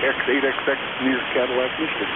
X8XX near Cadillac, Michigan.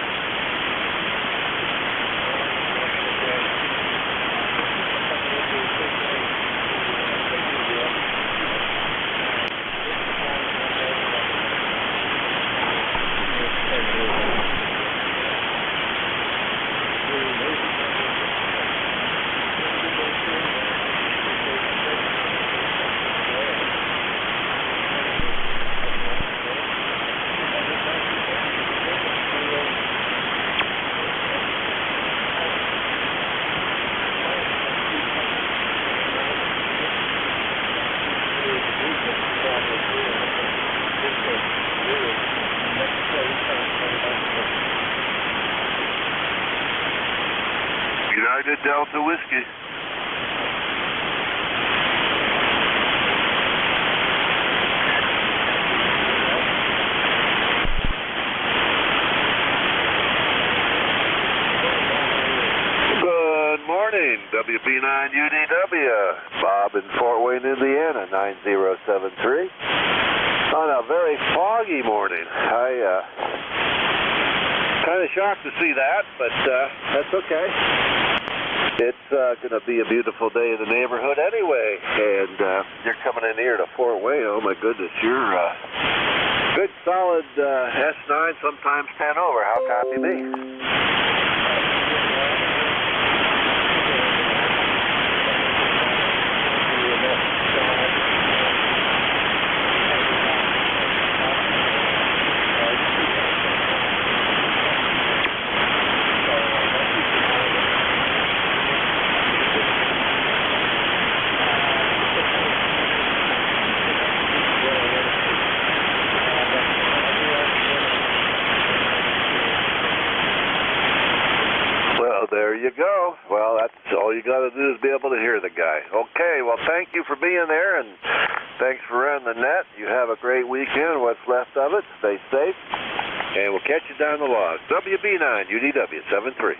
United Delta Whiskey. Good morning, WB9UDW. Bob in Fort Wayne, Indiana, 9073. On a very foggy morning. I kind of shocked to see that, but that's okay. It's going to be a beautiful day in the neighborhood anyway, and you're coming in here to Fort Wayne. Oh my goodness, you're good solid S9, sometimes 10 over. How copy me? There you go. Well, that's all you got to do is be able to hear the guy. Okay, well, thank you for being there, and thanks for running the net. You have a great weekend, what's left of it. Stay safe, and we'll catch you down the log. WB9, UDW 73.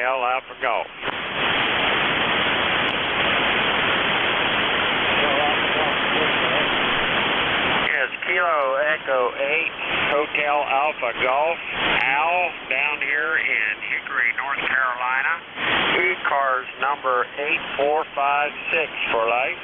Alpha Golf. Yes, Kilo Echo 8, Hotel Alpha Golf, Al, down here in Hickory, North Carolina. ECARS number 8456 for life.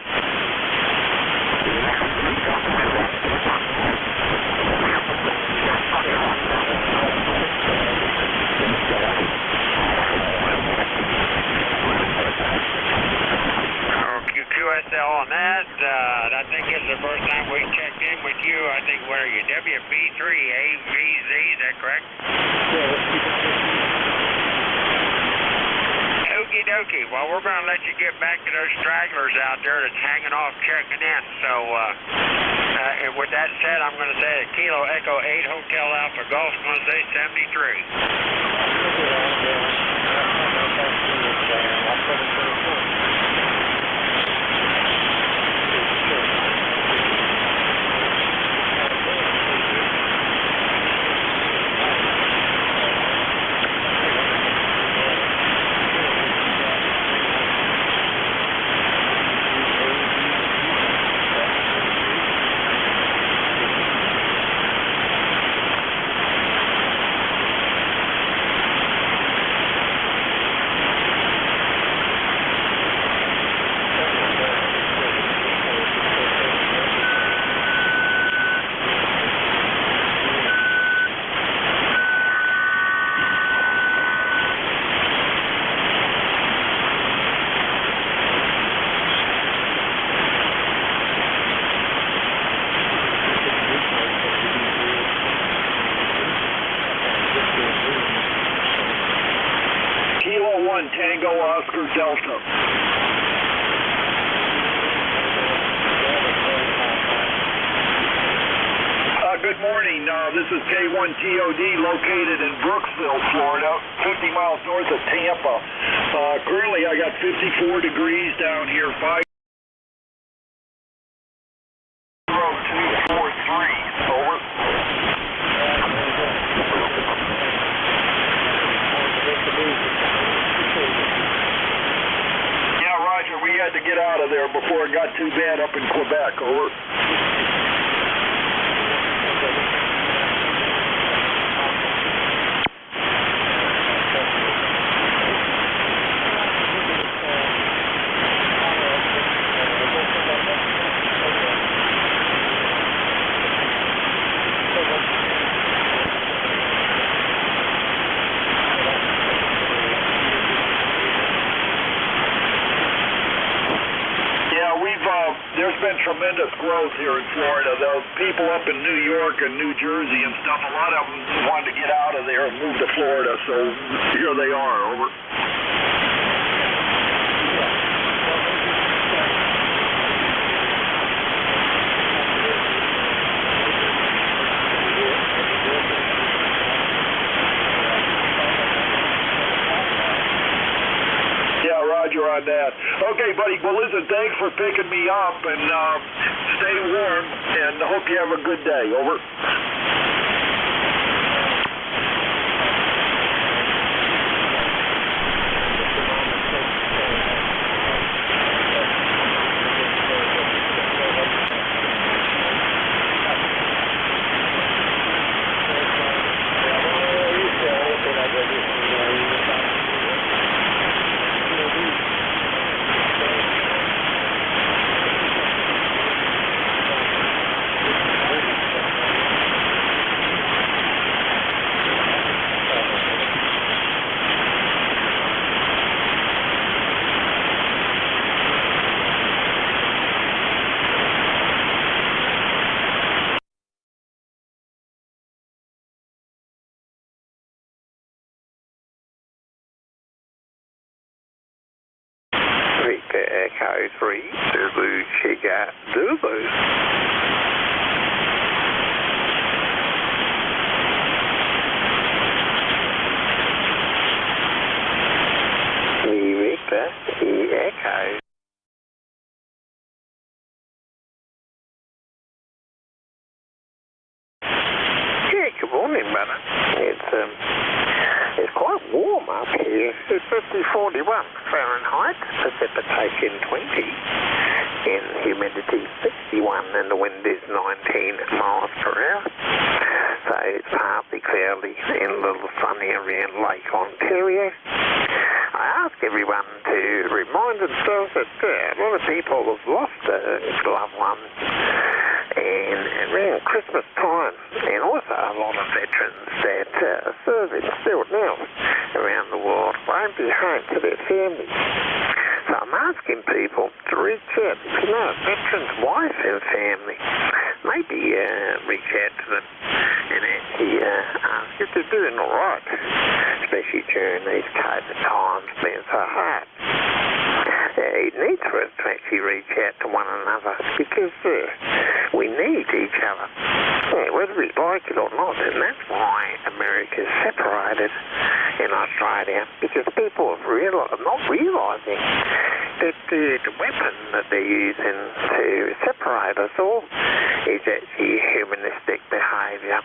QSL on that. I think it's the first time we checked in with you. I think, what are you, WB3AVZ, is that correct? Okie dokie. Well, we're going to let you get back to those stragglers out there that's hanging off checking in. So, and with that said, I'm going to say a Kilo Echo 8 Hotel Alpha Golf is going to say 73. This is K1TOD located in Brooksville, Florida, 50 miles north of Tampa. Currently, I got 54 degrees down here, 50243. Over. Yeah, Roger, we had to get out of there before it got too bad up in Quebec. Over. There's been tremendous growth here in Florida. The people up in New York and New Jersey and stuff, a lot of them wanted to get out of there and move to Florida, so here they are. Over. Roger on that. Okay, buddy. Well, listen, thanks for picking me up, and stay warm, and hope you have a good day. Over. Echo 3, Zulu, Sugar, Zulu. Victor, Echo. Yeah, good morning, brother. It's quite warm up here. It's 50-41 Fahrenheit, precipitation 20, and humidity 61, and the wind is 19 miles per hour. So it's partly cloudy and a little sunny around Lake Ontario. I ask everyone to remind themselves that a lot of people have lost loved ones and around Christmas time, and also a lot of veterans that serve in still now around the world won't be home to their families. So I'm asking people to reach out. If you know a veteran's wife and family, maybe reach out to them and actually ask if they're doing all right, especially during these COVID times being so hard. It needs for us to actually reach out to one another because we need each other, whether we like it or not, and that's why America's separated in Australia, because people have not realising that the weapon that they're using to separate us all is actually humanistic behaviour,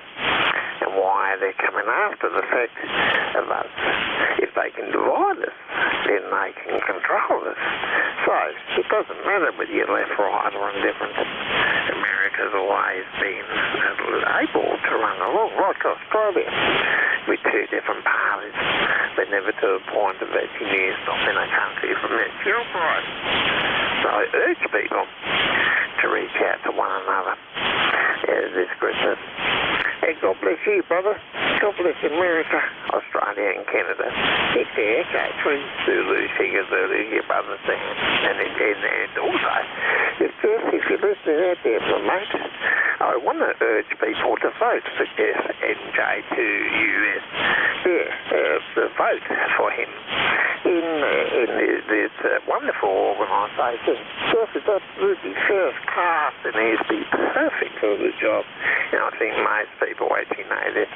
and why they're coming after the fact of us. If they can divide us, then they can control us. So it doesn't matter whether you're left, right or indifferent. America's always been able to run along like Australia with two different parties, but never to the point of actually stopping a country from actually operating. So I urge people to reach out to one another this Christmas. Hey, God bless you, brother. God bless America, Australia and Canada. It's the Echo 3 Zulu, Sugar Zulu, your brother Sam. And also, if you're listening out there, mate, I want to urge people to vote for Jeff NJ2US. Yeah, vote for him in it's a wonderful organisation. Just is absolutely first class and he'd be perfect for the job. And I think most people actually know this.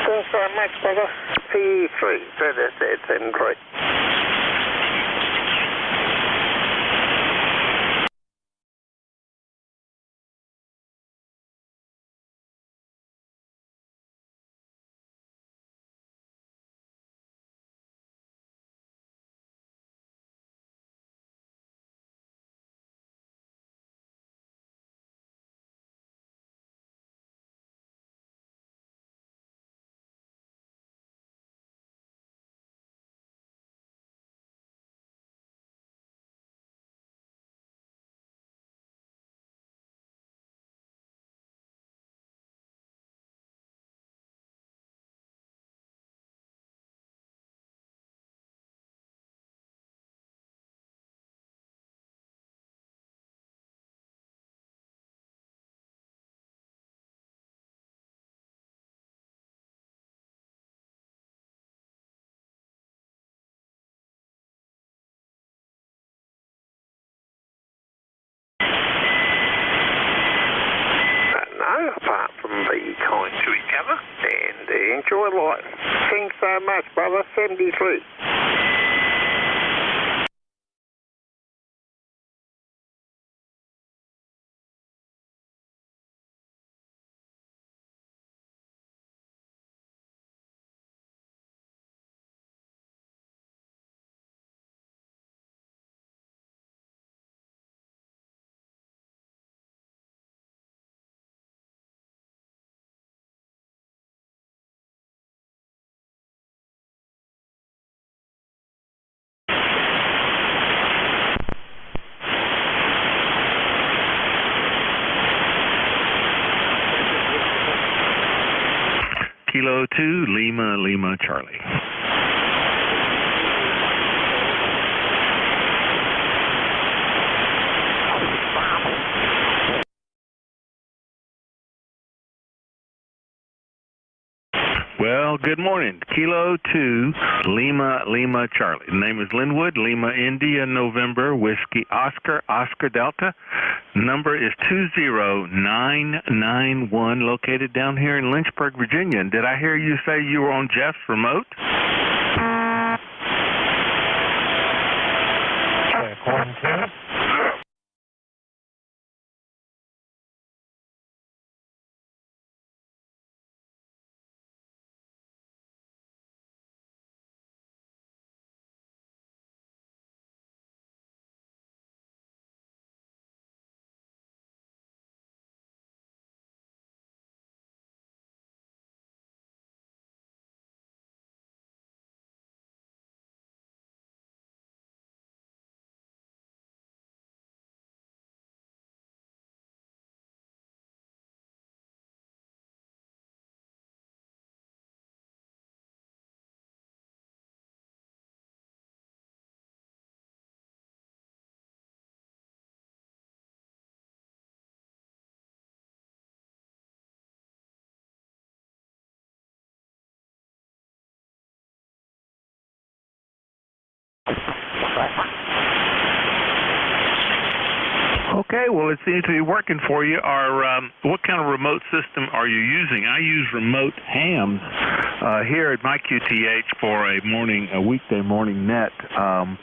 Thanks so much, brother. P3, ZSZ73. Apart from be kind to each other and enjoy life. Thanks so much, brother. 73. Kilo 2, Lima, Charlie. Well, good morning. Kilo 2, Lima, Charlie. The name is Linwood, Lima, India, November, Whiskey, Oscar, Oscar Delta. Number is 20991, located down here in Lynchburg, Virginia. And did I hear you say you were on Jeff's remote? Okay, well, it seems to be working for you. What kind of remote system are you using? I use remote hams here at my QTH for a weekday morning net, and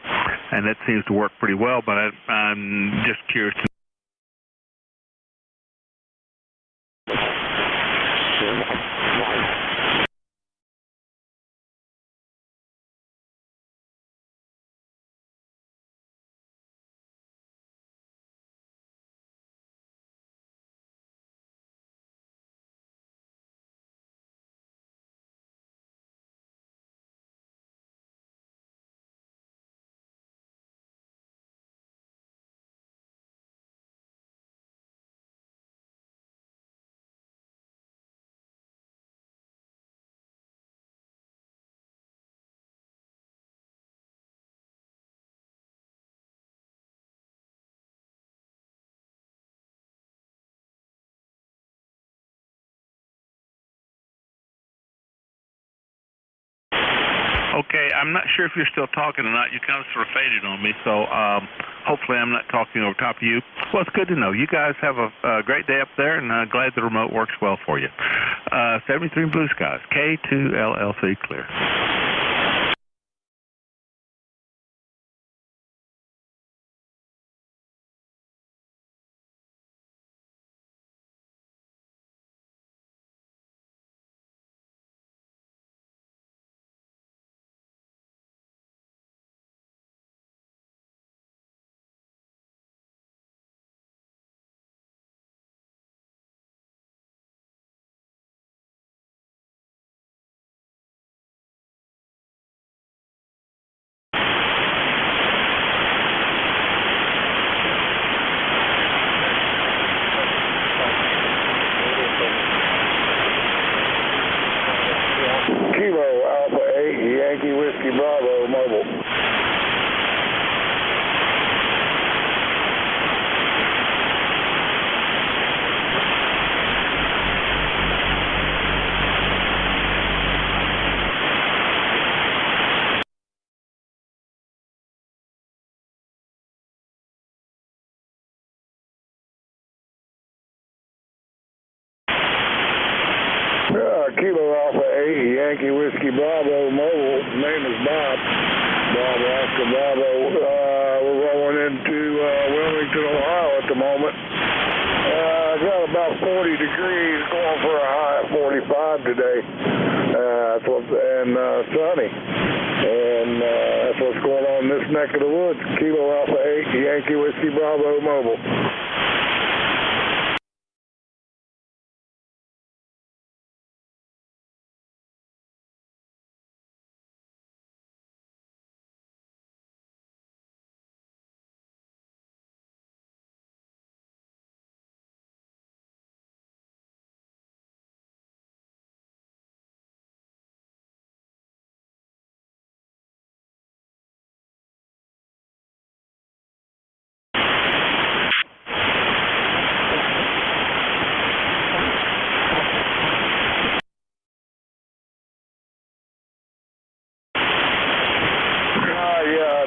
that seems to work pretty well, but I'm just curious to Okay, I'm not sure if you're still talking or not. You kind of sort of faded on me, so hopefully I'm not talking over top of you. Well, it's good to know. You guys have a great day up there, and glad the remote works well for you. 73 Blue Skies, K2LLC clear. Kilo Alpha 8, Yankee Whiskey Bravo, mobile. Kilo Alpha 8, Yankee Whiskey Bravo, mobile. Name is Bob. Bob Oscar Bravo. We're rolling into Wilmington, Ohio at the moment. Got about 40 degrees, going for a high of 45 today. And sunny. And that's what's going on in this neck of the woods. Kilo Alpha 8, Yankee Whiskey Bravo, mobile.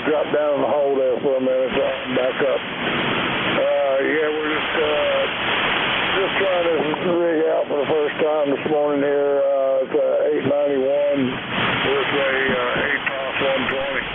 Dropped down in the hole there for a minute, so I'm back up. Yeah, we're just trying to rig out for the first time this morning here. It's 891 with a 8-toss 120.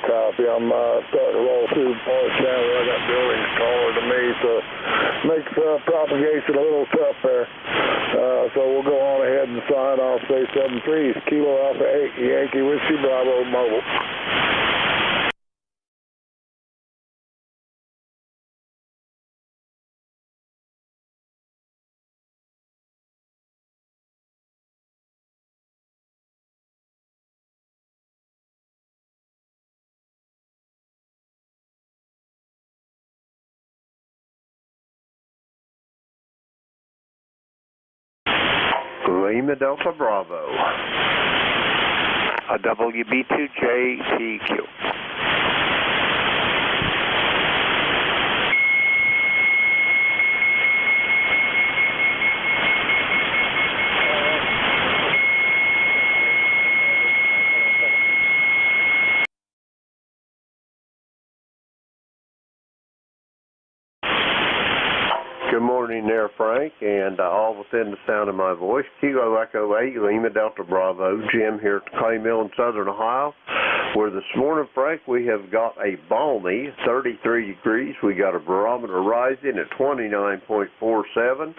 Copy. I'm starting to roll through parts now where I got buildings taller than me, so it makes propagation a little tough there. So we'll go on ahead and sign off. Say 73 Kilo Alpha 8, Yankee Whiskey Bravo, mobile. Lima Delta Bravo, a WB2JTQ. Good morning there, Frank, and all within the sound of my voice. Kilo Echo 8, Lima Delta Bravo, Jim here at the Clay Mill in Southern Ohio, where this morning, Frank, we have got a balmy 33 degrees. We got a barometer rising at 29.47,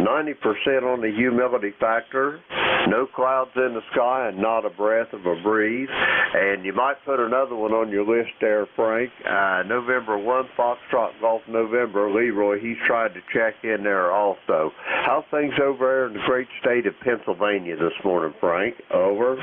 90% on the humidity factor, no clouds in the sky, and not a breath of a breeze. And you might put another one on your list there, Frank. November 1, Foxtrot Golf November, Leroy, he's tried to check in there also. How's things over there in the great state of Pennsylvania this morning, Frank? Over.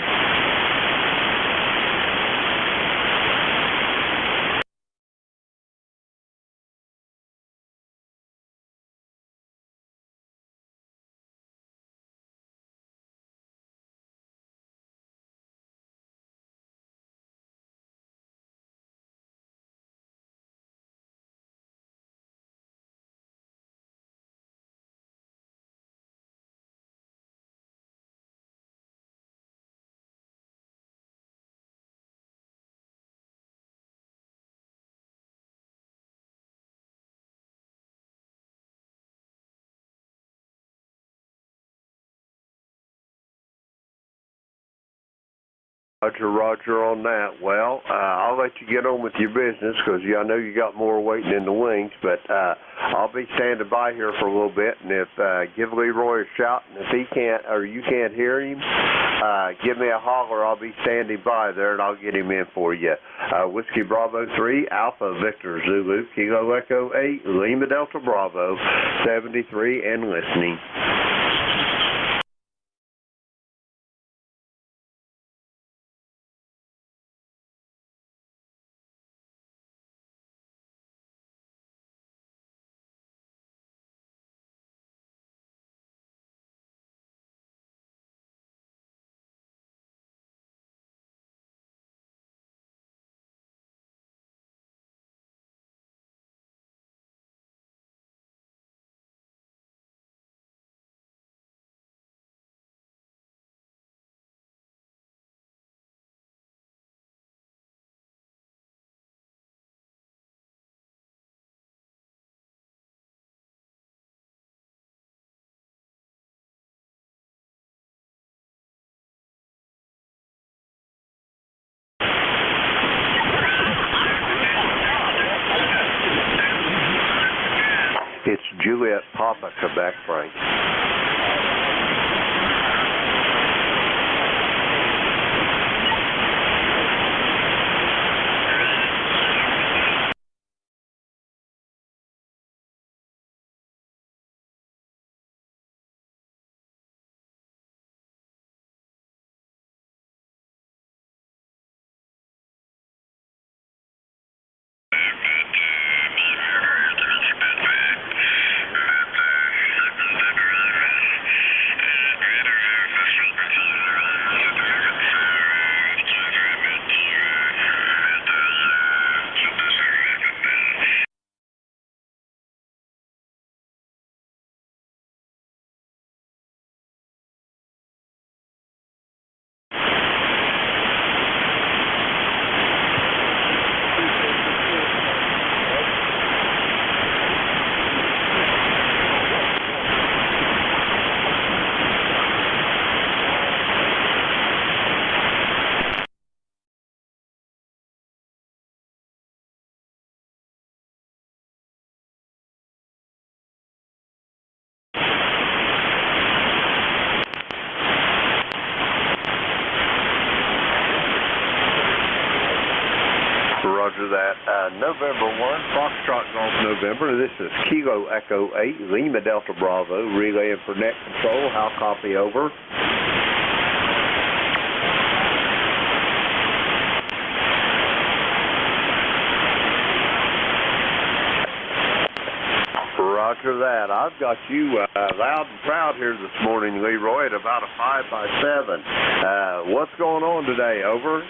Roger on that. Well, I'll let you get on with your business because I know you got more waiting in the wings, but I'll be standing by here for a little bit, and if give Leroy a shout, and if he can't or you can't hear him, give me a holler. I'll be standing by there, and I'll get him in for you. Whiskey Bravo 3, Alpha Victor Zulu, Kilo Echo 8, Lima Delta Bravo 73, and listening. It's Juliet Papa, Quebec, Frank. Roger that. November 1, Foxtrot Golf November. This is Kilo Echo 8, Lima Delta Bravo, relaying for net control. How copy over? Roger that. I've got you loud and proud here this morning, Leroy, at about a 5x7. What's going on today? Over.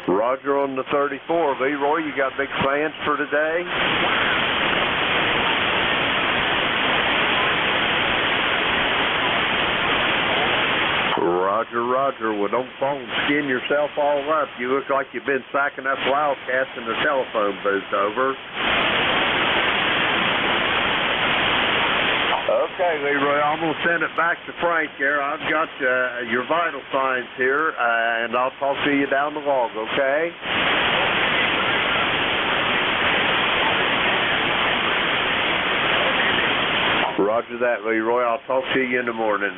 Roger on the 34. Leroy, you got big plans for today? Roger, Roger. Well, don't phone skin yourself all up. You look like you've been sacking up wildcats in the telephone booth. Over. Okay, Leroy, I'm going to send it back to Frank here. I've got your vital signs here, and I'll talk to you down the log, okay? Roger that, Leroy. I'll talk to you in the morning.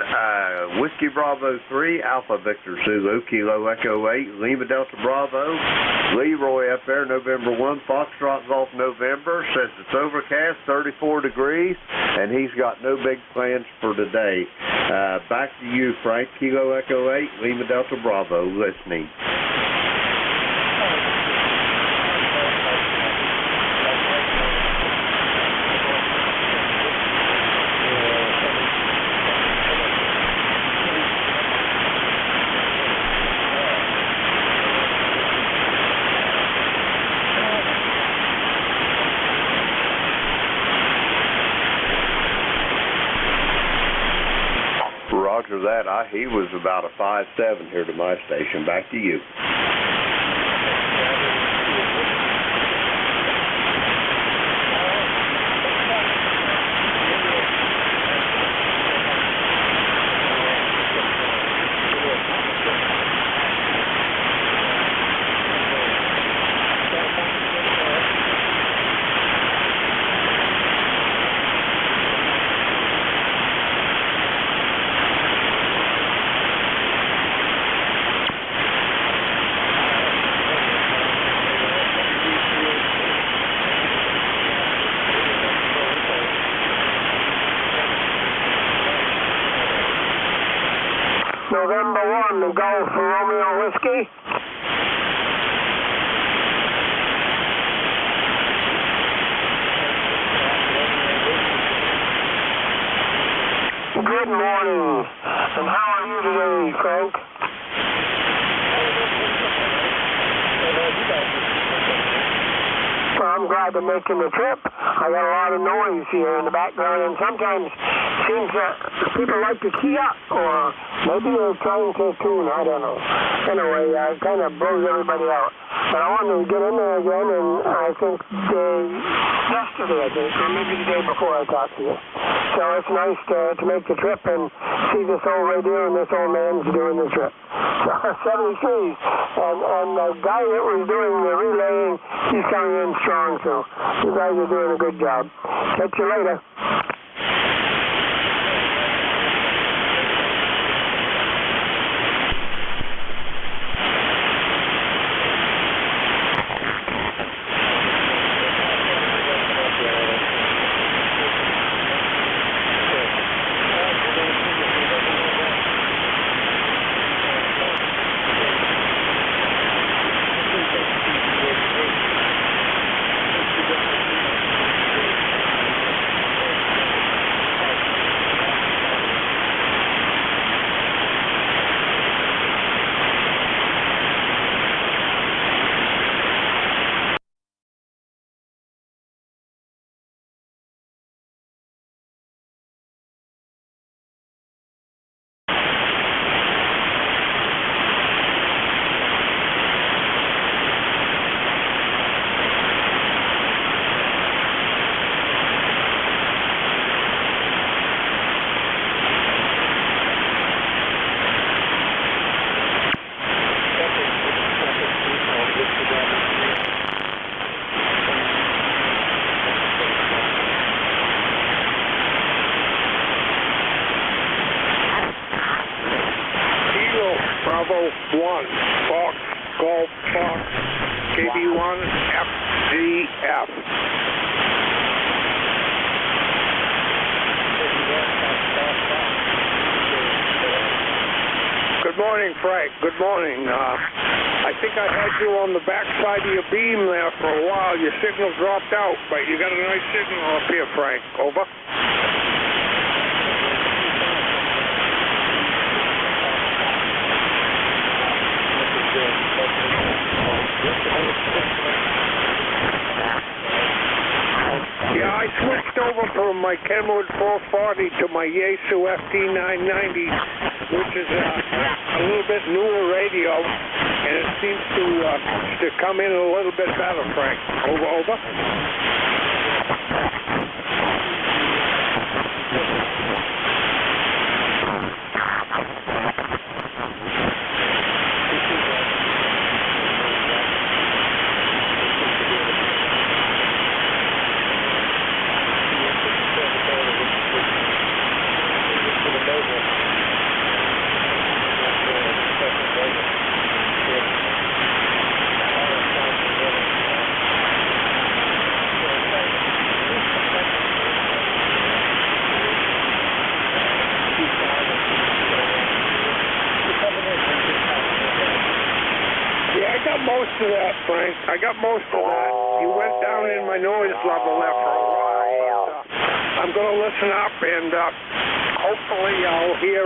Whiskey Bravo 3, Alpha Victor Zulu, Kilo Echo 8, Lima Delta Bravo. Leroy up there, November 1, Foxtrot Golf November. Says it's overcast, 34 degrees, and he's got no big plans for today. Back to you, Frank. Kilo Echo 8, Lima Delta Bravo, listening. Roger that. He was about a 5'7" here to my station. Back to you. Good morning. And how are you today, Frank? Well, I'm glad to making the trip. I got a lot of noise here in the background, and sometimes it seems that people like to key up, or maybe they're trying to tune, I don't know. Anyway, it kind of blows everybody out. But I wanted to get in there again, and I think yesterday, or maybe the day before I talked to you. So it's nice to make the trip and see this old radio and this old man's doing the trip. So 73, and the guy that was doing the relaying, he's coming in strong, so you guys are doing a good job. Catch you later. Bravo 1, Fox, Golf, Fox, KB1, FGF. Good morning, Frank. Good morning. I think I had you on the back side of your beam there for a while. Your signal dropped out, but you got a nice signal up here, Frank. Over. Yeah, I switched over from my Kenwood 440 to my Yaesu FT990, which is a little bit newer radio, and it seems to come in a little bit better, Frank. Over. Most of that, Frank. I got most of that. You went down in my noise level there for a while. But, I'm going to listen up, and hopefully I'll hear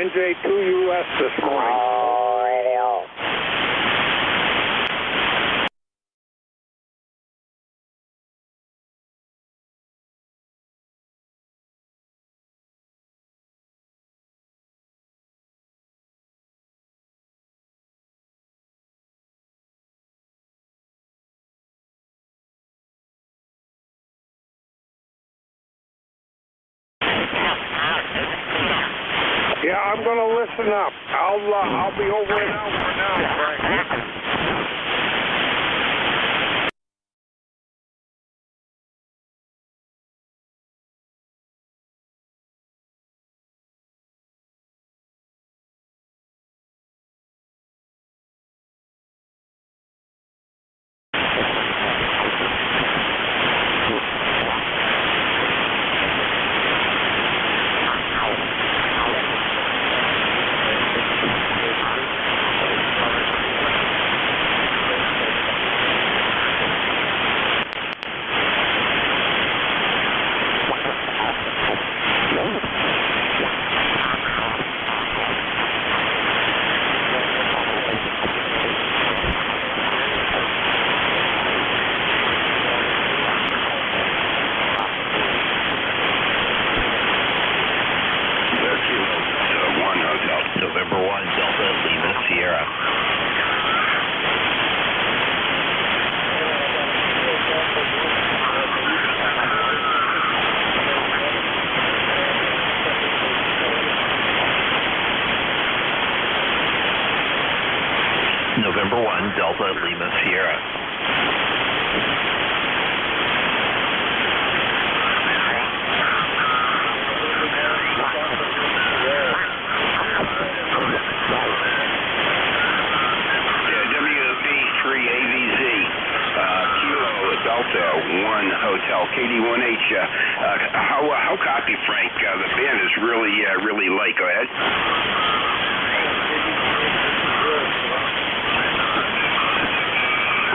NJ2US this morning. Yeah, I'm going to listen up. I'll be over and out for now, Frank. November 1, Delta Lima Sierra. Delta 1 Hotel, KD1H. How copy, Frank? The band is really light. Go ahead.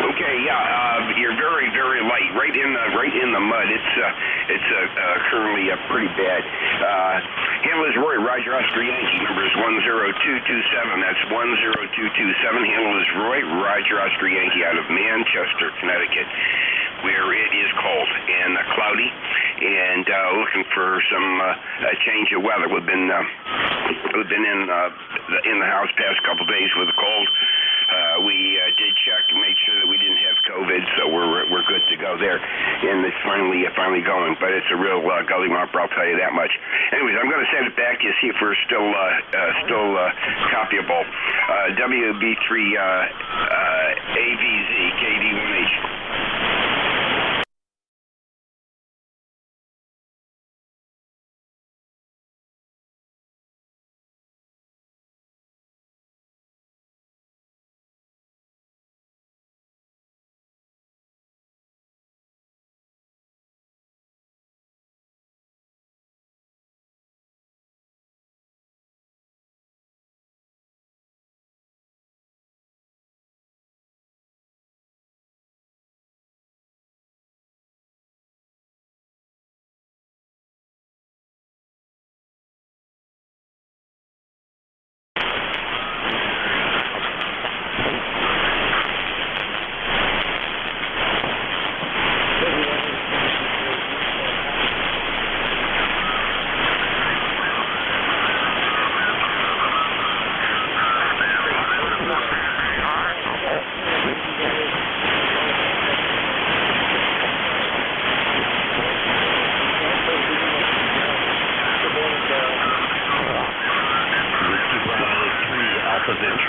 Okay, yeah, you're very light, right in the mud. It's currently pretty bad. Handle is Roy, Roger Oscar Yankee. Number is 10227. That's 10227. Handle is Roy, Roger Oscar Yankee, out of Manchester, Connecticut, where it is cold and cloudy, and looking for some change of weather. We've been in the house past couple days with the cold. We did check to make sure that we didn't have COVID, so we're good to go there. And it's finally going, but it's a real gully romper, I'll tell you that much. Anyways, I'm going to send it back to you, see if we're still copyable. WB3 AVZ KD1H.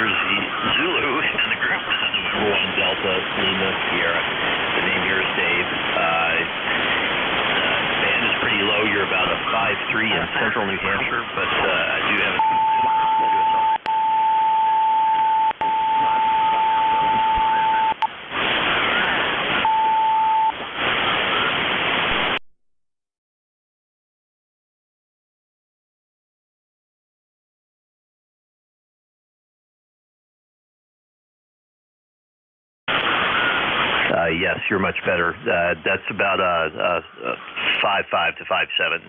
Zulu in the group, November 1 Delta Lima Sierra. The name here is Dave. Band is pretty low. You're about a 5.3 in central New Hampshire, but I do have a yes, you're much better. That's about a 5.5 to 5.7.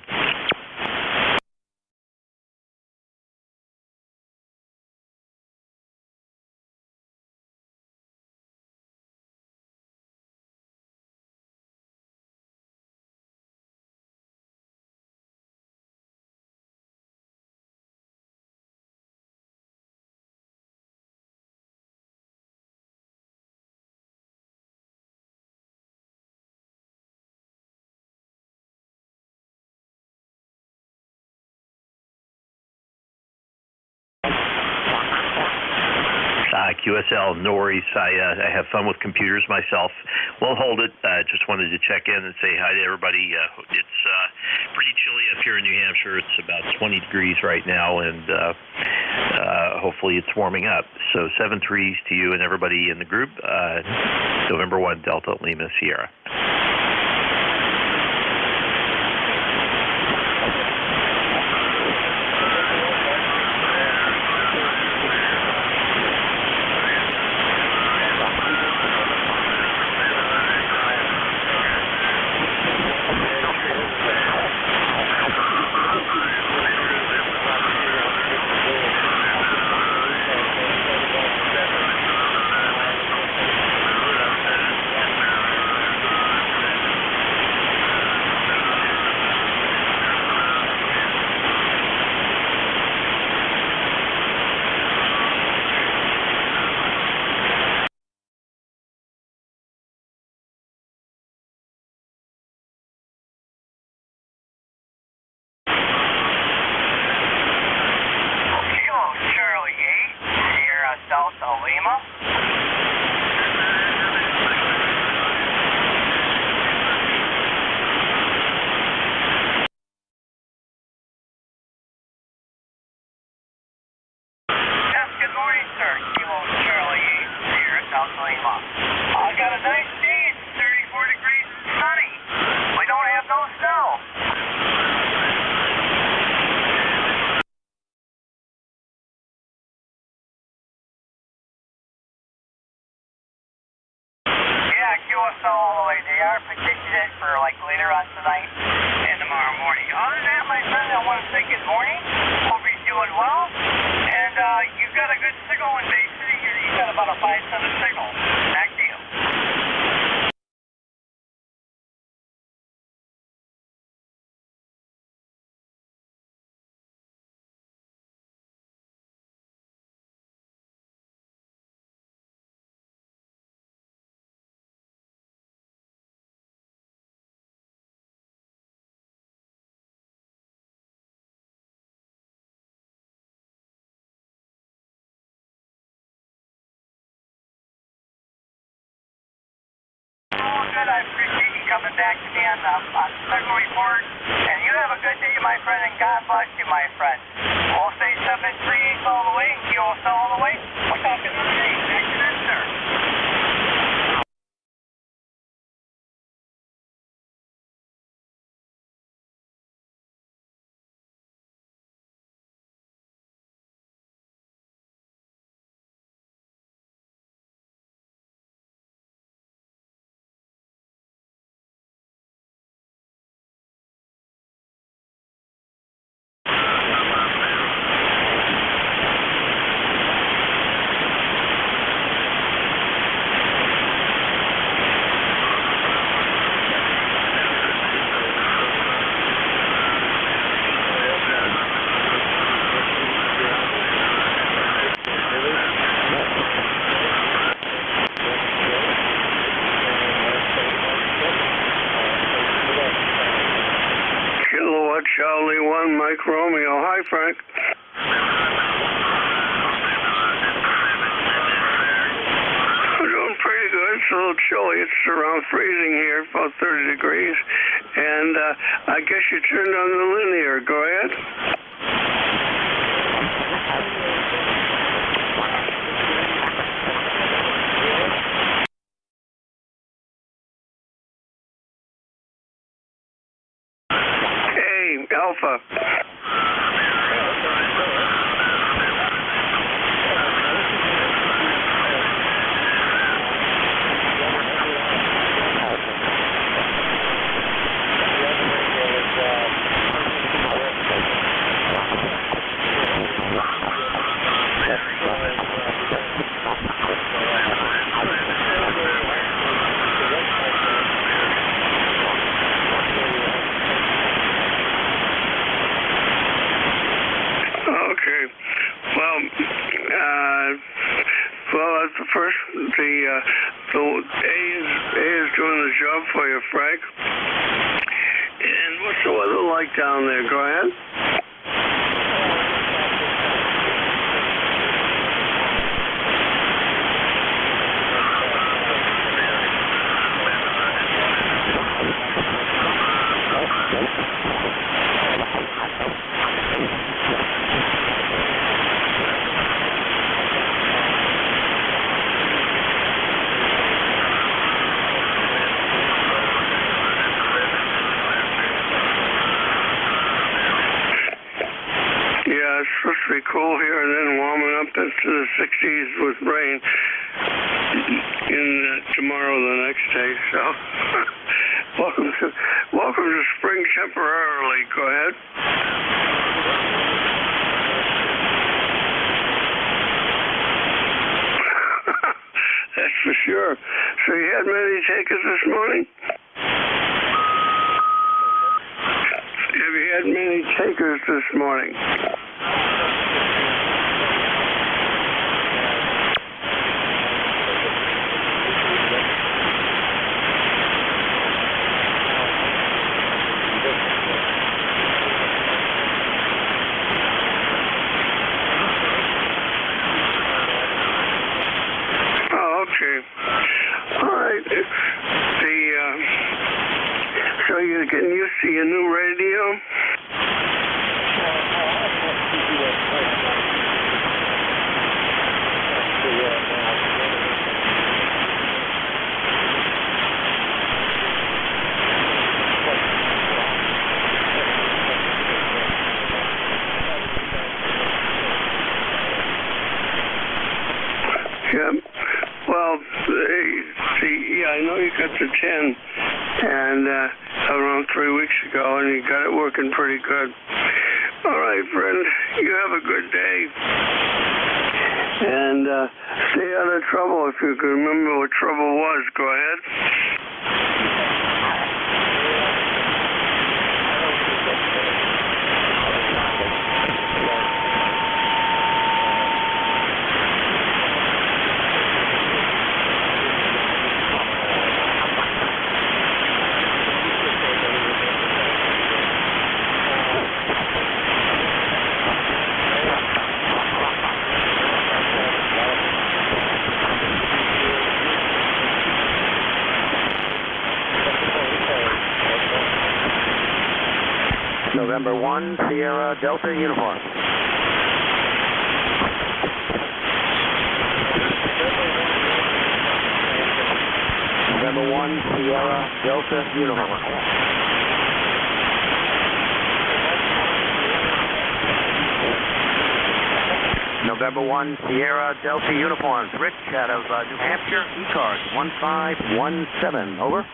QSL, no worries. I have fun with computers myself. We'll hold it. Just wanted to check in and say hi to everybody. It's pretty chilly up here in New Hampshire. It's about 20 degrees right now, and hopefully it's warming up. So 7-3s to you and everybody in the group. November 1 Delta Lima Sierra. a 5-7 signal. Back to you. Good. I appreciate you coming back to me on signal report. And you have a good day, my friend, and God bless you, my friend. We'll say 738 all the way, and Kilo all the way. We'll talk another day. Back to that, sir. Charlie 1, Mike Romeo. Hi, Frank. I'm doing pretty good. It's a little chilly. It's around freezing here, about 30 degrees. And I guess you turned on the linear. Go ahead. Alpha. Well, that's the first. The A is doing the job for you, Frank. And what's the weather like down there? Go ahead. It's supposed to be cool here and then warming up into the 60s with rain tomorrow the next day. So welcome to spring temporarily. Go ahead. That's for sure. So you had many takers this morning? Have you had many takers this morning? Okay. All right. So you're getting used to your new radio? Yeah. Well, I know you got the 10 and around 3 weeks ago, and you got it working pretty good. All right, friend. You have a good day. And stay out of trouble. If you can remember what trouble was, go ahead. November 1, Sierra Delta Uniform. November 1, Sierra Delta Uniform. November 1, Sierra Delta Uniforms. Rich out of New Hampshire, ECARS 1517. Over.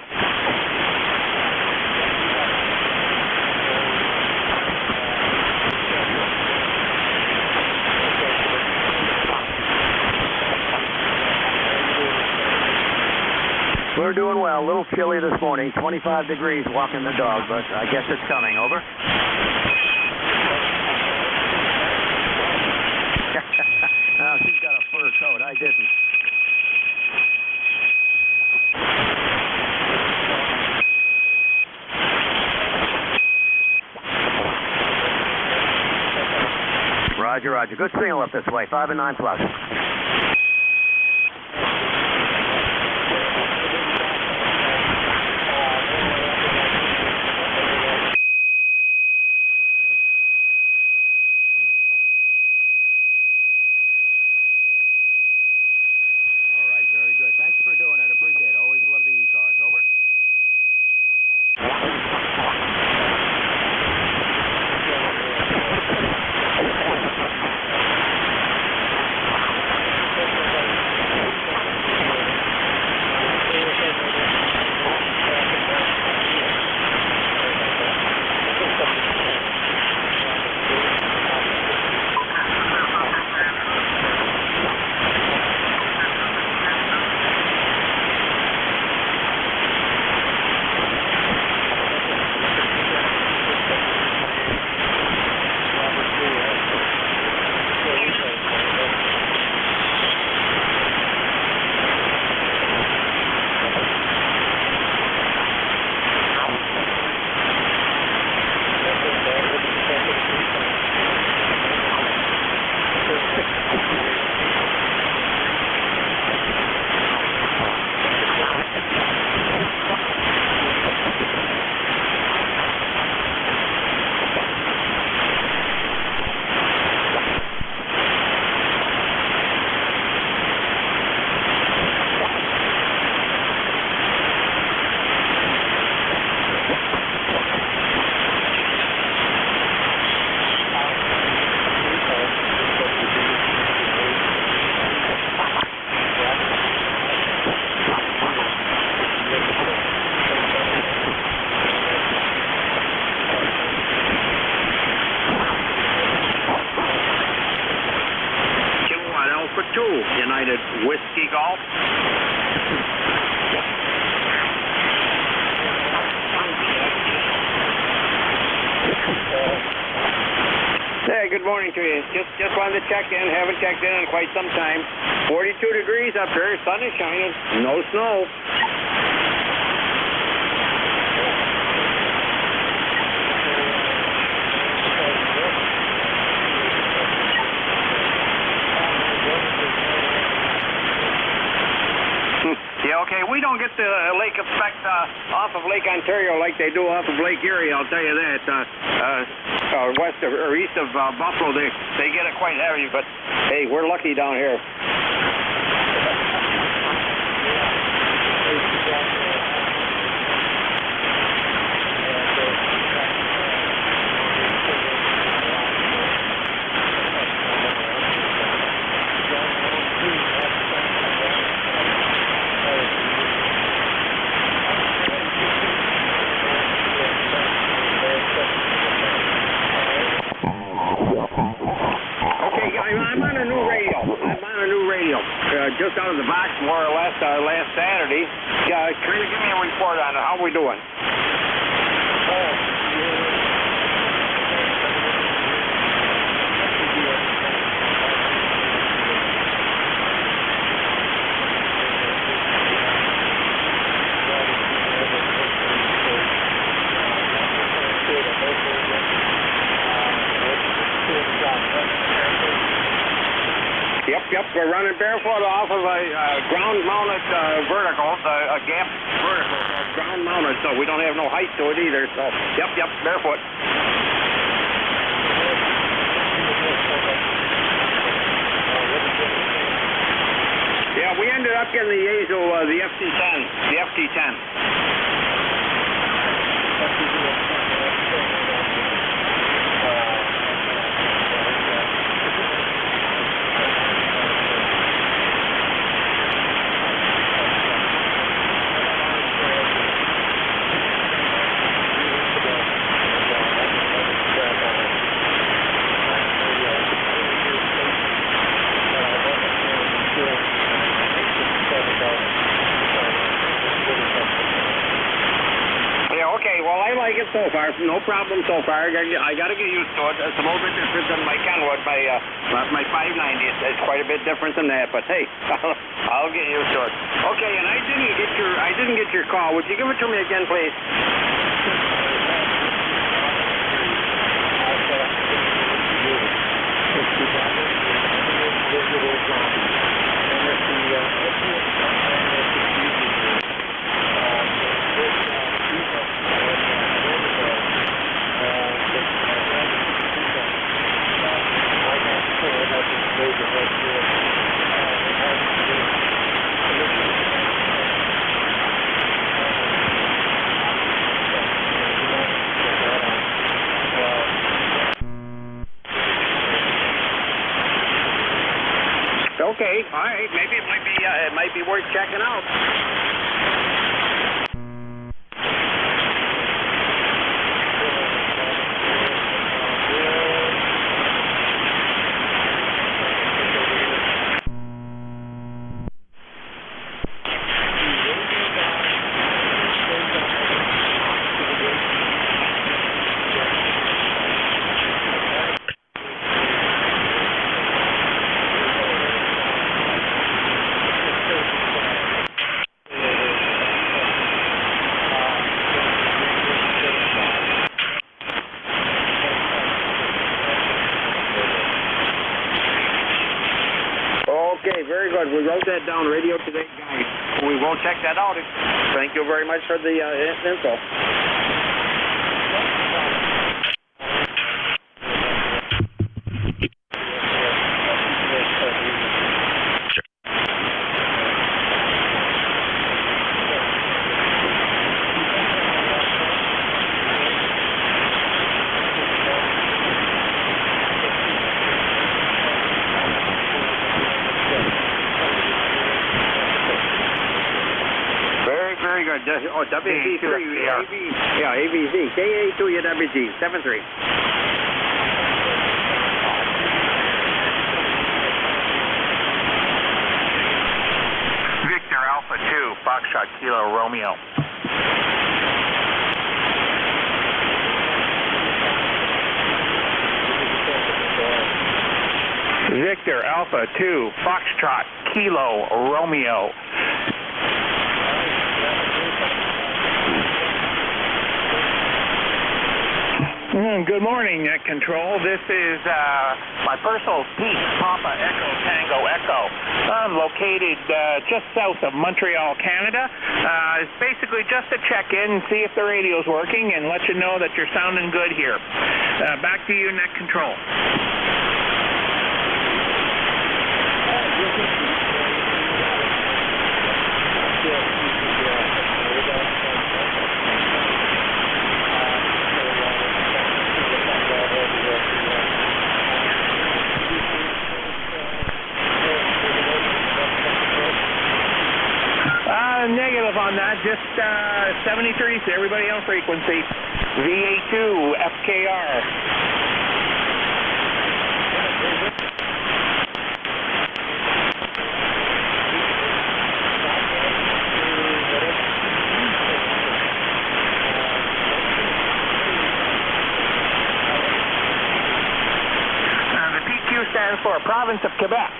We're doing well. A little chilly this morning. 25 degrees walking the dog, but I guess it's coming. Over. Oh, she's got a fur coat. I didn't. Roger, roger. Good signal up this way. 5 and 9 plus. Very good. Thanks for doing it. Appreciate it. Always love the ECARS. Over. United Whiskey Golf. Hey, good morning to you. Just wanted to check in. Haven't checked in quite some time. 42 degrees up here. Sun is shining. No snow. Yeah, okay, we don't get the lake effect off of Lake Ontario like they do off of Lake Erie, I'll tell you that. West of, or east of Buffalo, they get it quite heavy, but hey, we're lucky down here. I'm on a out of the box more or less last Saturday. Can you give me a report on it? How are we doing? Yep, we're running barefoot off of a ground-mounted vertical, a gap vertical, ground-mounted, so we don't have no height to it either, so yep, barefoot. Yeah, we ended up getting the Azo, the FT10. So far, no problem so far. I got to get used to it. It's a little bit different than my Kenwood, my 590. It's quite a bit different than that, but hey, I'll get used to it. Okay, and I didn't get your call. Would you give it to me again, please? Okay, all right. Maybe it might be worth checking out. Okay, very good. We wrote that down, Radio Today Guide. We will check that out. Thank you very much for the info. Oh, WC3, yeah, AVZ, KA2UWG, 73. Victor Alpha 2, Foxtrot Kilo Romeo. Victor Alpha 2, Foxtrot Kilo Romeo. Good morning, Net Control. This is my personal Pete Papa Echo Tango Echo. I'm located just south of Montreal, Canada. It's basically just to check in and see if the radio's working and let you know that you're sounding good here. Back to you, Net Control. Negative on that, just 73 to everybody on frequency. VA2 FKR. stands for Province of Quebec.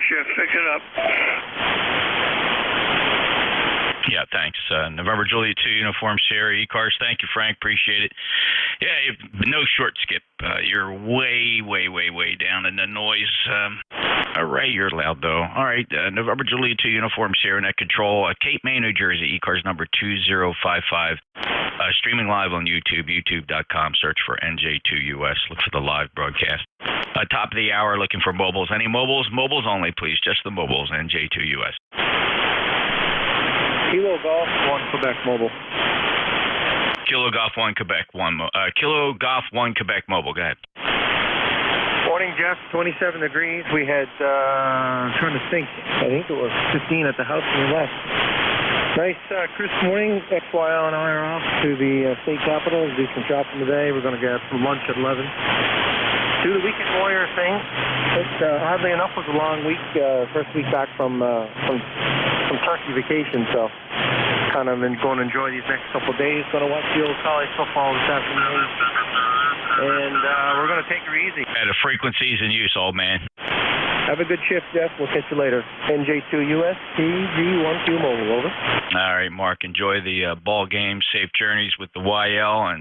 Jeff, pick it up. Yeah, thanks. November Juliet 2 Uniform Sierra ECARS. Thank you, Frank. Appreciate it. Yeah, no short skip. You're way down in the noise. All right, you're loud, though. All right, November Juliet 2 Uniform Sierra Net Control, Cape May, New Jersey, ECARS number 2055. Streaming live on YouTube, youtube.com. Search for NJ2US. Look for the live broadcast. Top of the hour, looking for mobiles. Any mobiles? Mobiles only, please. Just the mobiles, NJ2US. Kilo Golf 1 Quebec Mobile. Kilo Golf 1 Quebec 1. Kilo Golf 1 Quebec Mobile. Go ahead. Morning, Jeff. 27 degrees. We had, I'm trying to think. I think it was 15 at the house when we left. Nice cruise morning. XYL and I are off to the state capitol to do some shopping today. We're going to get some lunch at 11. Do the weekend warrior thing. It, oddly enough, was a long week. First week back from Turkey vacation, so kind of been going to enjoy these next couple of days. Going to watch the old college football this afternoon, and we're going to take her easy. The frequency's in use, old man. Have a good shift, Jeff. We'll catch you later. NJ2US TG12 Mobile, over. All right, Mark. Enjoy the ball game. Safe journeys with the YL,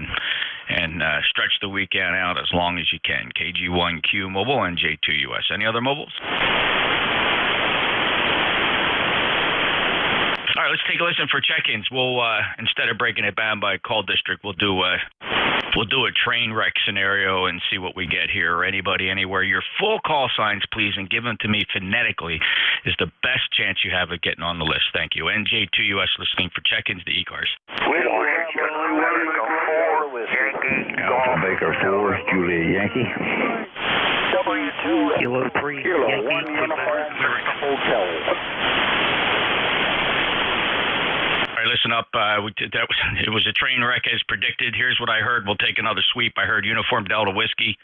and stretch the weekend out as long as you can. KG1Q Mobile, NJ2US. Any other mobiles? All right, let's take a listen for check-ins. We'll instead of breaking it down by call district, we'll do a train wreck scenario and see what we get here. Or anybody, anywhere. Your full call signs, please, and give them to me phonetically is the best chance you have of getting on the list. Thank you. NJ2US listening for check-ins to ECARS. Alpha Baker 4, Julia Yankee. W2 Kilo 3, Kilo Yankee, 1 Uniform Hotel. All right, listen up. It was a train wreck as predicted. Here's what I heard. We'll take another sweep. I heard Uniform Delta Whiskey,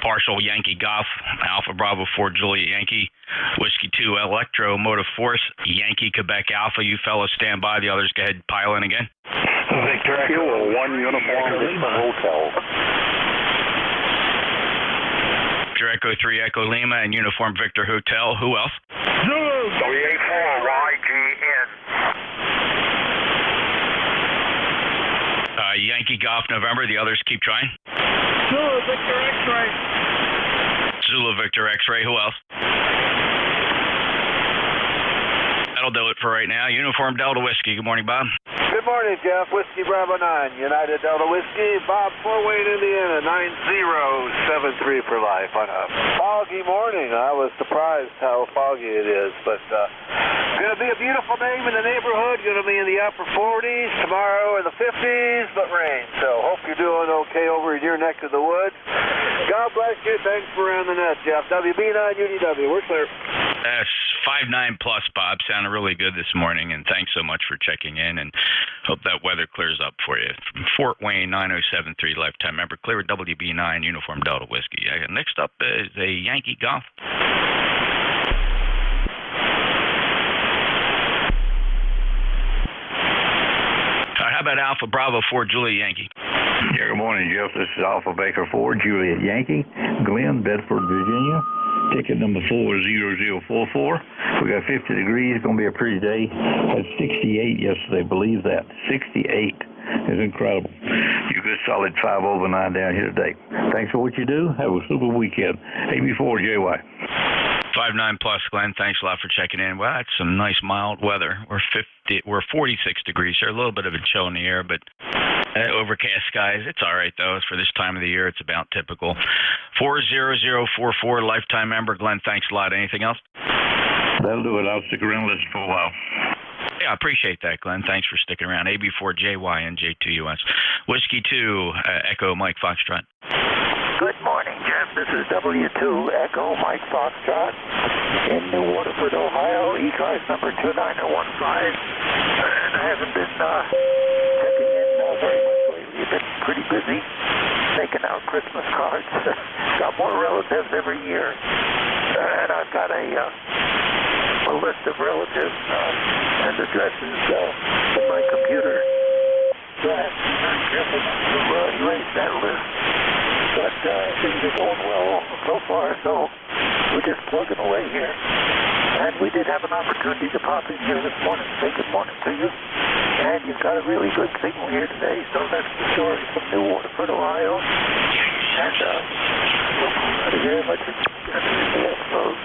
partial Yankee Golf, Alpha Bravo 4 Juliet Yankee, Whiskey 2 Electro Motive Force, Yankee Quebec Alpha. You fellas stand by. The others go ahead pile in again. Victor Kilo 1 Uniform Hotel. Victor Echo 3 Echo Lima and Uniform Victor Hotel. Who else? W84 YGN. Yankee Golf November. The others keep trying. Zulu Victor X-Ray. Zulu Victor X-Ray. Who else? That'll do it for right now. Uniform Delta Whiskey. Good morning, Bob. Good morning, Jeff. Whiskey Bravo 9, United Delta Whiskey, Bob, Fort Wayne, Indiana, 9073 for life on a foggy morning. I was surprised how foggy it is, but going to be a beautiful day in the neighborhood. Going to be in the upper 40s, tomorrow in the 50s, but rain. So hope you're doing okay over in your neck of the woods. God bless you. Thanks for around the net, Jeff. WB9UDW. We're clear. That's 5.9 plus, Bob. Sounded really good this morning, and thanks so much for checking in, and hope that weather clears up for you. From Fort Wayne, 9073 lifetime member, clear WB9 Uniform Delta Whiskey. Next up is a Yankee Golf. How about Alpha Bravo 4 Juliet Yankee? Yeah, good morning, Jeff. This is Alpha Baker 4, Juliet Yankee, Glen, Bedford, Virginia. Ticket number 40044. We got 50 degrees. Going to be a pretty day. Had 68 yesterday. Believe that. 68 is incredible. You're good, solid 5 over 9 down here today. Thanks for what you do. Have a super weekend. AB4 JY. 59 plus, Glenn. Thanks a lot for checking in. Well, that's some nice mild weather. We're 46 degrees here. A little bit of a chill in the air, but overcast skies. It's all right, though. For this time of the year, it's about typical. 40044, lifetime member. Glenn, thanks a lot. Anything else? That'll do it. I'll stick around and listen for a while. Yeah, I appreciate that, Glenn. Thanks for sticking around. AB4JY NJ2US. Whiskey 2, Echo Mike Foxtrot. Good morning, Jeff. This is W2 Echo Mike Foxtrot in New Waterford, Ohio. ECARS number 29015. And I haven't been checking in very much lately. I've been pretty busy making out Christmas cards. Got more relatives every year. And I've got a list of relatives and addresses in my computer. So I have to be very careful to erase that list. But things are going well so far, so we're just plugging away here. And we did have an opportunity to pop in here this morning and say good morning to you. And you've got a really good signal here today, so that's the story from New Waterford, Ohio. And we're very much those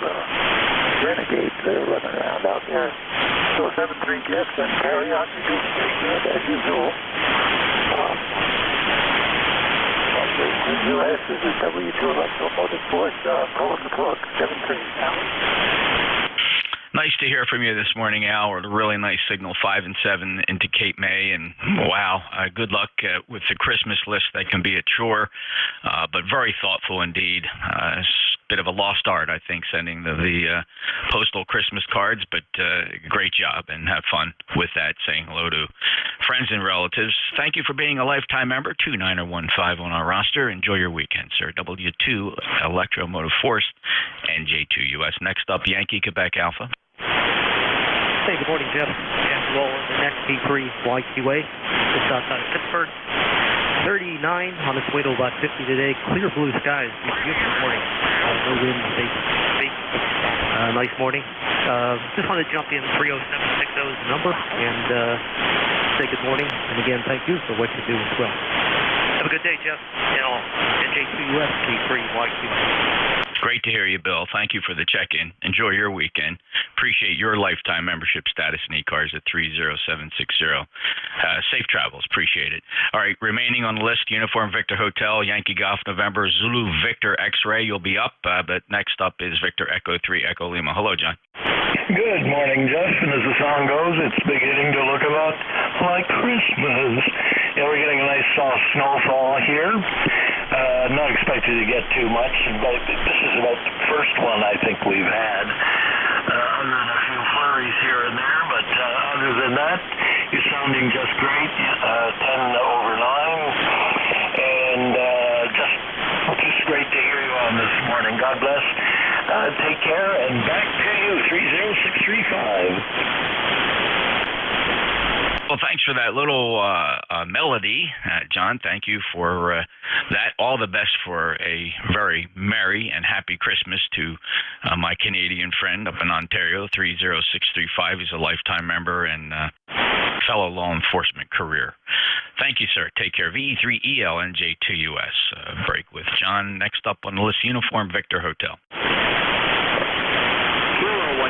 renegades that are running around out there. So 73 Jeff, and carry on. You're doing pretty good as usual. NJ2US is a W2 Electromotive Force, pulling the plug, 73. Nice to hear from you this morning, Al. We're a really nice signal, 5 and 7 into Cape May, and wow, good luck with the Christmas list. That can be a chore, but very thoughtful indeed. It's a bit of a lost art, I think, sending the postal Christmas cards, but great job, and have fun with that, saying hello to friends and relatives. Thank you for being a lifetime member, 29015 on our roster. Enjoy your weekend, sir. W2 Electromotive Force, NJ2US. Next up, Yankee Quebec Alpha. Hey, good morning, Jeff. Andrew Wall in the next P3 YQA, just outside of Pittsburgh. 39 on its way to about 50 today. Clear blue skies. Beautiful morning. No wind. Nice morning. Just wanted to jump in. 30760 is the number, and say good morning. And again, thank you for what you do as well. Have a good day, Jeff. NJ2US P3 YQA. Great to hear you, Bill. Thank you for the check-in. Enjoy your weekend. Appreciate your lifetime membership status in ECARS at 30760. Safe travels. Appreciate it. All right, remaining on the list, Uniform Victor Hotel, Yankee Golf November, Zulu Victor X-Ray. You'll be up, but next up is Victor Echo 3 Echo Lima. Hello, John. Good morning, Jeff. And as the song goes, it's beginning to look a lot like Christmas. Yeah, we're getting a nice soft snowfall here. Not expected to get too much, but this is about the first one I think we've had. Other than a few flurries here and there, but other than that, you're sounding just great. 10 over 9, and just great to hear you on this morning. God bless. Take care, and back to you, 30635. Well, thanks for that little melody, John. Thank you for that. All the best for a very merry and happy Christmas to my Canadian friend up in Ontario, 30635. He's a lifetime member and fellow law enforcement career. Thank you, sir. Take care. VE3EL NJ2US. Break with John. Next up on the list, Uniform Victor Hotel.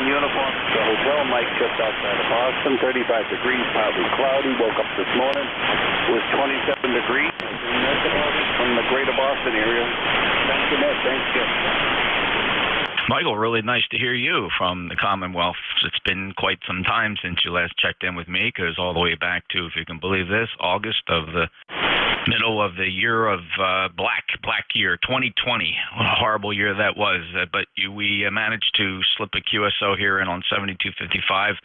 Uniform, the hotel, Mike, just outside of Boston, 35 degrees, partly cloudy. Woke up this morning, it was 27 degrees. From the greater Boston area. Thanks for that. Thanks, Jeff. Michael, really nice to hear you from the Commonwealth. It's been quite some time since you last checked in with me, because all the way back to, if you can believe this, August of the middle of the year of black year 2020. What a horrible year that was. But we managed to slip a QSO here in on 7255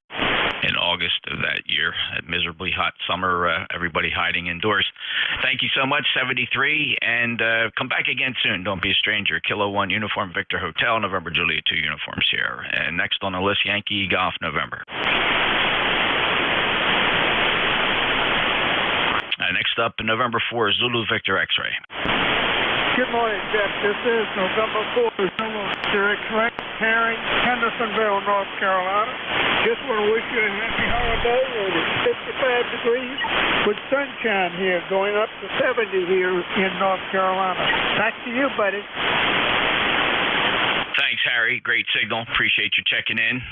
in August of that year. That miserably hot summer, everybody hiding indoors. Thank you so much, 73, and come back again soon. Don't be a stranger. Kilo 1 Uniform Victor Hotel, November Juliet 2 Uniform Sierra. And next on the list, Yankee Golf November. Next up, November 4, Zulu Victor X-Ray. Good morning, Jeff. This is November 4, Zulu Victor X-Ray, Herring, Hendersonville, North Carolina. Just want to wish you a happy holiday. It's 55 degrees with sunshine here, going up to 70 here in North Carolina. Back to you, buddy. Thanks, Harry. Great signal. Appreciate you checking in.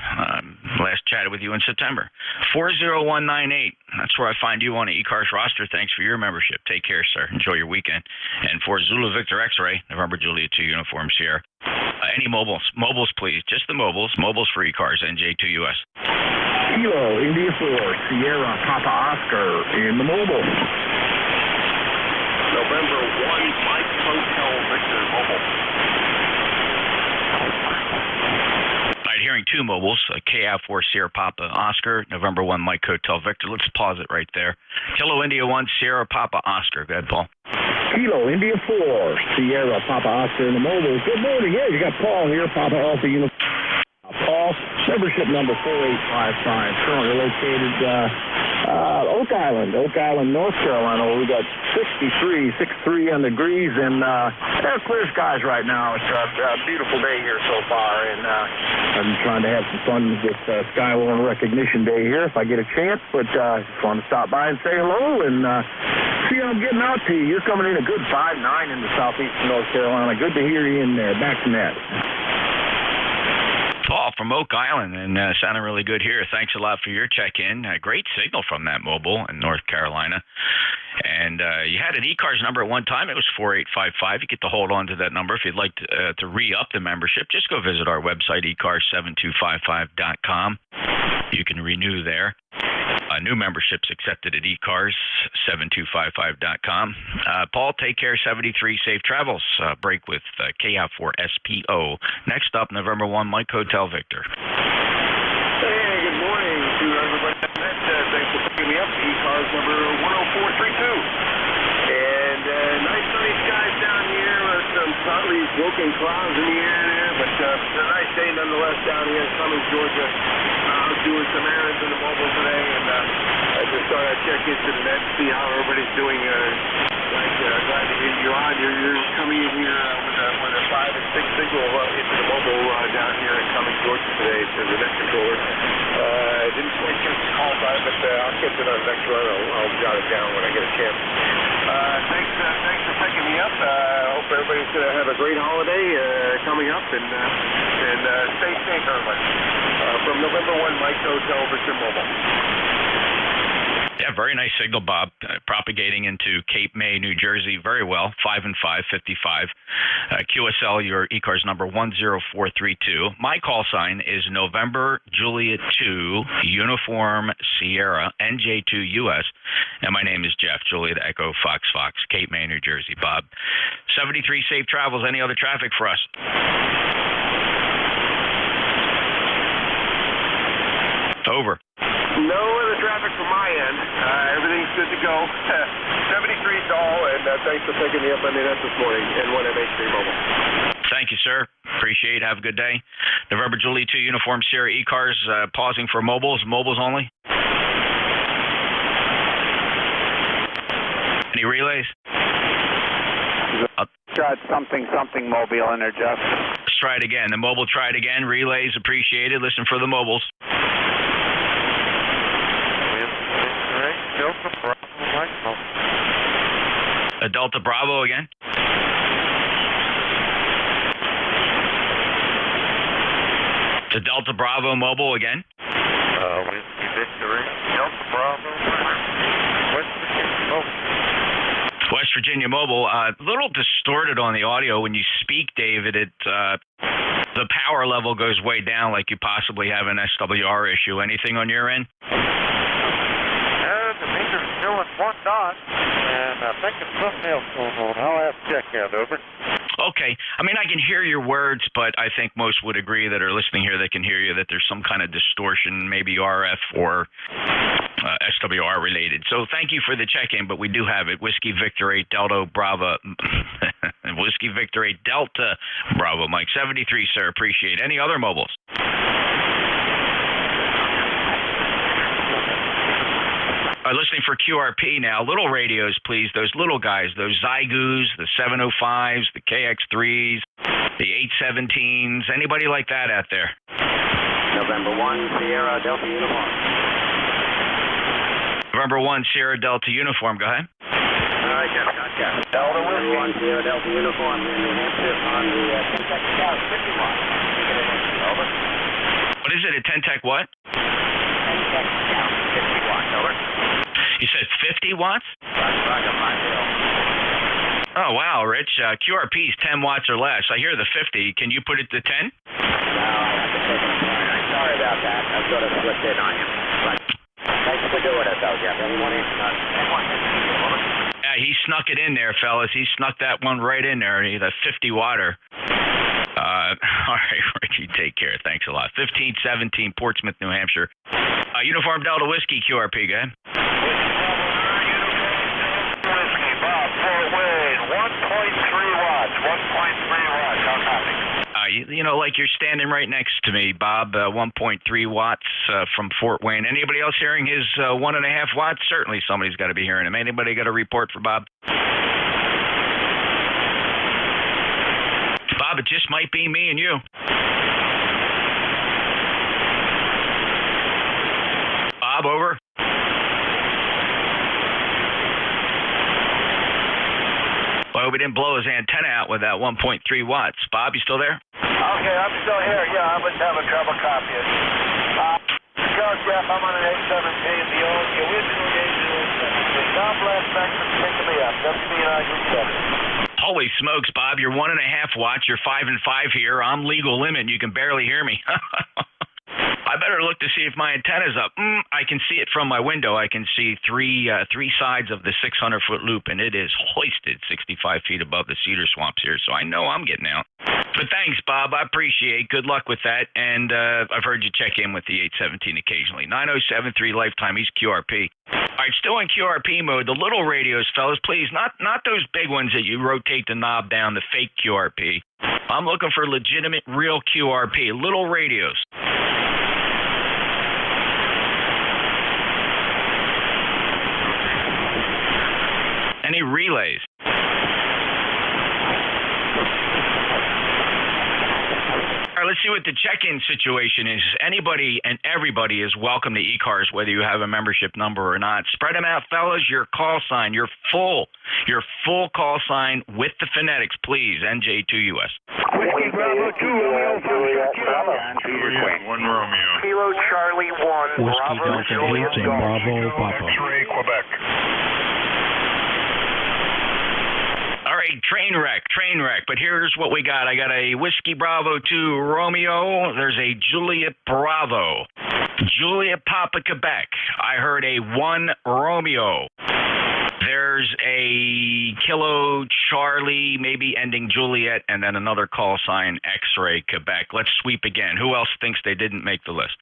Last chatted with you in September. 40198. That's where I find you on the ECARS roster. Thanks for your membership. Take care, sir. Enjoy your weekend. And for Zulu Victor X-Ray, November Juliet 2 Uniform Sierra. Any mobiles? Mobiles, please. Just the mobiles. Mobiles for ECARS, NJ2US. Kilo, India 4, Sierra, Papa Oscar in the mobile. November 1, Mike Hotel Victor Mobile. All right, hearing two mobiles, KF4 Sierra Papa Oscar, November 1 Mike Hotel Victor. Let's pause it right there. Kilo India 1 Sierra Papa Oscar. Go ahead, Paul. Kilo, India 4, Sierra, Papa Oscar in the mobile. Good morning. Yeah, you got Paul here, Papa Alpha Uniform. Paul, membership number 4855, currently located Oak Island, North Carolina. We got 63 on the degrees, and clear skies right now. It's a beautiful day here so far, and I'm trying to have some fun with Skyline Recognition Day here if I get a chance, but just want to stop by and say hello and see how I'm getting out to you. You're coming in a good 5-9 into southeastern North Carolina. Good to hear you in there. Back to net. Paul from Oak Island, and sounding really good here. Thanks a lot for your check-in. Great signal from that mobile in North Carolina. And you had an ECARS number at one time. It was 4855. You get to hold on to that number. If you'd like to re-up the membership, just go visit our website, ECARS7255.com. You can renew there. New memberships accepted at ECARS7255.com. Paul, take care. 73 safe travels. Break with KF4 SPO. Next up, November 1 Mike Hotel Victor. Hey, good morning to everybody. Thanks for picking me up. ECARS number 10432. And nice sunny skies down here with some slightly broken clouds in the air there, but it's a nice day nonetheless down here in Cummings, Georgia. I was doing some errands in the mobile today, and I just thought I'd check into the net, see how everybody's doing. Glad to hear you on. You're coming in here with a 5 and 6 signal into the mobile down here in Cummings, Georgia today for the net controller. I didn't quite catch the call by it, but I'll catch it on the next run. I'll jot it down when I get a chance. Thanks for picking me up. I hope everybody's going to have a great holiday coming up, and stay safe, everybody. From November 1, Mike Hotel Victor Mobile. Yeah, very nice signal, Bob. Propagating into Cape May, New Jersey, very well. 5 and 5, 55. QSL, your ECARS number 10432. My call sign is November Juliet 2 Uniform Sierra NJ2US, and my name is Jeff. Juliet Echo Fox, Cape May, New Jersey. Bob, 73 safe travels. Any other traffic for us? Over. No other traffic from my end. Everything's good to go. 73's all, and thanks for picking me up on the net this morning and 1MH3 Mobile. Thank you, sir. Appreciate it. Have a good day. November Julie 2 Uniform Sierra ECARS, pausing for mobiles only. Any relays? Got something mobile in there, Jeff. Let's try it again. The mobile, try it again. Relays appreciated. Listen for the mobiles. A Delta Bravo again. The Delta Bravo mobile again. Whiskey Victory, Delta Bravo, West Virginia Mobile. West Virginia Mobile. A little distorted on the audio when you speak, David. The power level goes way down, like you possibly have an SWR issue. Anything on your end? The meter's still at 1 dot, and I think it's something else going on. I'll have to check that, over. Okay. I mean, I can hear your words, but I think most would agree that are listening here, they can hear you, that there's some kind of distortion, maybe RF or SWR related. So thank you for the check-in, but we do have it. Whiskey Victor 8 Delta Bravo. Whiskey Victor 8 Delta Bravo, Mike. 73, sir. Appreciate it. Any other mobiles? Listening for QRP now. Little radios, please. Those little guys, those Zygoos, the 705s, the KX3s, the 817s. Anybody like that out there? November 1, Sierra Delta Uniform. November 1, Sierra Delta Uniform. Go ahead. All right, Jeff. Gotcha. Delta 1, Sierra Delta Uniform in New Hampshire on on the 10 Tech Scout, 50 watts. Over. What is it, a 10 Tech what? 10 Tech Scout, 50 watts, over. You said 50 watts? Roger, Oh, wow, Rich. QRP is 10 watts or less. I hear the 50. Can you put it to 10? No, I have to take it apart. I'm sorry about that. I sort of slipped in on you. But thanks for doing it, though, Jeff. Anyone in? Yeah, he snuck it in there, fellas. He snuck that one right in there. The 50 watter. All right, Richie, take care. Thanks a lot. 1517 Portsmouth, New Hampshire. Uniform Delta Whiskey QRP, go ahead. Whiskey, Bob, Fort Wayne, 1.3 watts, 1.3 watts. How copy? You know, like you're standing right next to me, Bob, 1.3 watts from Fort Wayne. Anybody else hearing his 1.5 watts? Certainly somebody's got to be hearing him. Anybody got a report for Bob? Bob, it just might be me and you. Bob, over. Well, we didn't blow his antenna out with that 1.3 watts. Bob, you still there? Okay, I'm still here. Yeah, I was having trouble copying. Jeff, I'm on an 817, the original 817. God bless, thanks for picking me up. WB9 Holy smokes, Bob, you're 1.5 watts. You're 5 and 5 here. I'm legal limit. You can barely hear me. I better look to see if my antenna's up. I can see it from my window. I can see three sides of the 600-foot loop, and it is hoisted 65 feet above the cedar swamps here, so I know I'm getting out. But thanks, Bob. I appreciate it. Good luck with that, and I've heard you check in with the 817 occasionally. 9073 Lifetime, East QRP. All right, still in QRP mode. The little radios, fellas, please, not those big ones that you rotate the knob down, the fake QRP. I'm looking for legitimate, real QRP, little radios. Any relays? All right, let's see what the check-in situation is. Anybody and everybody is welcome to ECARS, whether you have a membership number or not. Spread them out, fellas. Your call sign, your full call sign with the phonetics, please. NJ2US. Whiskey Bravo 2 Romeo Juliet Bravo. Juliet 1 Romeo. Kilo Charlie 1 Whiskey Delta 8 and Bravo Papa. X-ray Quebec. All right, train wreck. But here's what we got. I got a Whiskey Bravo 2 Romeo. There's a Juliet Bravo. Juliet Papa Quebec. I heard a 1 Romeo. There's a Kilo Charlie, maybe ending Juliet, and then another call sign X-ray Quebec. Let's sweep again. Who else thinks they didn't make the list?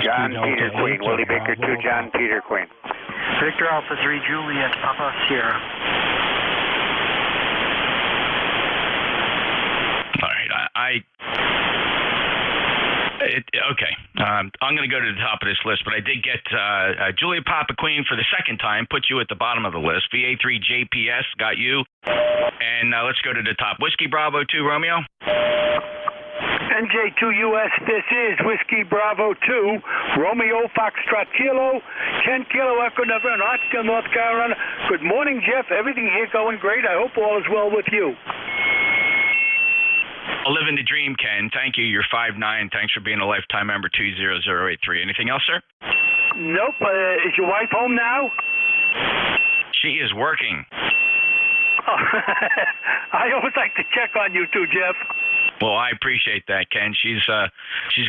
John Peter Queen. Willie Baker 2, John Peter Queen. Victor Alpha 3, Juliet Papa Sierra. All right, okay. I'm going to go to the top of this list, but I did get Juliet Papa Queen for the second time, put you at the bottom of the list. VA3 JPS, got you. And let's go to the top. Whiskey Bravo 2 Romeo. NJ2US, this is Whiskey Bravo 2, Romeo Foxtrot Kilo, 10 Kilo Echo November, Oscar, North Carolina. Good morning, Jeff. Everything here going great. I hope all is well with you. Living the dream, Ken. Thank you. You're 5'9". Thanks for being a lifetime member, 20083. Anything else, sir? Nope. Is your wife home now? She is working. Oh, I always like to check on you too, Jeff. Well, I appreciate that, Ken. She's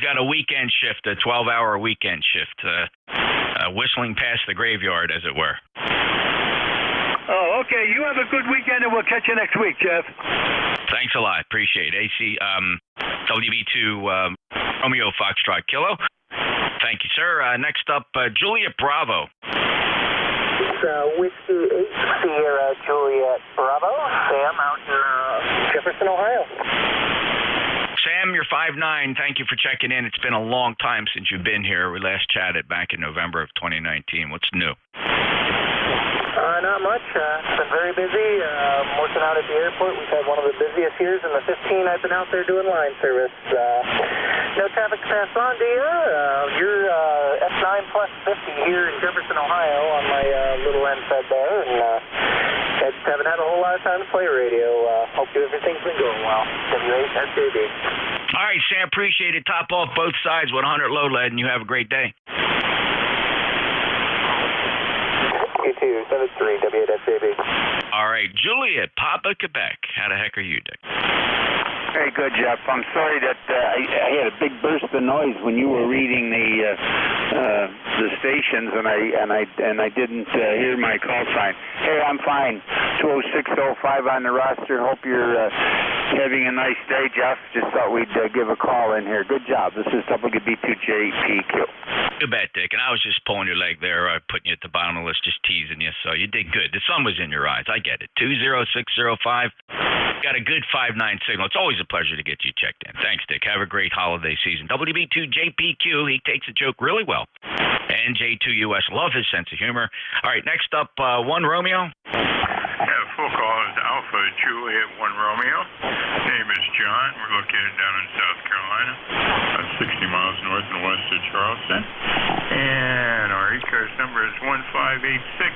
got a weekend shift, a 12-hour weekend shift, whistling past the graveyard, as it were. Oh, okay. You have a good weekend, and we'll catch you next week, Jeff. Thanks a lot. Appreciate it. WB2 Romeo Foxtrot Kilo. Thank you, sir. Next up, Juliet Bravo. It's Whiskey 8 Sierra Juliet Bravo. Sam out in Jefferson, Ohio. Sam, you're 5'9". Thank you for checking in. It's been a long time since you've been here. We last chatted back in November of 2019. What's new? Not much. It's been very busy. Working out at the airport. We've had one of the busiest years in the 15 I've been out there doing line service. No traffic to pass on to you. You're S9 plus 50 here in Jefferson, Ohio on my little end fed there. And I just haven't had a whole lot of time to play radio. Hope you everything everything's been going well. W8SAB. All right, Sam, appreciate it. Top off both sides with 100 low lead, and you have a great day. E273, W8SAB. All right, Juliet, Papa, Quebec. How the heck are you, Dick? Very good, Jeff. I'm sorry that I had a big burst of noise when you were reading the stations, and I didn't hear my call sign. Hey, I'm fine. 20605 on the roster. Hope you're having a nice day, Jeff. Just thought we'd give a call in here. Good job. This is WB2JPQ. Good bet, Dick. And I was just pulling your leg there, putting you at the bottom of the list, just teasing you. So you did good. The sun was in your eyes. I get it. 20605. Got a good 5-9 signal. It's always a pleasure to get you checked in. Thanks, Dick. Have a great holiday season. WB2JPQ, he takes a joke really well. NJ2US, love his sense of humor. All right, next up, 1 Romeo. Yeah, full call is Alpha Juliet 1 Romeo. Name is John. We're located down in South Carolina, about 60 miles north and west of Charleston. And our ECARS number is 1586.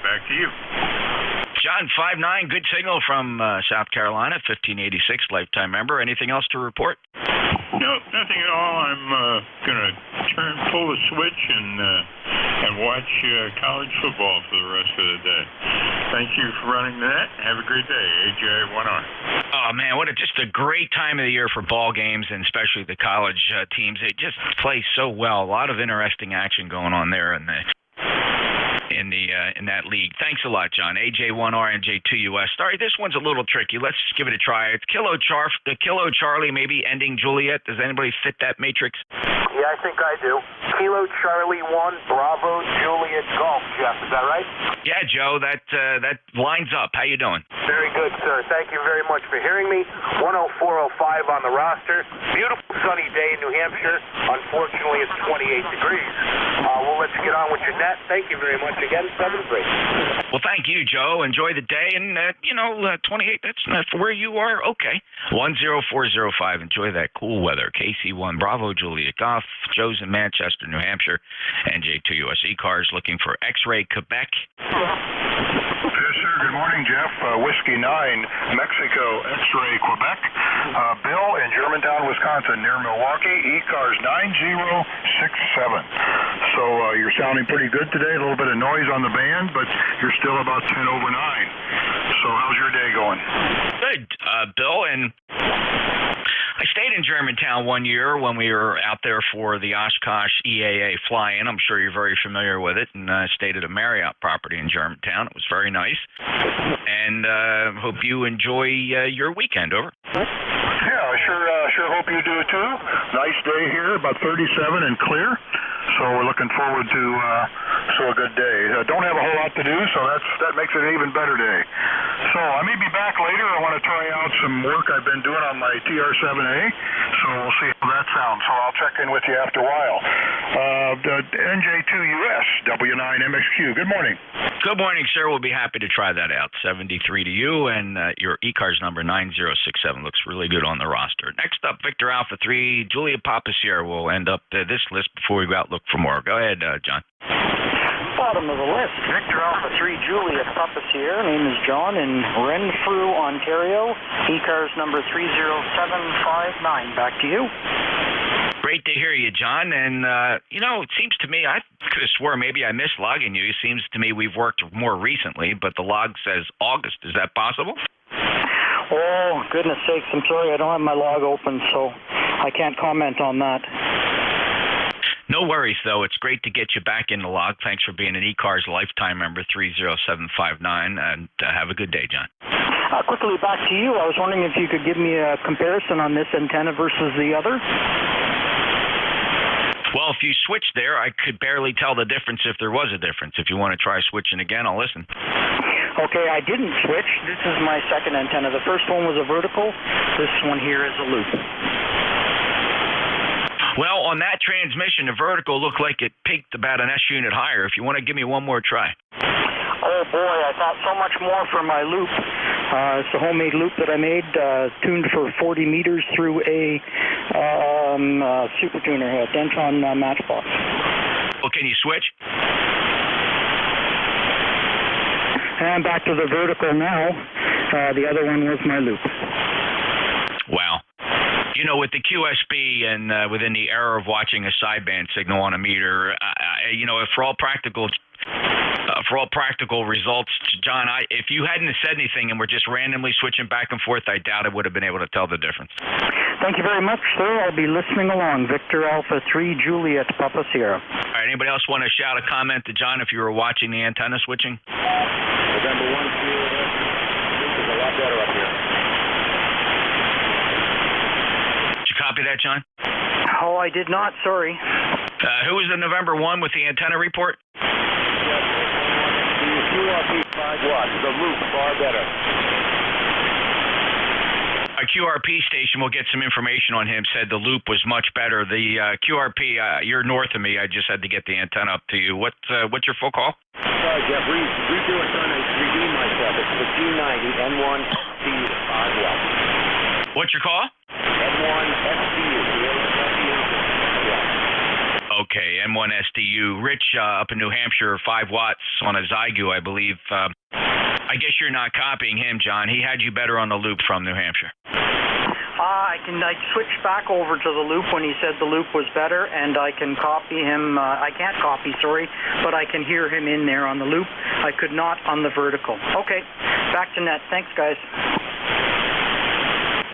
Back to you. John, 5-9, good signal from South Carolina, 1586, lifetime member. Anything else to report? No, nothing at all. I'm going to pull the switch and watch college football for the rest of the day. Thank you for running that. Have a great day. AJ1R. Oh, man, just a great time of the year for ball games, and especially the college teams. They just play so well. A lot of interesting action going on there in that league. Thanks a lot, John. AJ1R and J2US. Sorry, this one's a little tricky. Let's give it a try. It's Kilo Charlie, maybe ending Juliet. Does anybody fit that matrix? Yeah, I think I do. Kilo Charlie 1, Bravo Juliet Golf, Jeff. Is that right? Yeah, Joe, that lines up. How you doing? Very good, sir. Thank you very much for hearing me. 10405 on the roster. Beautiful sunny day in New Hampshire. Unfortunately, it's 28 degrees. We'll let you get on with your net. Thank you very much again. 7-3. Well, thank you, Joe. Enjoy the day. And, 28, that's not for where you are. Okay. 10405. Enjoy that cool weather. KC1, Bravo, Juliet Golf. Joe's in Manchester, New Hampshire. NJ2US ECARS looking for X-Ray Quebec. Yes, sir. Good morning, Jeff. Whiskey 9, Mexico, X-Ray Quebec. Bill in Germantown, Wisconsin, near Milwaukee. ECARS 9067. So you're sounding pretty good today. A little bit of noise on the band, but you're still about 10 over 9. So how's your day going? Good, Bill. And I stayed in Germantown one year when we were out there for the Oshkosh EAA fly-in. I'm sure you're very familiar with it. And I stayed at a Marriott property in Germantown. It was very nice. And hope you enjoy your weekend. Over. Yeah, I sure hope you do too. Nice day here, about 37 and clear. So we're looking forward to a good day. Don't have a whole lot to do, so that makes it an even better day. So I may be back later. I want to try out some work I've been doing on my TR7A, so we'll see how that sounds. So I'll check in with you after a while. The NJ2US W9MXQ. Good morning. Good morning, sir. We'll be happy to try that out. 73 to you, and your ECARS number 9067 looks really good on the roster. Next up, Victor Alpha 3, Julia Papa Sierra will end up this list before we go out look for more. Go ahead, John. Bottom of the list, Victor Alpha 3, Juliet Papa Sierra. Name is John in Renfrew, Ontario. ECARS number 30759. Back to you. Great to hear you, John. And, it seems to me, I could have swore maybe I missed logging you. It seems to me we've worked more recently, but the log says August. Is that possible? Oh, goodness sakes. I'm sorry. I don't have my log open, so I can't comment on that. No worries, though. It's great to get you back in the log. Thanks for being an ECARS lifetime member, 30759, and have a good day, John. Quickly back to you. I was wondering if you could give me a comparison on this antenna versus the other. Well, if you switch there, I could barely tell the difference if there was a difference. If you want to try switching again, I'll listen. Okay, I didn't switch. This is my second antenna. The first one was a vertical. This one here is a loop. Well, on that transmission, the vertical looked like it peaked about an S unit higher. If you want to give me one more try. Oh, boy, I thought so much more for my loop. It's a homemade loop that I made, tuned for 40 meters through a super tuner, a Dentron Matchbox. Well, can you switch? And back to the vertical now. The other one was my loop. Wow. You know, with the QSB and within the era of watching a sideband signal on a meter, you know, for all practical results, John, if you hadn't said anything and were just randomly switching back and forth, I doubt I would have been able to tell the difference. Thank you very much, sir. I'll be listening along. Victor Alpha 3, Juliet Papa Sierra. All right, anybody else want to shout a comment to John if you were watching the antenna switching? November 1, this is a lot better up here. Did you copy that, John? Oh, I did not. Sorry. Who was the November 1 with the antenna report? QRP 5 watts, the loop far better. A QRP station will get some information on him, said the loop was much better. The QRP, you're north of me. I just had to get the antenna up to you. What's your full call? Sorry, Jeff. Redo it, son. I redeemed myself. It's the G90 N1 SDU 5 watts. What's your call? N1 SDU. Okay, N1 SDU. Rich up in New Hampshire, 5 watts on a Zygu, I believe. I guess you're not copying him, John. He had you better on the loop from New Hampshire. I switched back over to the loop when he said the loop was better, and I can copy him. I can't copy, sorry, but I can hear him in there on the loop. I could not on the vertical. Okay, back to net. Thanks, guys.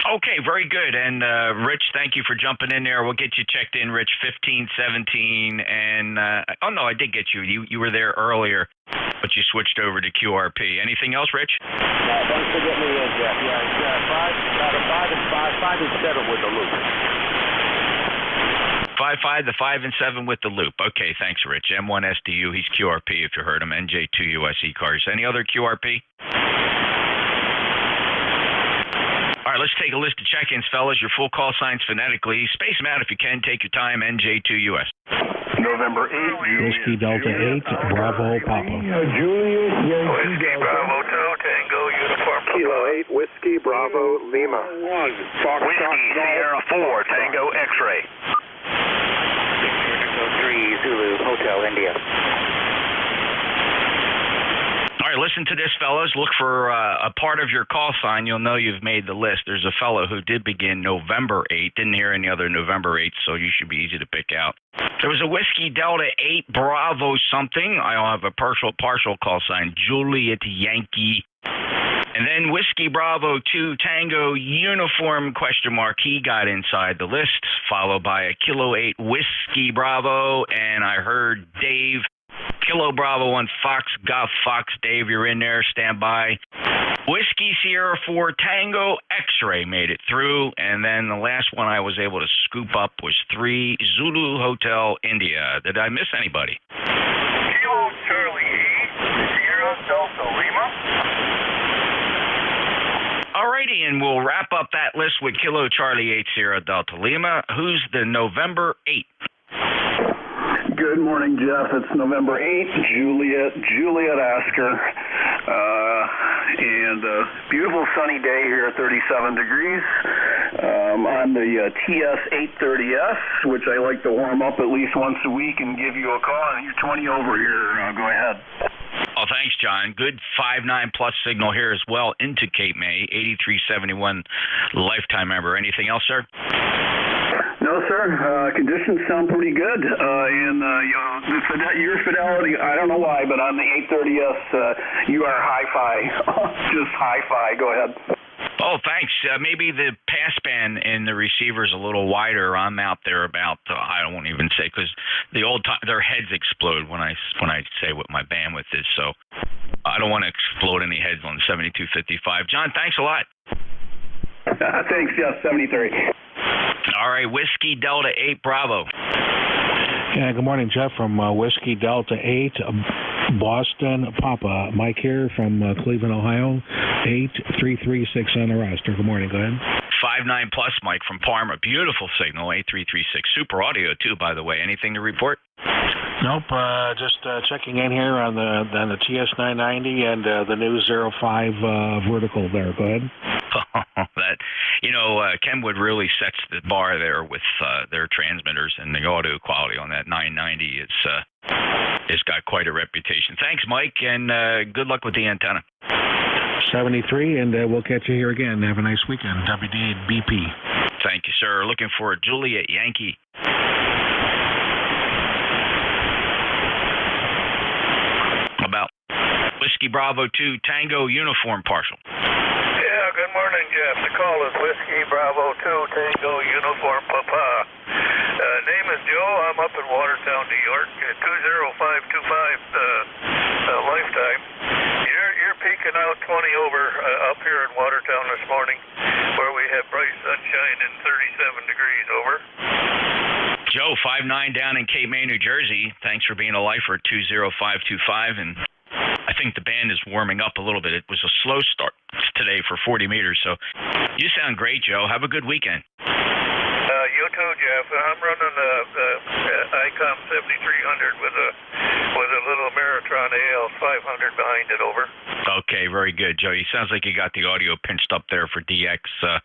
Okay, very good. And Rich, thank you for jumping in there. We'll get you checked in, Rich, 15, 17, and oh no, I did get you. You were there earlier, but you switched over to QRP. Anything else, Rich? No, thanks for getting me in, Jeff. Yeah, it's 5 and 7 with the loop. 5, the 5 and 7 with the loop. Okay, thanks, Rich. M1 SDU, he's QRP if you heard him. NJ2US ECARS. Any other QRP? All right, let's take a list of check-ins, fellas. Your full call signs phonetically. Space them out if you can. Take your time. NJ2US. November 8. Whiskey Delta 8, Bravo Papa. Julius Whiskey Bravo 2, Tango Uniform. Kilo 8, Whiskey Bravo Lima. Whiskey Sierra 4, Tango X-Ray. 3, Zulu Hotel India. All right, listen to this, fellas. Look for a part of your call sign. You'll know you've made the list. There's a fellow who did begin November 8. Didn't hear any other November 8, so you should be easy to pick out. There was a Whiskey Delta 8 Bravo something. I'll have a partial call sign, Juliet Yankee. And then Whiskey Bravo 2 Tango Uniform ? He got inside the list, followed by a Kilo 8 Whiskey Bravo, and I heard Dave. Kilo Bravo 1 Fox Golf Fox. Dave, you're in there. Stand by. Whiskey Sierra 4 Tango X-Ray made it through. And then the last one I was able to scoop up was 3 Zulu Hotel India. Did I miss anybody? Kilo Charlie 8, Sierra Delta Lima. All righty, and we'll wrap up that list with Kilo Charlie 8 Sierra Delta Lima. Who's the November 8? Good morning, Jeff. It's November 8th, Juliet Asker. And beautiful sunny day here at 37 degrees. On the TS-830S, which I like to warm up at least once a week and give you a call. And you're 20 over here. Go ahead. Oh, thanks, John. Good 5.9 plus signal here as well into Cape May, 8371 lifetime member. Anything else, sir? No, sir. Conditions sound pretty good. And your fidelity, I don't know why, but on the 830S, you are hi-fi. Just hi-fi. Go ahead. Oh, thanks. Maybe the passband in the receiver is a little wider. I'm out there about, I won't even say, because their heads explode when I say what my bandwidth is. So I don't want to explode any heads on 7255. John, thanks a lot. Thanks, yes, 73. All right, Whiskey Delta 8 Bravo. Yeah, good morning, Jeff, from Whiskey Delta 8, Boston Papa. Mike here from Cleveland, Ohio, 8336 on the roster. Good morning, go ahead. 5.9 plus, Mike from Parma. Beautiful signal, 8336. Super audio, too, by the way. Anything to report? Nope, just checking in here on the TS990 and the new 05 vertical there. Go ahead. Kenwood really sets the bar there with their transmitters, and the audio quality on that 990 it's got quite a reputation. Thanks, Mike, and good luck with the antenna. 73, and we'll catch you here again. Have a nice weekend. WD8 BP. Thank you, sir. Looking for a Juliet Yankee. About Whiskey Bravo 2 Tango Uniform Partial. Yeah, good morning, Jeff. The call is Whiskey Bravo 2 Tango Uniform Papa. Name is Joe. I'm up in Watertown, New York. 20525 lifetime. You're peaking out 20 over up here in Watertown this morning, where we have bright sunshine and 37 degrees over. Joe, 5'9" down in Cape May, New Jersey. Thanks for being a lifer, 20525, and I think the band is warming up a little bit. It was a slow start today for 40 meters, so you sound great, Joe. Have a good weekend. You too, Jeff. I'm running the ICOM 7300 with a little Maritron AL 500 behind it. Over. Okay, very good, Joe. It sounds like you got the audio pinched up there for DX. I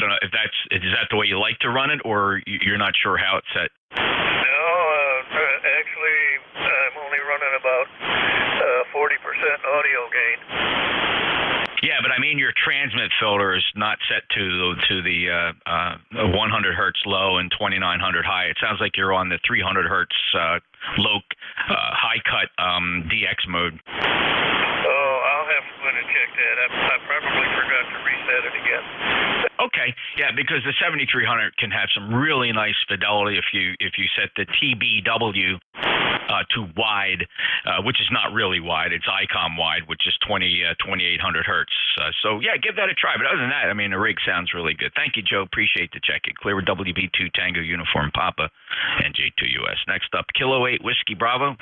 don't know if is that the way you like to run it, or you're not sure how it's set. No, actually, I'm only running about 40% audio gain. Yeah, but I mean your transmit filter is not set to the 100 hertz low and 2900 high. It sounds like you're on the 300 hertz low high cut DX mode. Oh, I'll have to go in and check that. I probably forgot to reset it again. Okay, yeah, because the 7300 can have some really nice fidelity if you set the TBW to wide, which is not really wide. It's ICOM wide, which is 2800 hertz. So yeah, give that a try. But other than that, I mean, the rig sounds really good. Thank you, Joe. Appreciate the check-in. Clear with WB2 Tango Uniform Papa, NJ2US. Next up, Kilo 8 Whiskey Bravo.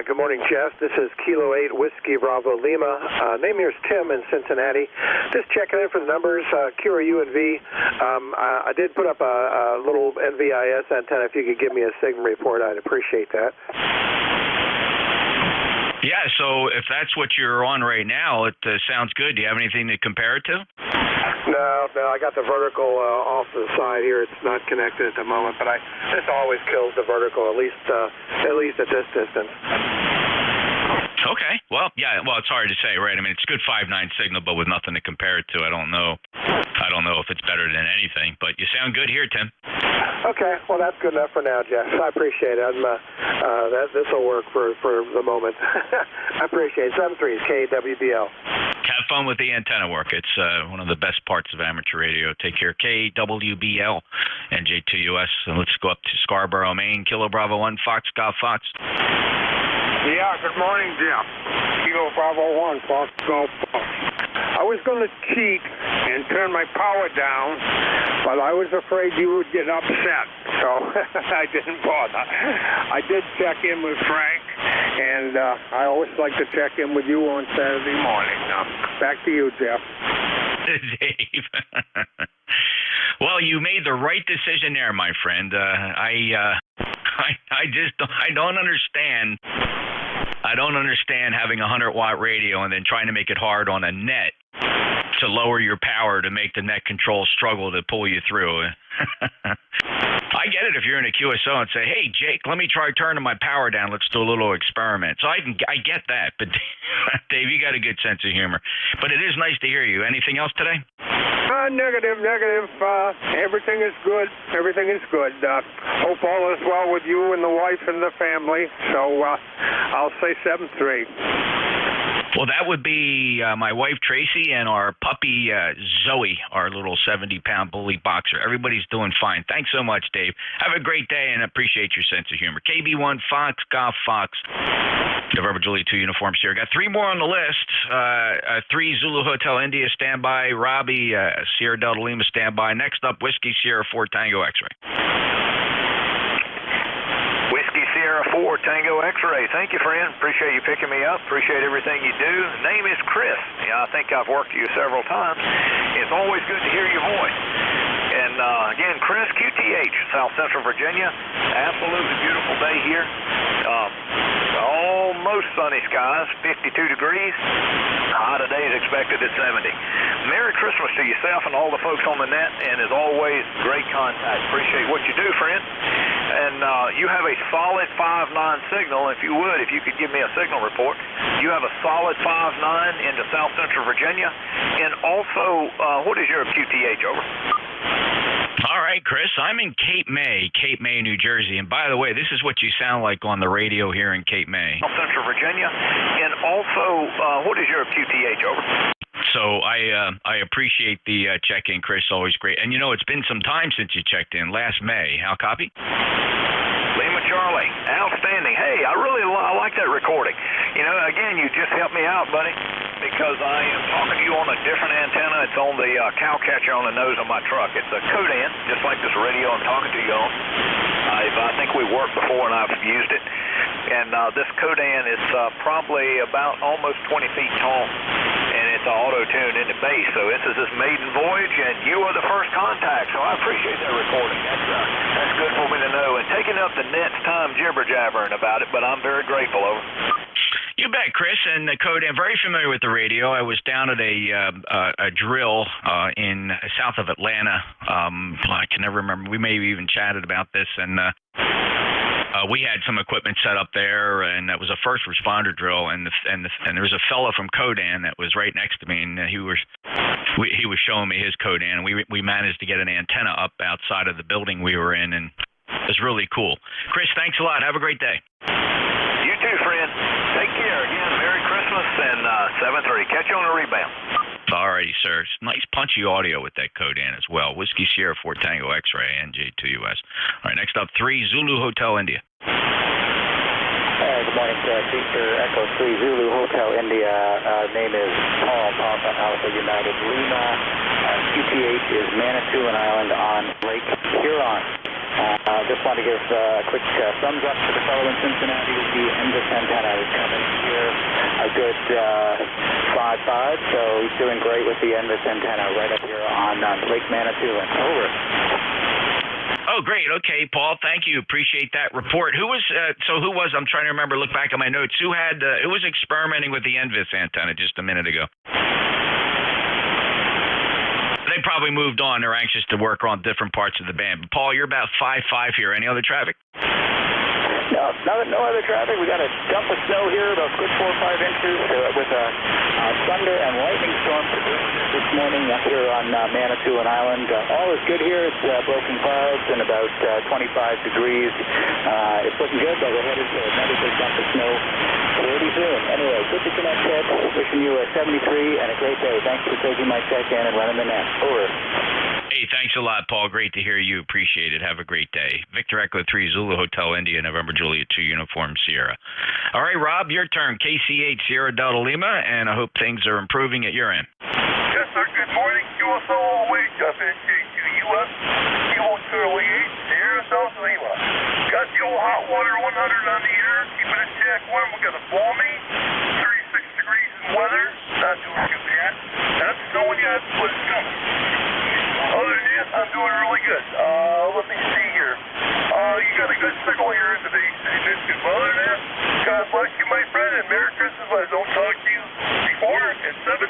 Good morning, Jeff. This is Kilo 8 Whiskey Bravo Lima. Name here is Tim in Cincinnati. Just checking in for the numbers. Cura UNV. I did put up a little NVIS antenna. If you could give me a signal report, I'd appreciate that. Yeah, so if that's what you're on right now, it sounds good. Do you have anything to compare it to? No, I got the vertical off to the side here. It's not connected at the moment, but this always kills the vertical, at least at this distance. Okay. Well, yeah. Well, it's hard to say, right? I mean, it's a good 5.9 signal, but with nothing to compare it to, I don't know if it's better than anything. But you sound good here, Tim. Okay. Well, that's good enough for now, Jeff. I appreciate it. This will work for the moment. I appreciate it. 73 KWBL. Have fun with the antenna work. It's one of the best parts of amateur radio. Take care. KWBL, NJ2US. And let's go up to Scarborough, Maine. Kilo Bravo 1, Fox, Golf Fox. Yeah, good morning, Jeff. Kilo Bravo 1, Fox, Golf Fox. I was going to cheat and turn my power down, but I was afraid you would get upset, so I didn't bother. I did check in with Frank, and I always like to check in with you on Saturday morning. Now, back to you, Jeff. Dave. Well, you made the right decision there, my friend. I don't understand. I don't understand having a 100-watt radio and then trying to make it hard on a net to lower your power to make the net control struggle to pull you through. I get it if you're in a QSO and say, "Hey, Jake, let me try turning my power down. Let's do a little experiment." So I get that. But Dave, you got a good sense of humor. But it is nice to hear you. Anything else today? Negative. Everything is good. Hope all is well with you and the wife and the family. So I'll say 7-3. Well, that would be my wife, Tracy, and our puppy, Zoe, our little 70-pound bully boxer. Everybody's doing fine. Thanks so much, Dave. Have a great day and appreciate your sense of humor. KB1, Fox, Golf, Fox. November Juliet 2 uniforms here. Got 3 more on the list. 3 Zulu Hotel India standby. Robbie, Sierra Delta Lima standby. Next up, Whiskey Sierra 4 Tango X-Ray. Whiskey Sierra 4 Tango X-Ray. Thank you, friend. Appreciate you picking me up. Appreciate everything you do. Name is Chris. Yeah, I think I've worked with you several times. It's always good to hear your voice. And again, Chris, QTH, South Central Virginia. Absolutely beautiful day here. Almost sunny skies, 52 degrees. High today is expected at 70. Merry Christmas to yourself and all the folks on the net, and as always, great contact. Appreciate what you do, friend. and you have a solid 5.9 signal. If you would, if you could give me a signal report, you have a solid 5.9 into South Central Virginia, and also, what is your QTH over? All right, Chris, I'm in Cape May, New Jersey. And by the way, this is what you sound like on the radio here in Cape May. Central Virginia. And also, what is your QTH over? So I appreciate the check-in, Chris. Always great. And, you know, it's been some time since you checked in, last May. How copy? Lima Charlie, outstanding. Hey, I really like that recording. You know, again, you just helped me out, buddy, because I am talking to you on a different antenna. It's on the cow catcher on the nose of my truck. It's a Codan, just like this radio I'm talking to you on. I think we worked before and I've used it. And this Codan is probably about almost 20 feet tall, and it's auto-tuned into bass. So this is this maiden voyage, and you are the first contact. So I appreciate that recording. That's good for me to know. And taking up the next time jibber-jabbering about it, but I'm very grateful over. You bet, Chris. And the Codan, very familiar with the radio. I was down at a drill in south of Atlanta. I can never remember. We may have even chatted about this, and we had some equipment set up there, and that was a first responder drill. And there was a fellow from Codan that was right next to me, and he was showing me his Codan. And we managed to get an antenna up outside of the building we were in, and it was really cool. Chris, thanks a lot. Have a great day. You too, friend. Take care. Again, Merry Christmas and 7:30. Catch you on the rebound. All righty, sir. Nice punchy audio with that Codan as well. Whiskey Sierra 4 Tango X-Ray, NJ2US. All right, next up, 3 Zulu Hotel India. Good morning, Victor Echo 3 Zulu Hotel India. Name is Paul Papa Alpha United Lima. QTH is Manitoulin Island on Lake Huron. Just want to give a quick thumbs up to the fellow in Cincinnati with the NJ antenna. He's coming here a good 5.5, so he's doing great with the NJ antenna right up here on Lake Manitoulin. Over. Oh, great. Okay, Paul, thank you. Appreciate that report. Who was, I'm trying to remember, look back at my notes, who was experimenting with the NVIS antenna just a minute ago? They probably moved on. They're anxious to work on different parts of the band. But Paul, you're about 5.5 here. Any other traffic? No other traffic. We got a dump of snow here, about good 4 or 5 inches, with a thunder and lightning storm this morning up here on Manitoulin Island. All is good here. It's broken clouds and about 25 degrees. It's looking good, but we're headed to another big dump of snow pretty soon. Anyway, good to connect, Ted. Wishing you a 73 and a great day. Thanks for taking my check-in and running the net. Over. Hey, thanks a lot, Paul. Great to hear you. Appreciate it. Have a great day. Victor Echo 3 Zulu Hotel India, November Juliet 2 Uniform Sierra. All right, Rob, your turn. KC8 Sierra Delta Lima, and I hope things are improving at your end. Yes, sir. Good morning. QSO all the way, Jeff NJ2US, Kilo Charlie 8 Sierra Delta Lima. Got the old hot water 100 on the air, keeping it check warm. We got a balmy 36 degrees in weather. Not doing too bad. Not snowing yet, but it's coming. Other than that, I'm doing really good. Let me see here. You got a good signal here in the Bay City Biscuit. But other than that, God bless you, my friend, and Merry Christmas. If I don't talk to you before, it's 7-3.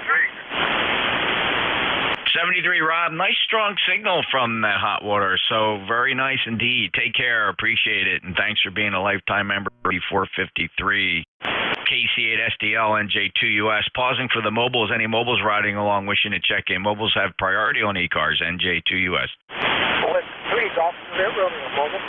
73, Rob. Nice strong signal from that hot water. So very nice indeed. Take care. Appreciate it. And thanks for being a lifetime member. 453. KC8 SDL NJ2US. Pausing for the mobiles. Any mobiles riding along wishing to check in. Mobiles have priority on ECARS. NJ2US. Well, 3 Golf Romeo Mobile.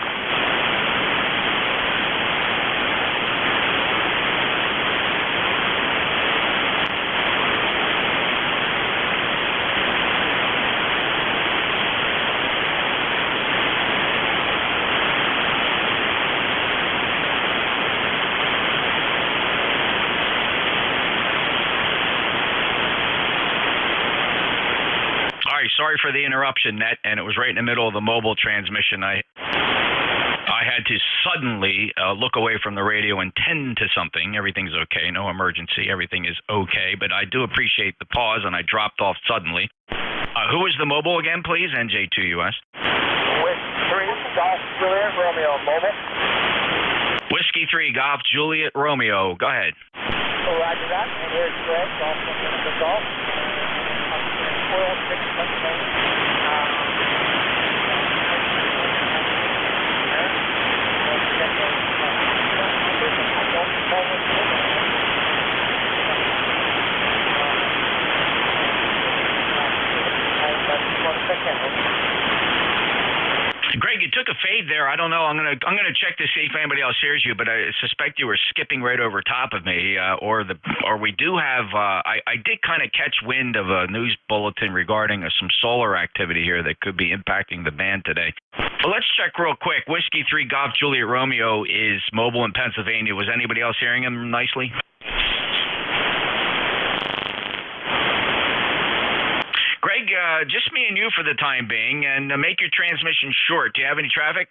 Sorry for the interruption, Net, and it was right in the middle of the mobile transmission. I had to suddenly look away from the radio and tend to something. Everything's okay, no emergency. Everything is okay, but I do appreciate the pause, and I dropped off suddenly. Who is the mobile again, please? NJ2US. With 3 Golf Juliet Romeo Mobile. Whiskey 3 Golf Juliet Romeo. Go ahead. Roger that. And here's Greg, Golf Juliet Golf. Greg, you took a fade there. I don't know. I'm gonna check to see if anybody else hears you, but I suspect you were skipping right over top of me. Or we do have. I did kind of catch wind of a news bulletin regarding some solar activity here that could be impacting the band today. Well, let's check real quick. Whiskey 3 Golf Juliet Romeo is mobile in Pennsylvania. Was anybody else hearing him nicely? Greg, just me and you for the time being, and make your transmission short. Do you have any traffic?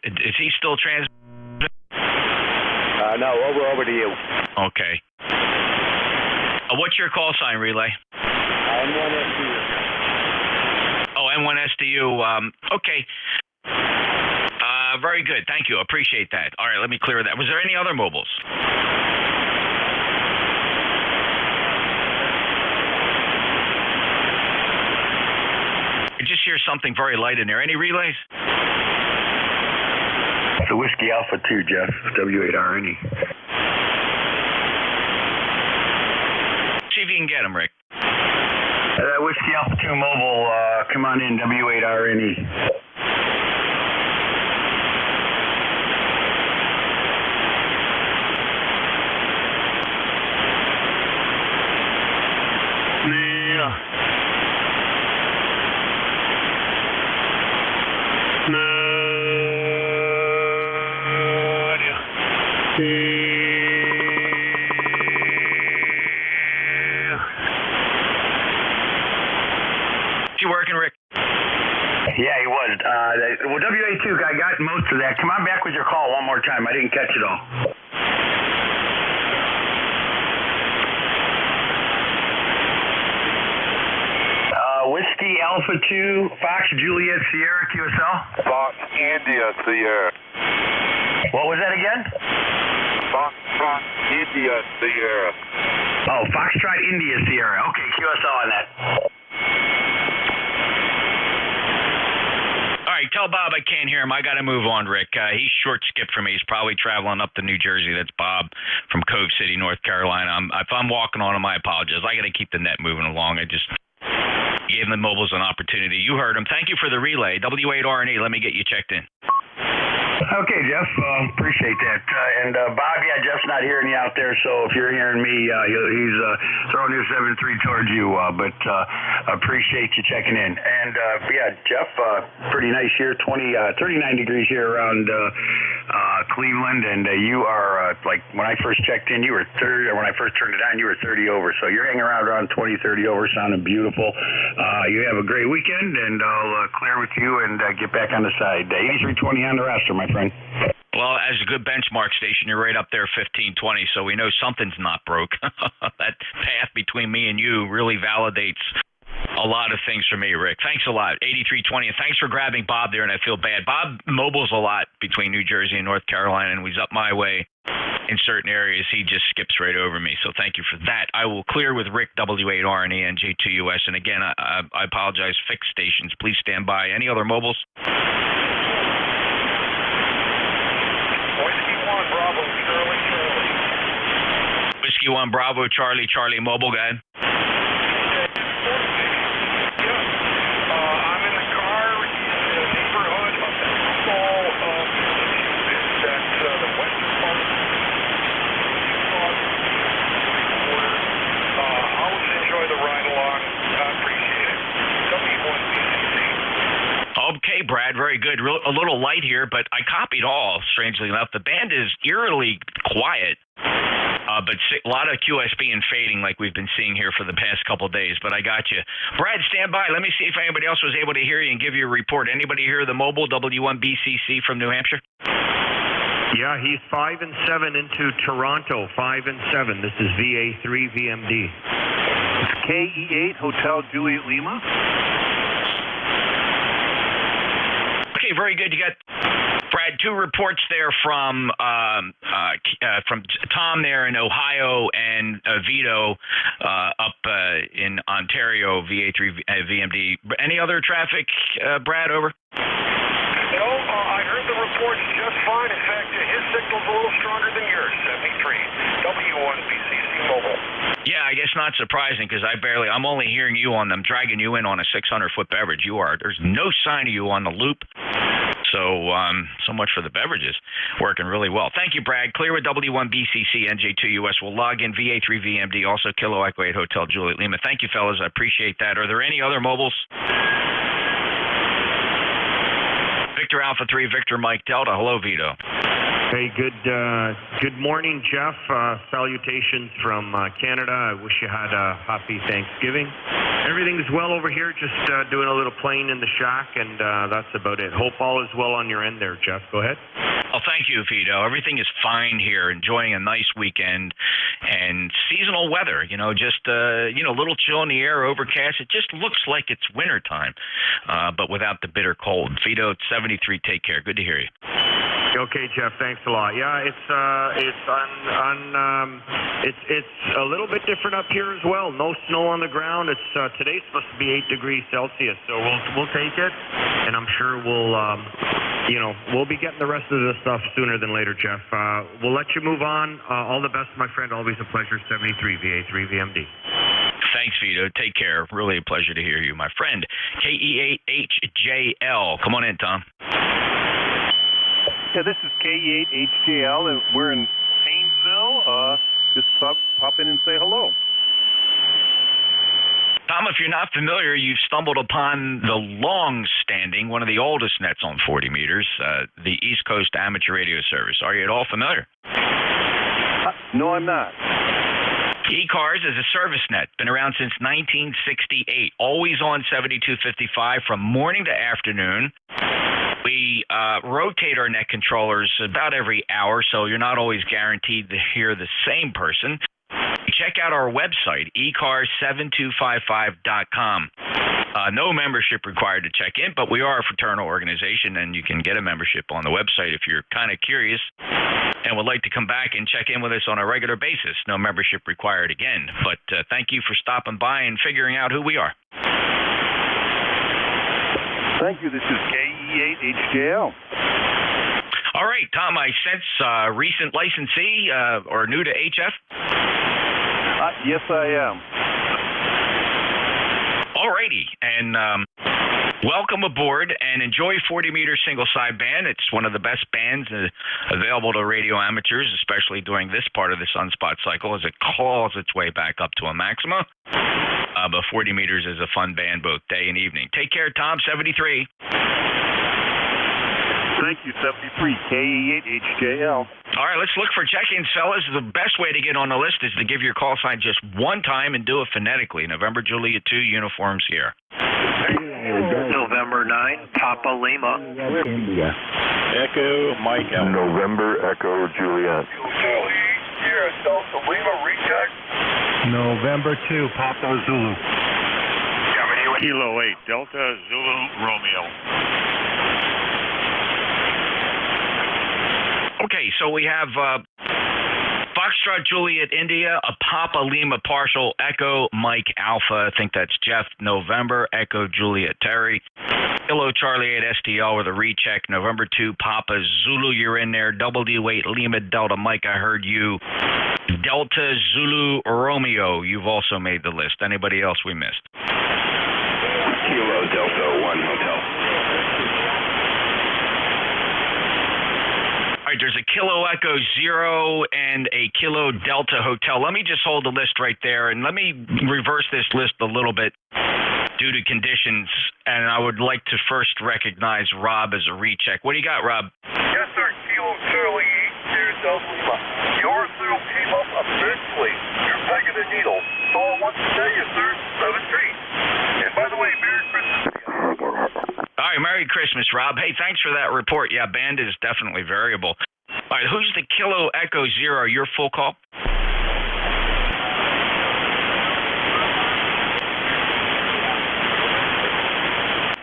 Is he still No, over to you. Okay. What's your call sign, Relay? N1STU. Oh, N1STU. Okay. Very good. Thank you. Appreciate that. All right, let me clear that. Was there any other mobiles? I just hear something very light in there. Any relays? The Whiskey Alpha 2, Jeff, W8RNE. See if you can get him, Rick. Whiskey Alpha 2 mobile, come on in, W8RNE. You working, Rick? Yeah, he was. Well, WA2, I got most of that. Come on back with your call one more time. I didn't catch it all. Whiskey Alpha 2, Fox Juliet Sierra QSL. Fox India Sierra. What was that again? Fox India Sierra. Oh, Foxtrot India Sierra. Okay, QSL on that. All right, tell Bob I can't hear him. I got to move on, Rick. He's short skipped for me. He's probably traveling up to New Jersey. That's Bob from Cove City, North Carolina. If I'm walking on him, I apologize. I got to keep the net moving along. I just gave the mobiles an opportunity. You heard him. Thank you for the relay. W8RNE, let me get you checked in. Okay, Jeff, appreciate that. And Bob, yeah, Jeff's not hearing you out there, so if you're hearing me, he's throwing his 7-3 towards you, but appreciate you checking in. And yeah, Jeff, pretty nice here, 39 degrees here around Cleveland, and you are, like, when I first checked in, you were 30, or when I first turned it on, you were 30 over, so you're hanging around 20, 30 over, sounding beautiful. You have a great weekend, and I'll clear with you and get back on the side. 8320 on the roster, my friend. Well, as a good benchmark station, you're right up there, 1520, so we know something's not broke. That path between me and you really validates a lot of things for me, Rick. Thanks a lot, 8320, and thanks for grabbing Bob there, and I feel bad. Bob mobiles a lot between New Jersey and North Carolina, and when he's up my way in certain areas, he just skips right over me, so thank you for that. I will clear with Rick, W8RNE, NJ2US, and again, I apologize, fixed stations, please stand by. Any other mobiles? Whiskey 1 Bravo Charlie Charlie mobile guy. I'm in the car in the neighborhood of the Fall of that's the western part of I'll enjoy the ride along. I appreciate it. W1BCC. Okay, Brad, very good. A little light here, but I copied all, strangely enough. The band is eerily quiet. But a lot of QSB and fading like we've been seeing here for the past couple of days. But I got you. Brad, stand by. Let me see if anybody else was able to hear you and give you a report. Anybody hear the mobile W1BCC from New Hampshire? Yeah, he's 5 and 7 into Toronto. 5 and 7. This is VA3 VMD. It's KE8 Hotel Juliet Lima. Okay, Okay, very good. You got, Brad, 2 reports there from Tom there in Ohio and Vito up in Ontario, VA3 VMD. Any other traffic, Brad, over? No, I heard the reports just fine. In fact, his signal's a little stronger than yours, 73. W1BCC Mobile. Yeah, I guess not surprising because I'm only hearing you on them, dragging you in on a 600-foot beverage. There's no sign of you on the loop. So much for the beverages. Working really well. Thank you, Brad. Clear with W1BCC, NJ2US. We'll log in VA3 VMD, also Kilo Echo 8 Hotel Juliet Lima. Thank you, fellas. I appreciate that. Are there any other mobiles? Victor Alpha 3, Victor Mike Delta. Hello, Vito. Hey, good morning, Jeff. Salutations from Canada. I wish you had a happy Thanksgiving. Everything's well over here, just doing a little playing in the shack, and that's about it. Hope all is well on your end there, Jeff. Go ahead. Oh, thank you, Vito. Everything is fine here. Enjoying a nice weekend and seasonal weather. Just a little chill in the air, overcast. It just looks like it's wintertime, but without the bitter cold. Vito, 73. Take care. Good to hear you. Okay, Jeff. Thanks a lot. Yeah, it's a little bit different up here as well. No snow on the ground. It's today's supposed to be 8 degrees Celsius, so we'll take it, and I'm sure we'll be getting the rest of this stuff sooner than later, Jeff. We'll let you move on. All the best, my friend. Always a pleasure. 73 VA3 VMD. Thanks, Vito. Take care. Really a pleasure to hear you, my friend. KE8HJL. Come on in, Tom. Yeah, this is KE8HJL, and we're in Paynesville. Just pop in and say hello. Tom, if you're not familiar, you've stumbled upon the long-standing, one of the oldest nets on 40 meters, the East Coast Amateur Radio Service. Are you at all familiar? No, I'm not. ECARS is a service net, been around since 1968, always on 7255 from morning to afternoon. We rotate our net controllers about every hour, so you're not always guaranteed to hear the same person. Check out our website, ECARS7255.com. No membership required to check in, but we are a fraternal organization, and you can get a membership on the website if you're kind of curious and would like to come back and check in with us on a regular basis. No membership required again, but thank you for stopping by and figuring out who we are. Thank you. This is KE8HJL. All right, Tom, I sense recent licensee or new to HF? Yes, I am. All righty, and welcome aboard and enjoy 40-meter single-side band. It's one of the best bands available to radio amateurs, especially during this part of the sunspot cycle as it claws its way back up to a maxima. But 40 meters is a fun band both day and evening. Take care, Tom, 73. Thank you, 73, KE8HJL. All right, let's look for check-ins, fellas. The best way to get on the list is to give your call sign just one time and do it phonetically. November Juliet 2, uniforms here. November 9, Papa Lima. India. Echo Mike Alpha. November Echo Juliet. Sierra Delta Lima, recheck. November 2, Papa Zulu. Kilo 8, Delta Zulu Romeo. Okay, so we have Foxtrot Juliet India, a Papa Lima partial, Echo Mike Alpha, I think that's Jeff, November, Echo Juliet Terry, Kilo Charlie 8 STL with a recheck, November 2, Papa Zulu, you're in there, Double D8 Lima Delta Mike, I heard you, Delta Zulu Romeo, you've also made the list. Anybody else we missed? Kilo Delta 1 Hotel. All right, there's a Kilo Echo 0 and a Kilo Delta Hotel. Let me just hold the list right there, and let me reverse this list a little bit due to conditions, and I would like to first recognize Rob as a recheck. What do you got, Rob? Yes, sir. Kilo Charlie 8, Sierra Delta Lima. Your thrill came up eventually. You're pegging the needle. So I want to tell you, sir, 7-3. And by the way, Merry Christmas. All right, Merry Christmas, Rob. Hey, thanks for that report. Yeah, band is definitely variable. All right, who's the Kilo Echo 0? Your full call?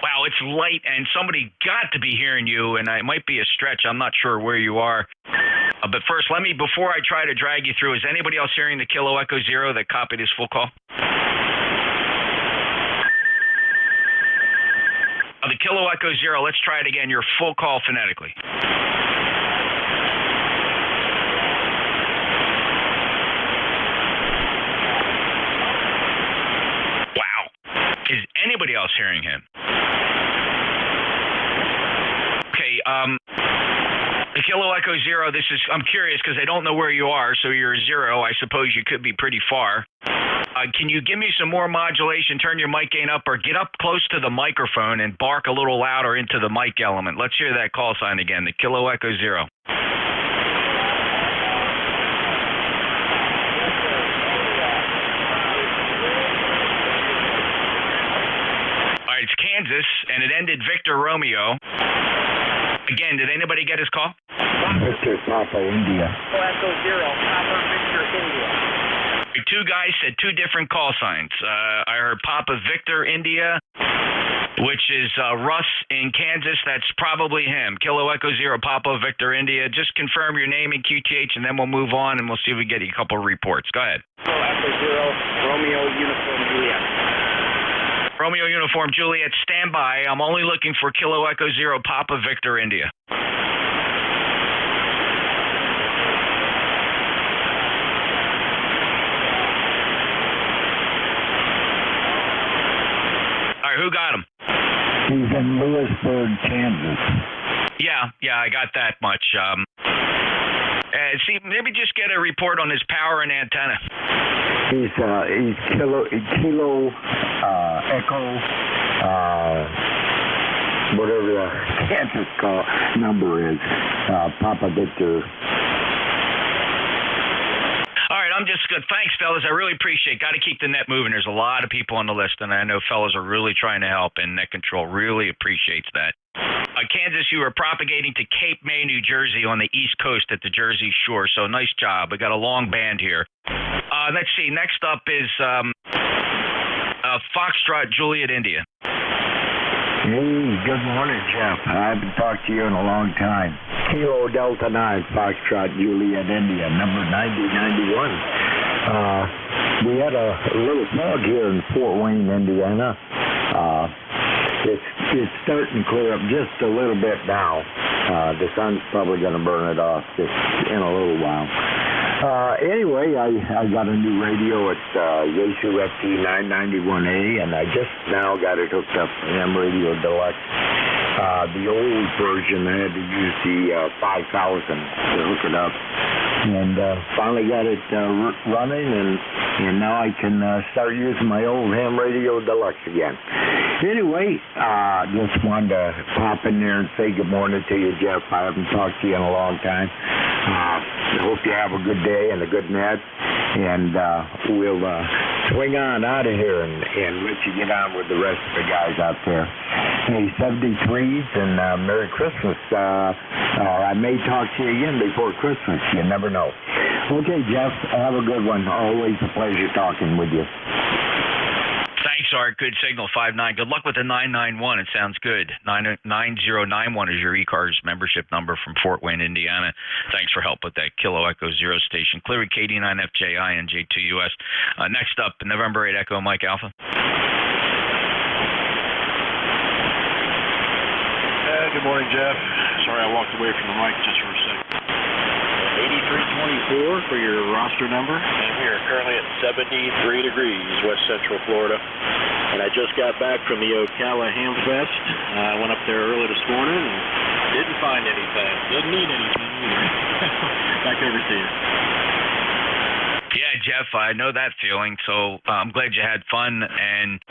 Wow, it's light, and somebody got to be hearing you, and it might be a stretch. I'm not sure where you are. But first, before I try to drag you through, is anybody else hearing the Kilo Echo Zero that copied his full call? The Kilo Echo Zero, let's try it again. Your full call phonetically. Wow. Is anybody else hearing him? Okay, the Kilo Echo Zero, I'm curious because I don't know where you are, so you're a zero. I suppose you could be pretty far. Can you give me some more modulation, turn your mic gain up, or get up close to the microphone and bark a little louder into the mic element? Let's hear that call sign again, the Kilo Echo Zero. All right, it's Kansas, and it ended Victor Romeo. Again, did anybody get his call? Victor Papa India. Echo Zero, Papa Victor India. Two guys said two different call signs. I heard Papa Victor India, which is Russ in Kansas. That's probably him. Kilo Echo Zero, Papa Victor India. Just confirm your name and QTH, and then we'll move on, and we'll see if we get a couple of reports. Go ahead. Kilo Echo Zero, Romeo Uniform Juliet. Romeo Uniform Juliet, stand by. I'm only looking for Kilo Echo Zero, Papa Victor India. Who got him? He's in Lewisburg, Kansas. Yeah, I got that much. See, maybe just get a report on his power and antenna. He's Kilo Echo, whatever the Kansas call number is, Papa Victor. All right, I'm just good. Thanks, fellas. I really appreciate it. Got to keep the net moving. There's a lot of people on the list, and I know fellas are really trying to help, and Net Control really appreciates that. Kansas, you are propagating to Cape May, New Jersey on the East Coast at the Jersey Shore, so nice job. We got a long band here. Let's see. Next up is Foxtrot Juliet, India. Hey, good morning, Jeff. I haven't talked to you in a long time. Kilo Delta 9, Foxtrot Juliet, India, number 9091. We had a little fog here in Fort Wayne, Indiana. It's starting to clear up just a little bit now. The sun's probably going to burn it off just in a little while. Anyway, I got a new radio. It's Yaesu FT991A, and I just now got it hooked up to Ham Radio Deluxe. The old version, I had to use the 5000 to hook it up. And finally got it running, and now I can start using my old Ham Radio Deluxe again. Anyway, just wanted to pop in there and say good morning to you, Jeff. I haven't talked to you in a long time. I hope you have a good day and a good net, and we'll swing on out of here and let you get on with the rest of the guys out there. Hey, 73s, and Merry Christmas. I may talk to you again before Christmas. You never know. Okay, Jeff, have a good one. Always a pleasure talking with you. Thanks, Art. Good signal, 5-9. Good luck with the 991. It sounds good. 9091 is your ECARS membership number from Fort Wayne, Indiana. Thanks for help with that Kilo Echo Zero station. Clear KD9FJI and NJ2US. Next up, November 8 Echo Mike Alpha. Good morning, Jeff. Sorry I walked away from the mic just for a second. 8324 for your roster number. And we are currently at 73 degrees West Central Florida. And I just got back from the Ocala Ham Fest. I went up there early this morning and didn't find anything. Didn't need anything either. Back over to you. Yeah, Jeff, I know that feeling. So I'm glad you had fun. And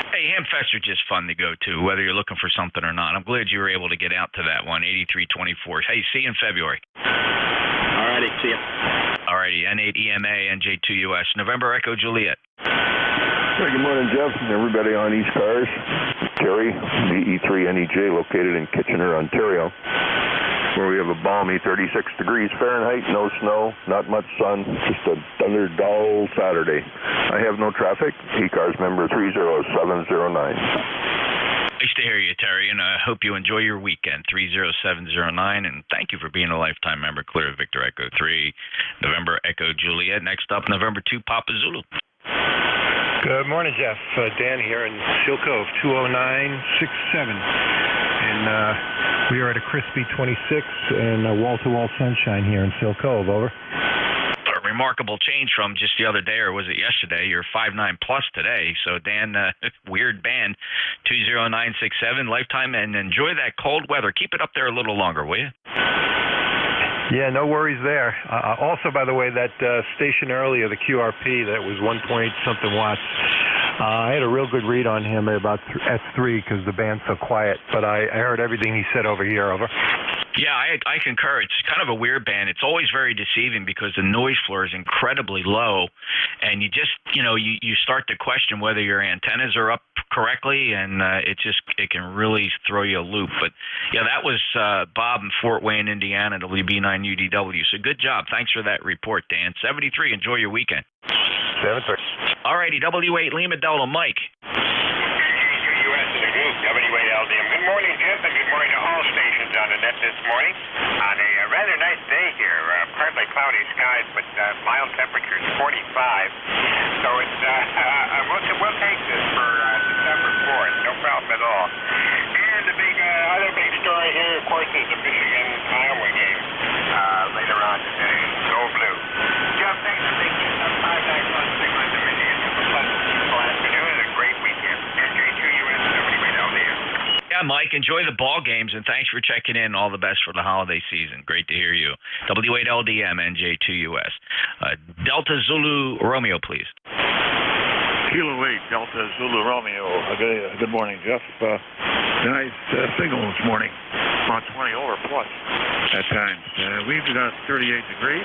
hey, Ham Fests are just fun to go to, whether you're looking for something or not. I'm glad you were able to get out to that one, 8324. Hey, see you in February. All righty, see you. All righty, N8EMA, NJ2US, November Echo Juliet. Hey, good morning, Jeff, and everybody on ECARS. Terry, DE3NEJ, located in Kitchener, Ontario, where we have a balmy 36 degrees Fahrenheit, no snow, not much sun, just another dull Saturday. I have no traffic. ECARS member 30709. Nice to hear you, Terry, and I hope you enjoy your weekend. 30709, and thank you for being a lifetime member. Clear Victor Echo 3, November Echo Juliet. Next up, November 2 Papa Zulu. Good morning, Jeff. Dan here in Seal Cove, 20967. And we are at a crispy 26 and wall-to-wall sunshine here in Seal Cove. Over. A remarkable change from just the other day, or was it yesterday? You're 5'9" plus today. So, Dan, weird band, 20967, lifetime, and enjoy that cold weather. Keep it up there a little longer, will you? Yeah, no worries there. Also, by the way, that station earlier, the QRP, that was 1-point-something watts. I had a real good read on him about S3 because the band's so quiet, but I heard everything he said over here. Over. Yeah, I concur. It's kind of a weird band. It's always very deceiving because the noise floor is incredibly low, and you just, you start to question whether your antennas are up correctly, and it can really throw you a loop. But yeah, that was Bob in Fort Wayne, Indiana, WB9UDW. So good job. Thanks for that report, Dan. 73. Enjoy your weekend. 73. All righty, W8 Lima Delta, Mike. NJ2US in the group, W8LDM. Good morning, Jeff, and good morning to all stations on the net this morning. On a rather nice day here, partly cloudy skies, but mild temperatures, 45. So it's we'll take this for December 4th, no problem at all. And the other big story here, of course, is the Michigan-Iowa game later on today. Go Blue. Jeff, thanks for taking some 5-9 plus 6 months of Michigan. Have a pleasant, peaceful afternoon and a great weekend. NJ2US, W8LDM. Yeah, Mike, enjoy the ball games, and thanks for checking in. All the best for the holiday season. Great to hear you. W8LDM, NJ2US. Delta Zulu Romeo, please. Kilo 8, Delta Zulu Romeo. Good morning, Jeff. Nice signal this morning, about 20 over plus at times. We've got 38 degrees,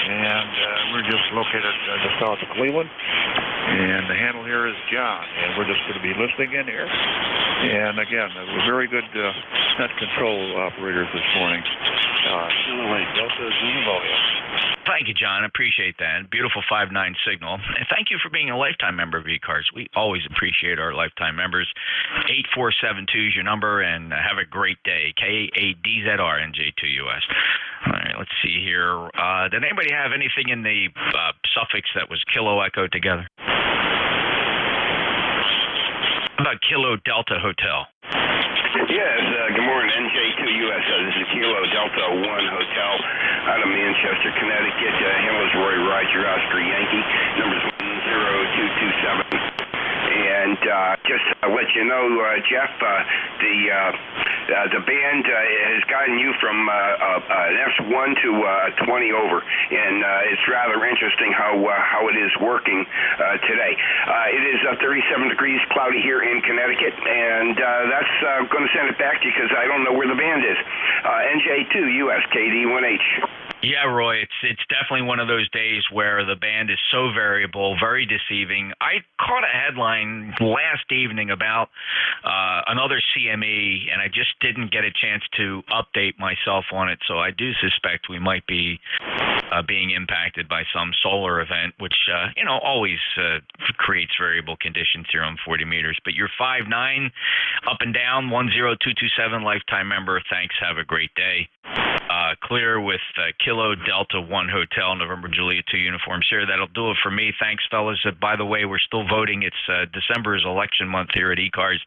and we're just located just south of Cleveland. And the handle here is John, and we're just going to be listening in here. And again, we're very good net control operators this morning. Kilo 8, Delta Zulu Romeo. Thank you, John. I appreciate that. Beautiful 5-9 signal. And thank you for being a lifetime member of ECARS. We always appreciate our lifetime members. 8472 is your number, and have a great day. KADZR, NJ2US. All right, let's see here. Did anybody have anything in the suffix that was Kilo Echo together? How about Kilo Delta Hotel? Yes, good morning, NJ2US. This is Kilo Delta 1 Hotel out of Manchester, Connecticut. Handles Roy Roger Oscar Yankee, numbers 10227. And just to let you know, Jeff, the band has gotten you from an S1 to 20 over, and it's rather interesting how it is working today. It is 37 degrees cloudy here in Connecticut, and that's going to send it back to you because I don't know where the band is. NJ2US KD1H. Yeah, Roy, it's definitely one of those days where the band is so variable, very deceiving. I caught a headline last evening about another CME, and I just didn't get a chance to update myself on it, so I do suspect we might be being impacted by some solar event, which, always creates variable conditions here on 40 meters. But you're 5'9", up and down, 10227, lifetime member. Thanks. Have a great day. Clear with Kilo Delta 1 Hotel, November Juliet 2 uniform share. That'll do it for me. Thanks, fellas. By the way, we're still voting. It's December is election month here at ECARS.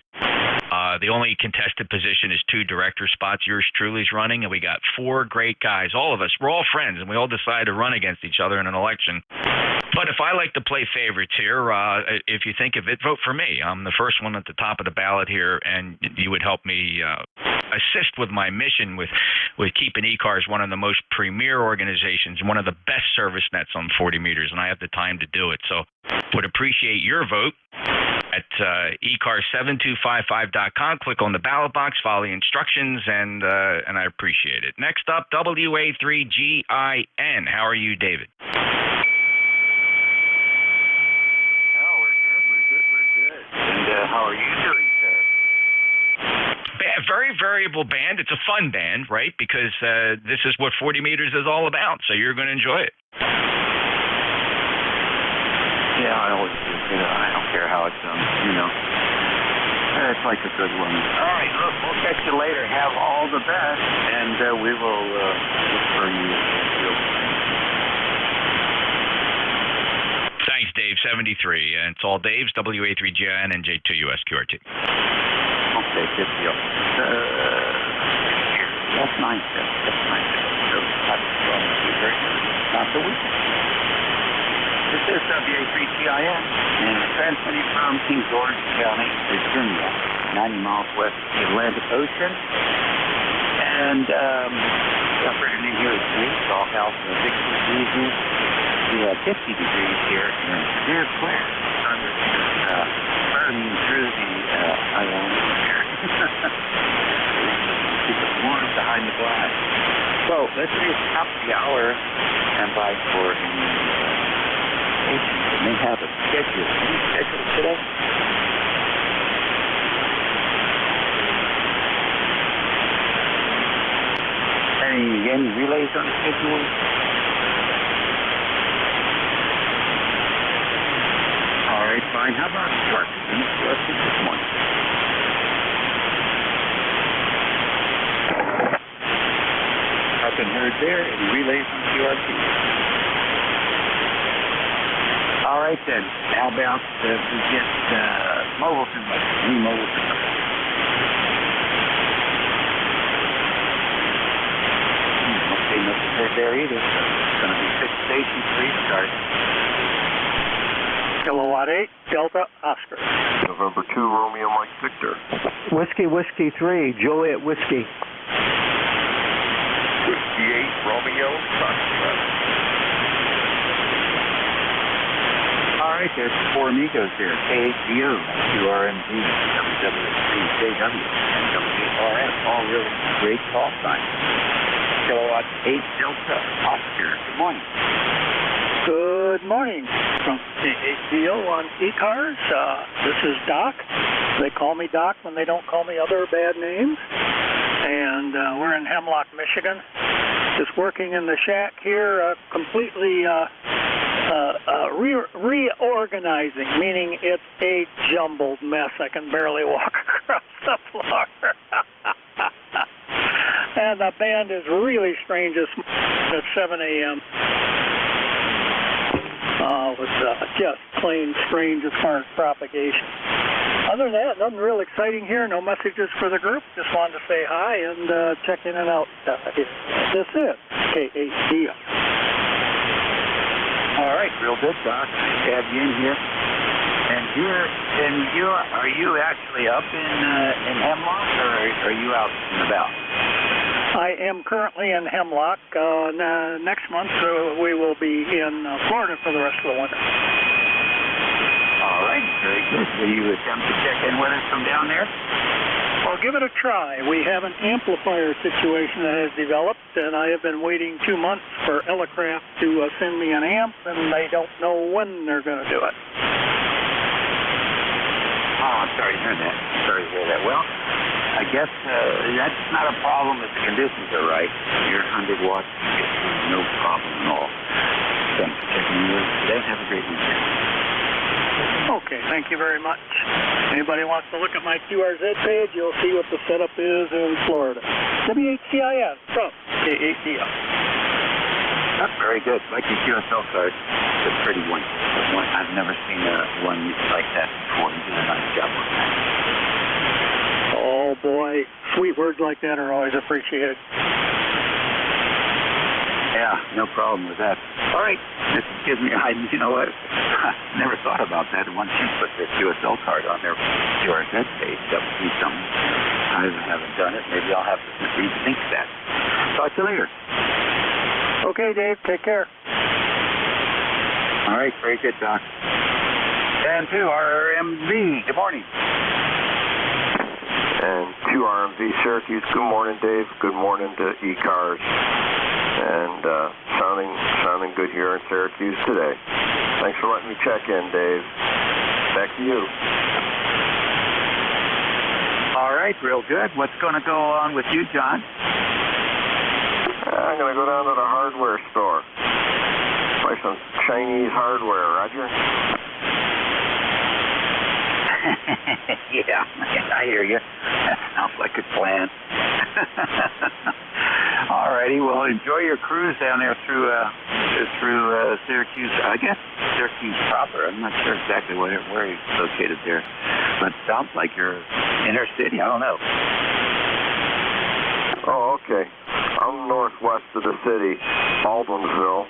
The only contested position is 2 director spots. Yours truly is running, and we got 4 great guys. All of us, we're all friends, and we all decide to run against each other in an election. But if I like to play favorites here, if you think of it, vote for me. I'm the first one at the top of the ballot here, and you would help me assist with my mission with keeping ECARS one of the most premier organizations, one of the best service nets on 40 meters, and I have the time to do it. So would appreciate your vote at ECARS7255.com. Click on the ballot box, follow the instructions, and I appreciate it. Next up, WA3GIN. How are you, David? And how are you doing, sir? Very variable band. It's a fun band, right? Because this is what 40 meters is all about, so you're going to enjoy it. Yeah, I always do. I don't care how it sounds, It's like a good woman. All right, look, we'll catch you later. Have all the best, and we will look for you. Thanks, Dave. 73. And it's all Dave's, WA3GIN, NJ2US QRT. Okay, good deal. That's nice. That's nice. Not the weekend. This is WA3GIN, and transmitting from King George County, Virginia, 90 miles west of the Atlantic Ocean. And the operator name here is Lee, Salt House, and the 60 degrees. We have 50 degrees here, and clear, clear. Thunder is burning through the island here. Keep it warm behind the glass. So let's see, it's top of the hour, and by for any stations that may have a schedule. Any schedule today? Any relays on the schedule? All right, fine. How about short? This morning. Up and heard there. Any relays on QRT? All right then. How about we get Moulton, Lee Moulton? Okay, nothing heard there either. It's going to be 6 stations for each start. Kilowatt 8, Delta Oscar. November 2, Romeo Mike Victor. Whiskey 3, Juliet Whiskey. Whiskey 8, Romeo Foxtrot. All right, there's 4 amigos here. KHDO, QRMG, WW3JW, and WRF, all really great call signs. Kilowatt 8, Delta Oscar. Good morning. Good morning from KHDO on ECARS. This is Doc. They call me Doc when they don't call me other bad names. And we're in Hemlock, Michigan. Just working in the shack here, completely reorganizing, meaning it's a jumbled mess. I can barely walk across the floor. And the band is really strange at 7 a.m. It was just plain strange as far as propagation. Other than that, nothing real exciting here. No messages for the group. Just wanted to say hi and check in and out. This is KHDO. All right, real good, Doc. Nice to have you in here. And are you actually up in Hemlock, or are you out and about? I am currently in Hemlock. Next month we will be in Florida for the rest of the winter. All right, very good. Will you attempt to check in with us from down there? Well, give it a try. We have an amplifier situation that has developed, and I have been waiting 2 months for Elecraft to send me an amp, and they don't know when they're going to do it. Oh, I'm sorry to hear that. Sorry to hear that. Well, I guess that's not a problem if the conditions are right. You're 100 watts, no problem at all. Thanks for checking in with us today. Have a great weekend. Okay, thank you very much. Anybody wants to look at my QRZ page, you'll see what the setup is in Florida. WHCIN from KHDO. That's very good. Like the QSL card. It's a pretty one. I've never seen one like that before. You did a nice job with that. Oh boy, sweet words like that are always appreciated. Yeah, no problem with that. All right, this gives me, you know what, I never thought about that. Once you put the QSL card on their QRZ page, that would be something. I haven't done it. Maybe I'll have to rethink that. Talk to you later. Okay, Dave, take care. All right, very good, Doc. And to RMV, good morning. And QRMV Syracuse, good morning, Dave. Good morning to ECARS. And sounding good here in Syracuse today. Thanks for letting me check in, Dave. Back to you. All right, real good. What's going to go on with you, John? I'm going to go down to the hardware store. Buy some Chinese hardware, Roger. Yeah, I hear you. That sounds like a plan. All righty, well, enjoy your cruise down there through Syracuse. I guess Syracuse proper. I'm not sure exactly where you're located there, but it sounds like you're inner city. I don't know. Oh, okay. I'm northwest of the city, Baldwinsville.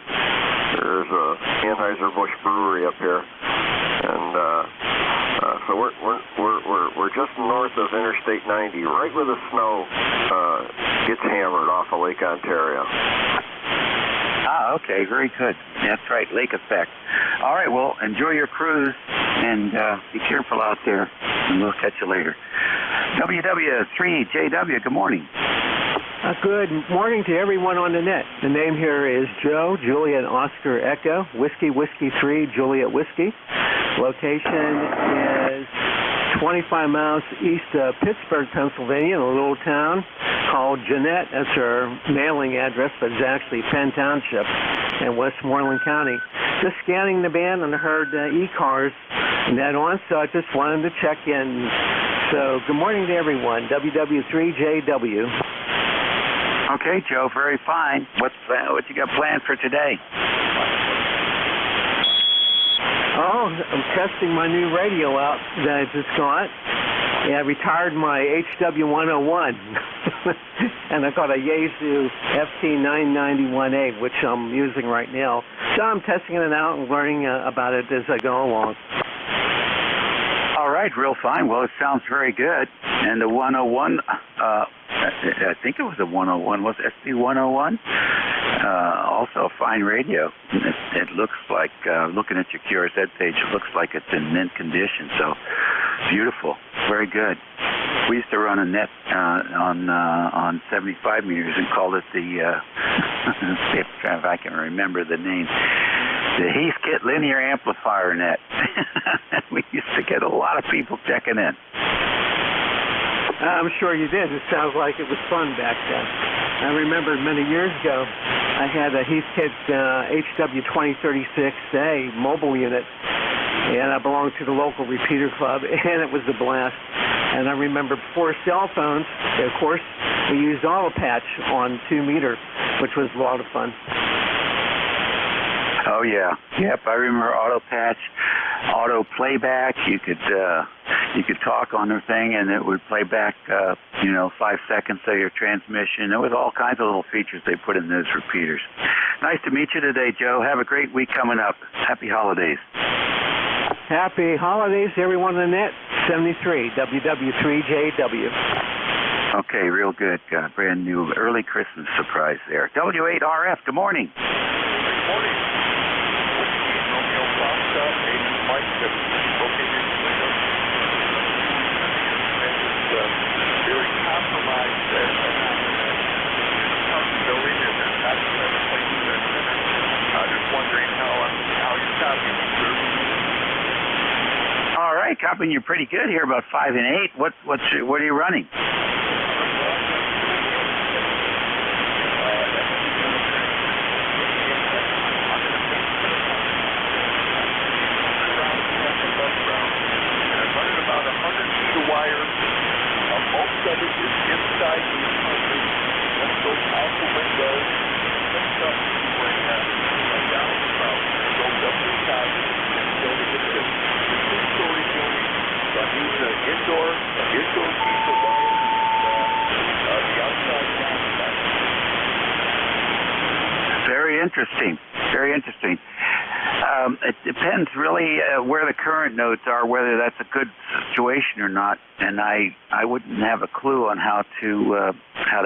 There's a Anheuser-Busch brewery up here, and so we're just north of Interstate 90, right where the snow gets hammered off of Lake Ontario. Ah, okay, very good. That's right, lake effect. All right, well, enjoy your cruise, and be careful out there, and we'll catch you later. WW3JW, good morning. Good morning to everyone on the net. The name here is Joe, Juliet Oscar Echo, Whiskey 3, Juliet Whiskey. Location is 25 miles east of Pittsburgh, Pennsylvania, in a little town called Jeanette. That's our mailing address, but it's actually Penn Township in Westmoreland County. Just scanning the band and I heard ECARS net on, so I just wanted to check in. So good morning to everyone. WW3JW. Okay, Joe, very fine. What you got planned for today? Oh, I'm testing my new radio out that I just got. Yeah, I retired my HW101, and I got a Yaesu FT991A, which I'm using right now. So I'm testing it out and learning about it as I go along. All right, real fine. Well, it sounds very good. And the 101, I think it was a 101, was it SB101? Also a fine radio. It looks like, looking at your QRZ page, it looks like it's in mint condition, so beautiful, very good. We used to run a net on 75 meters and called it the, if I can remember the name, the Heathkit Linear Amplifier Net. We used to get a lot of people checking in. I'm sure you did. It sounds like it was fun back then. I remember many years ago, I had a Heathkit HW2036A mobile unit, and I belonged to the local repeater club, and it was a blast. And I remember before cell phones, of course, we used auto patch on 2 meter, which was a lot of fun. Oh yeah, yep. I remember auto patch, auto playback. You could talk on the thing, and it would play back, 5 seconds of your transmission. There was all kinds of little features they put in those repeaters. Nice to meet you today, Joe. Have a great week coming up. Happy holidays. Happy holidays, everyone on the net. 73 WW3JW. Okay, real good. Got a brand new early Christmas surprise there. W8RF. Good morning. Good morning. Romeo Foxtrot, Agent Mike, located in Toledo. Very compromised building, and they're not places in center. Just wondering how you're copying, sir. All right, copying you pretty good here, about 5 and 8. What are you running? Most of it is inside the country. One goes out the window, comes up down the south, goes up the side, and so to get the two-story building. So I use an indoor piece of wire, the outside and outside. Very interesting. Very interesting. It depends really where the current nodes are, whether that's a good situation or not, and I wouldn't have a clue on how to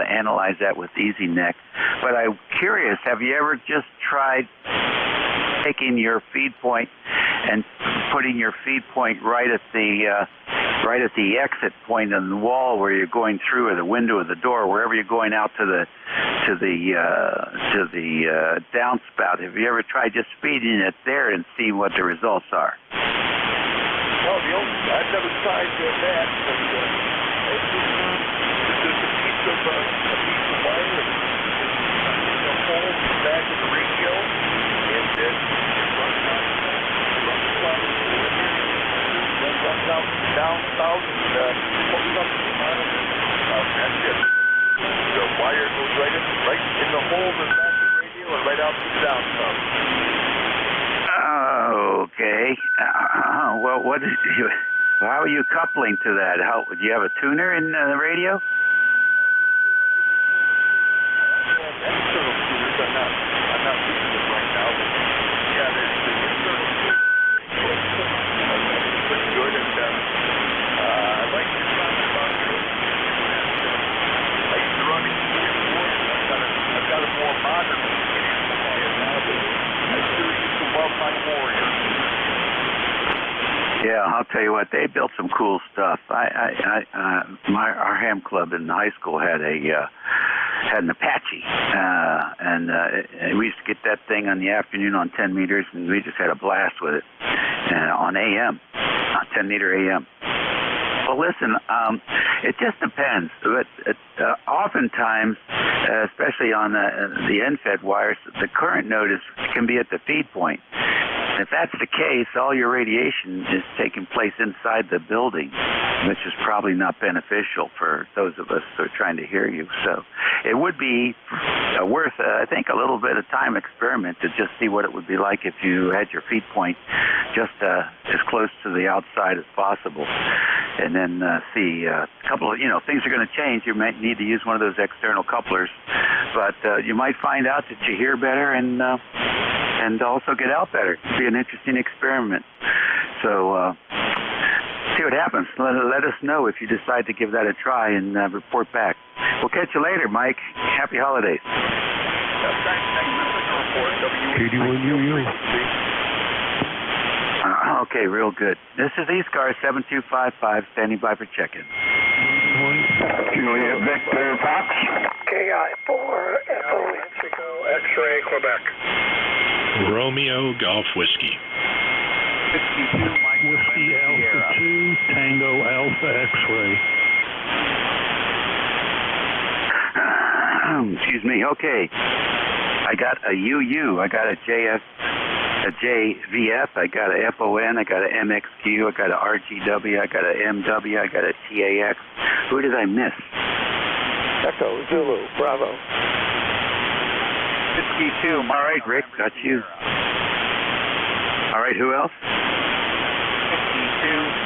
analyze that with EasyNet. But I'm curious, have you ever just tried taking your feed point and putting your feed point right at the exit point on the wall where you're going through, or the window or the door, wherever you're going out to the downspout? Have you ever tried just feeding it there and see what the results are? Well, I've never tried that, but it's just a piece of wire and a hole in the back of the radio, and it runs out, runs out south sub. Okay. Well, what is you? How are you coupling to that? How do you have a tuner in the radio? External tuners. I'm not using them right now, but yeah, the internal tuners pretty good, and I like your comment about your. I used to run a I've got a more modern now, but I still used to love my Warrior. Yeah, I'll tell you what, they built some cool stuff. Our ham club in high school had an Apache, and we used to get that thing on the afternoon on 10 meters, and we just had a blast with it on AM, on 10 meter AM. Well, listen, it just depends. But oftentimes, especially on the end-fed wires, the current node can be at the feed point. If that's the case, all your radiation is taking place inside the building, which is probably not beneficial for those of us who are trying to hear you. So it would be worth, I think, a little bit of time experiment to just see what it would be like if you had your feed point just as close to the outside as possible. And then see a couple of, things are going to change. You might need to use one of those external couplers, but you might find out that you hear better and also get out better. It'd be an interesting experiment. So see what happens. Let us know if you decide to give that a try and report back. We'll catch you later, Mike. Happy holidays. KD1UU. Okay, real good. This is ECARS 7255, standing by for check-in. Juliet Victor Fox. KI4 FO X-ray Quebec. Romeo Golf Whiskey. 62 Mike Whiskey Alpha 2 Tango Alpha X-ray. Excuse me. Okay. I got a UU. I got a JVF. I got a FON. I got a MXQ. I got a RGW. I got a MW. I got a TAX. Who did I miss? Echo Zulu Bravo. 52. All right, Rick, got you. All right, who else? 52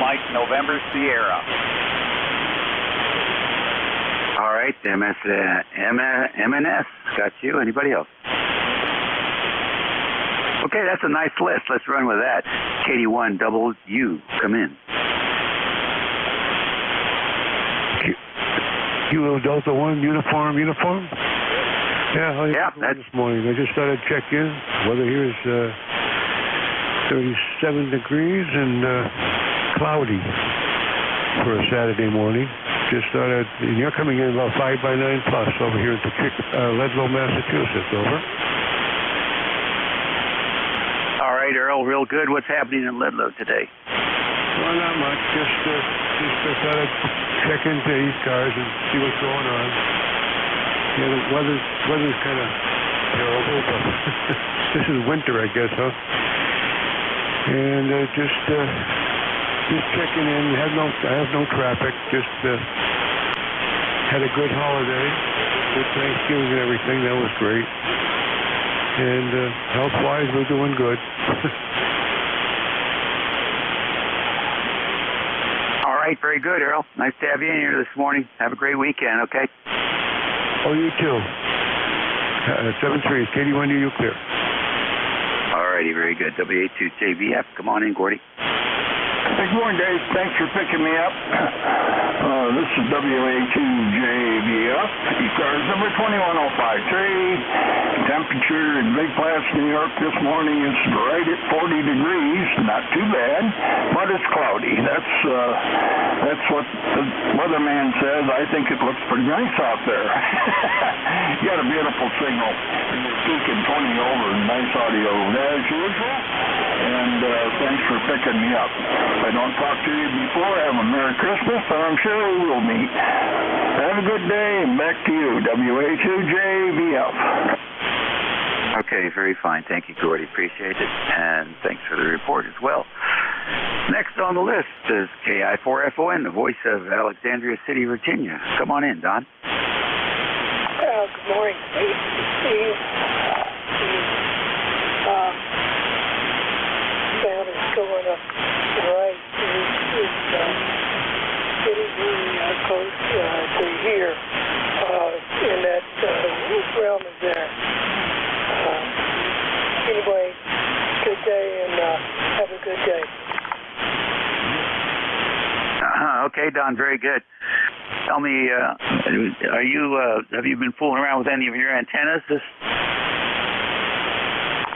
Mike November Sierra. All right, MNS, got you. Anybody else? Okay, that's a nice list. Let's run with that. KD1 double U, come in. Kilo Delta 1 uniform. Yeah, that's this morning. I just thought I'd check in. Weather here is 37 degrees and cloudy for a Saturday morning. Just thought and you're coming in about 5 by 9 plus over here in Leadville, Massachusetts. Over. All right, Earl, real good. What's happening in Ludlow today? Well, not much. Just thought I'd check into ECARS and see what's going on. Yeah, the weather's kind of terrible, but this is winter, I guess, huh? And just checking in. I have no traffic. Just had a good holiday, good Thanksgiving and everything. That was great. And health-wise, we're doing good. All right, very good, Earl. Nice to have you in here this morning. Have a great weekend, okay? Oh, you too. 7-3, KD1UU clear. All righty, very good. W82JVF, come on in, Gordy. Good morning, Dave. Thanks for picking me up. This is WA2JBF, ECARS number 21053. Temperature in Big Flats, New York this morning is right at 40 degrees. Not too bad, but it's cloudy. That's what the weatherman says. I think it looks pretty nice out there. You got a beautiful signal. You're speaking 20 over. Nice audio as usual. And thanks for picking me up. If I don't talk to you before, have a Merry Christmas, and I'm sure we will meet. Have a good day, and back to you, WA2JVF. Okay, very fine. Thank you, Gordy. Appreciate it. And thanks for the report as well. Next on the list is KI4FON, the voice of Alexandria City, Virginia. Come on in, Don. Good morning, Steve. film is there. Anyway, good day and have a good day. Okay, Don, very good. Tell me, have you been fooling around with any of your antennas?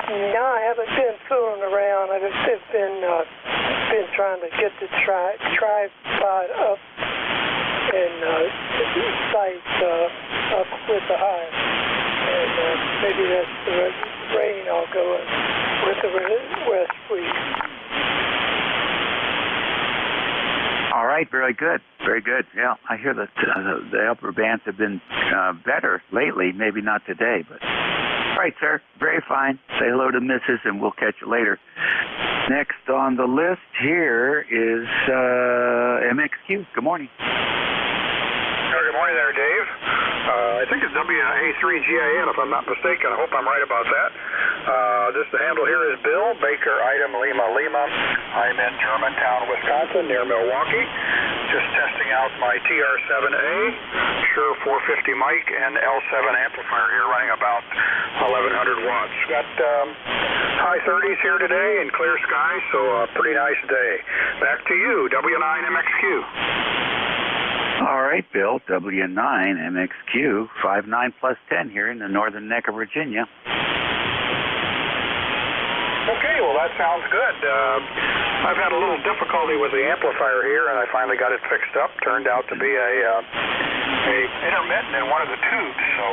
No, I haven't been fooling around. I've just been trying to get the tripod up and sight up with the hive. And maybe that's the rain I'll go in with the west freeze. All right, very good, very good. Yeah, I hear that the upper bands have been better lately. Maybe not today, but all right, sir. Very fine. Say hello to Mrs. and we'll catch you later. Next on the list here is MXQ. Good morning. Good morning there, Dave. I think it's WA3GIN, if I'm not mistaken. I hope I'm right about that. The handle here is Bill Baker, item Lima Lima. I'm in Germantown, Wisconsin, near Milwaukee. Just testing out my TR7A, Shure 450 mic, and L7 amplifier here running about 1100 watts. Got high 30s here today and clear skies, so a pretty nice day. Back to you, W9MXQ. All right, Bill, W9MXQ, 59 plus 10 here in the northern neck of Virginia. Okay, well, that sounds good. I've had a little difficulty with the amplifier here, and I finally got it fixed up. Turned out to be a intermittent in one of the tubes, so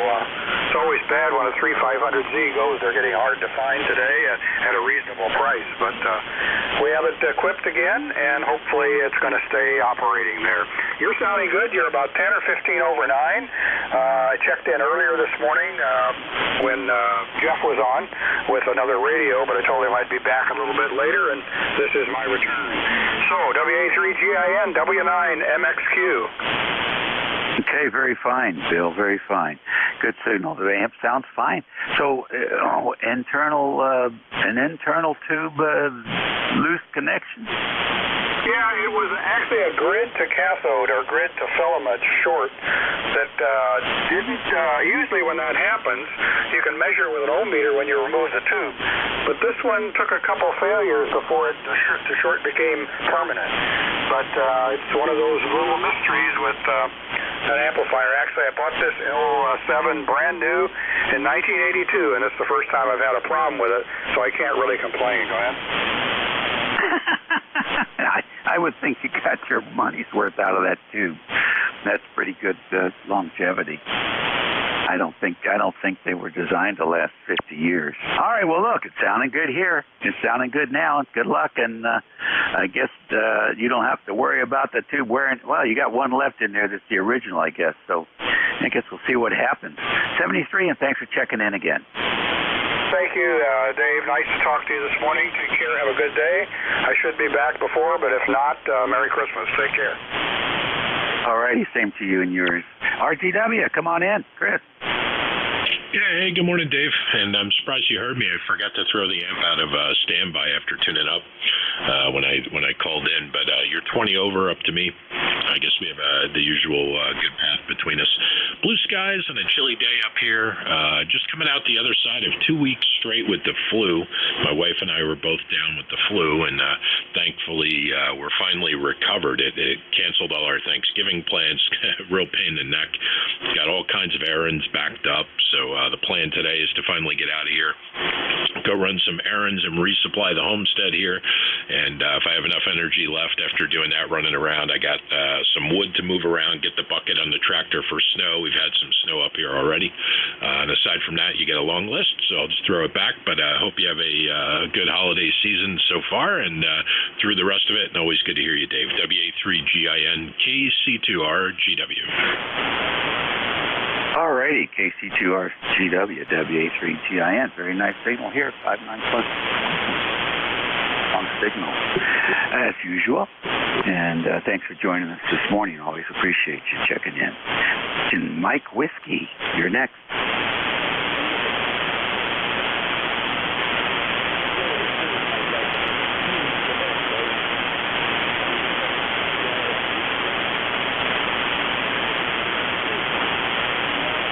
it's always bad when a 3500Z goes. They're getting hard to find today at a reasonable price, but we have it equipped again, and hopefully it's going to stay operating there. You're sounding good. You're about 10 or 15 over 9. I checked in earlier this morning when Jeff was on with another radio, but I told him I'd be back a little bit later, and this is my return. So, WA3GIN, W9MXQ. Okay, very fine, Bill, very fine. Good signal. The amp sounds fine. So, an internal tube loose connection? Yeah, it was actually a grid to cathode or grid to filament short that didn't, usually when that happens, you can measure with an ohm meter when you remove the tube. But this one took a couple failures before the short became permanent. But it's one of those little mysteries with an amplifier. Actually, I bought this L7 brand new in 1982, and it's the first time I've had a problem with it, so I can't really complain. Go ahead. I would think you got your money's worth out of that tube. That's pretty good longevity. I don't think they were designed to last 50 years. All right, well, look, it's sounding good here. It's sounding good now. Good luck, and I guess you don't have to worry about the tube wearing. Well, you got one left in there that's the original, I guess. So I guess we'll see what happens. 73, and thanks for checking in again. Thank you, Dave. Nice to talk to you this morning. Take care. Have a good day. I should be back before, but if not, Merry Christmas. Take care. All righty. Same to you and yours. RGW, come on in. Chris. Yeah, hey, good morning, Dave. And I'm surprised you heard me. I forgot to throw the amp out of standby after tuning up when I called in. But you're 20 over up to me. I guess we have the usual good path between us. Blue skies and a chilly day up here. Just coming out the other side of 2 weeks straight with the flu. My wife and I were both down with the flu, and thankfully we're finally recovered. It canceled all our Thanksgiving plans. Real pain in the neck. Got all kinds of errands backed up. So the plan today is to finally get out of here, go run some errands and resupply the homestead here. And if I have enough energy left after doing that, running around, I got some wood to move around, get the bucket on the tractor for snow. We've had some snow up here already. And aside from that, you get a long list, so I'll just throw it back. But I hope you have a good holiday season so far and through the rest of it. And always good to hear you, Dave. WA3GIN KC2R GW. All righty, KC2RGW, WA3GIN. Very nice signal here, 59 plus. Long signal, as usual. And thanks for joining us this morning. Always appreciate you checking in. And Mike Whiskey, you're next.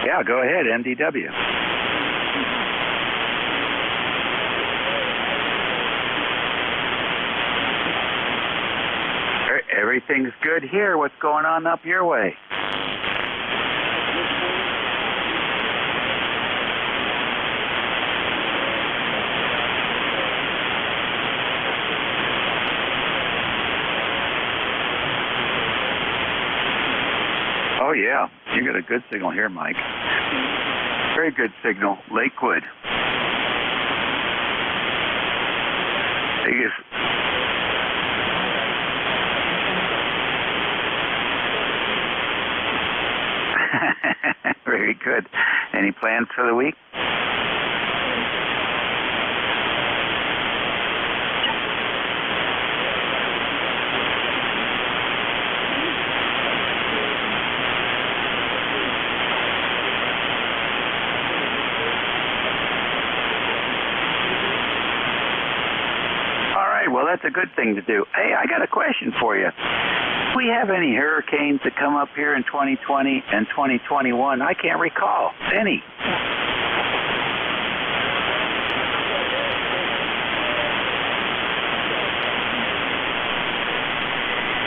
Yeah, go ahead, NDW. Everything's good here. What's going on up your way? Oh, yeah. You got a good signal here, Mike. Very good signal. Lakewood. Biggest. Very good. Any plans for the week? Well, that's a good thing to do. Hey, I got a question for you. Do we have any hurricanes that come up here in 2020 and 2021? I can't recall any.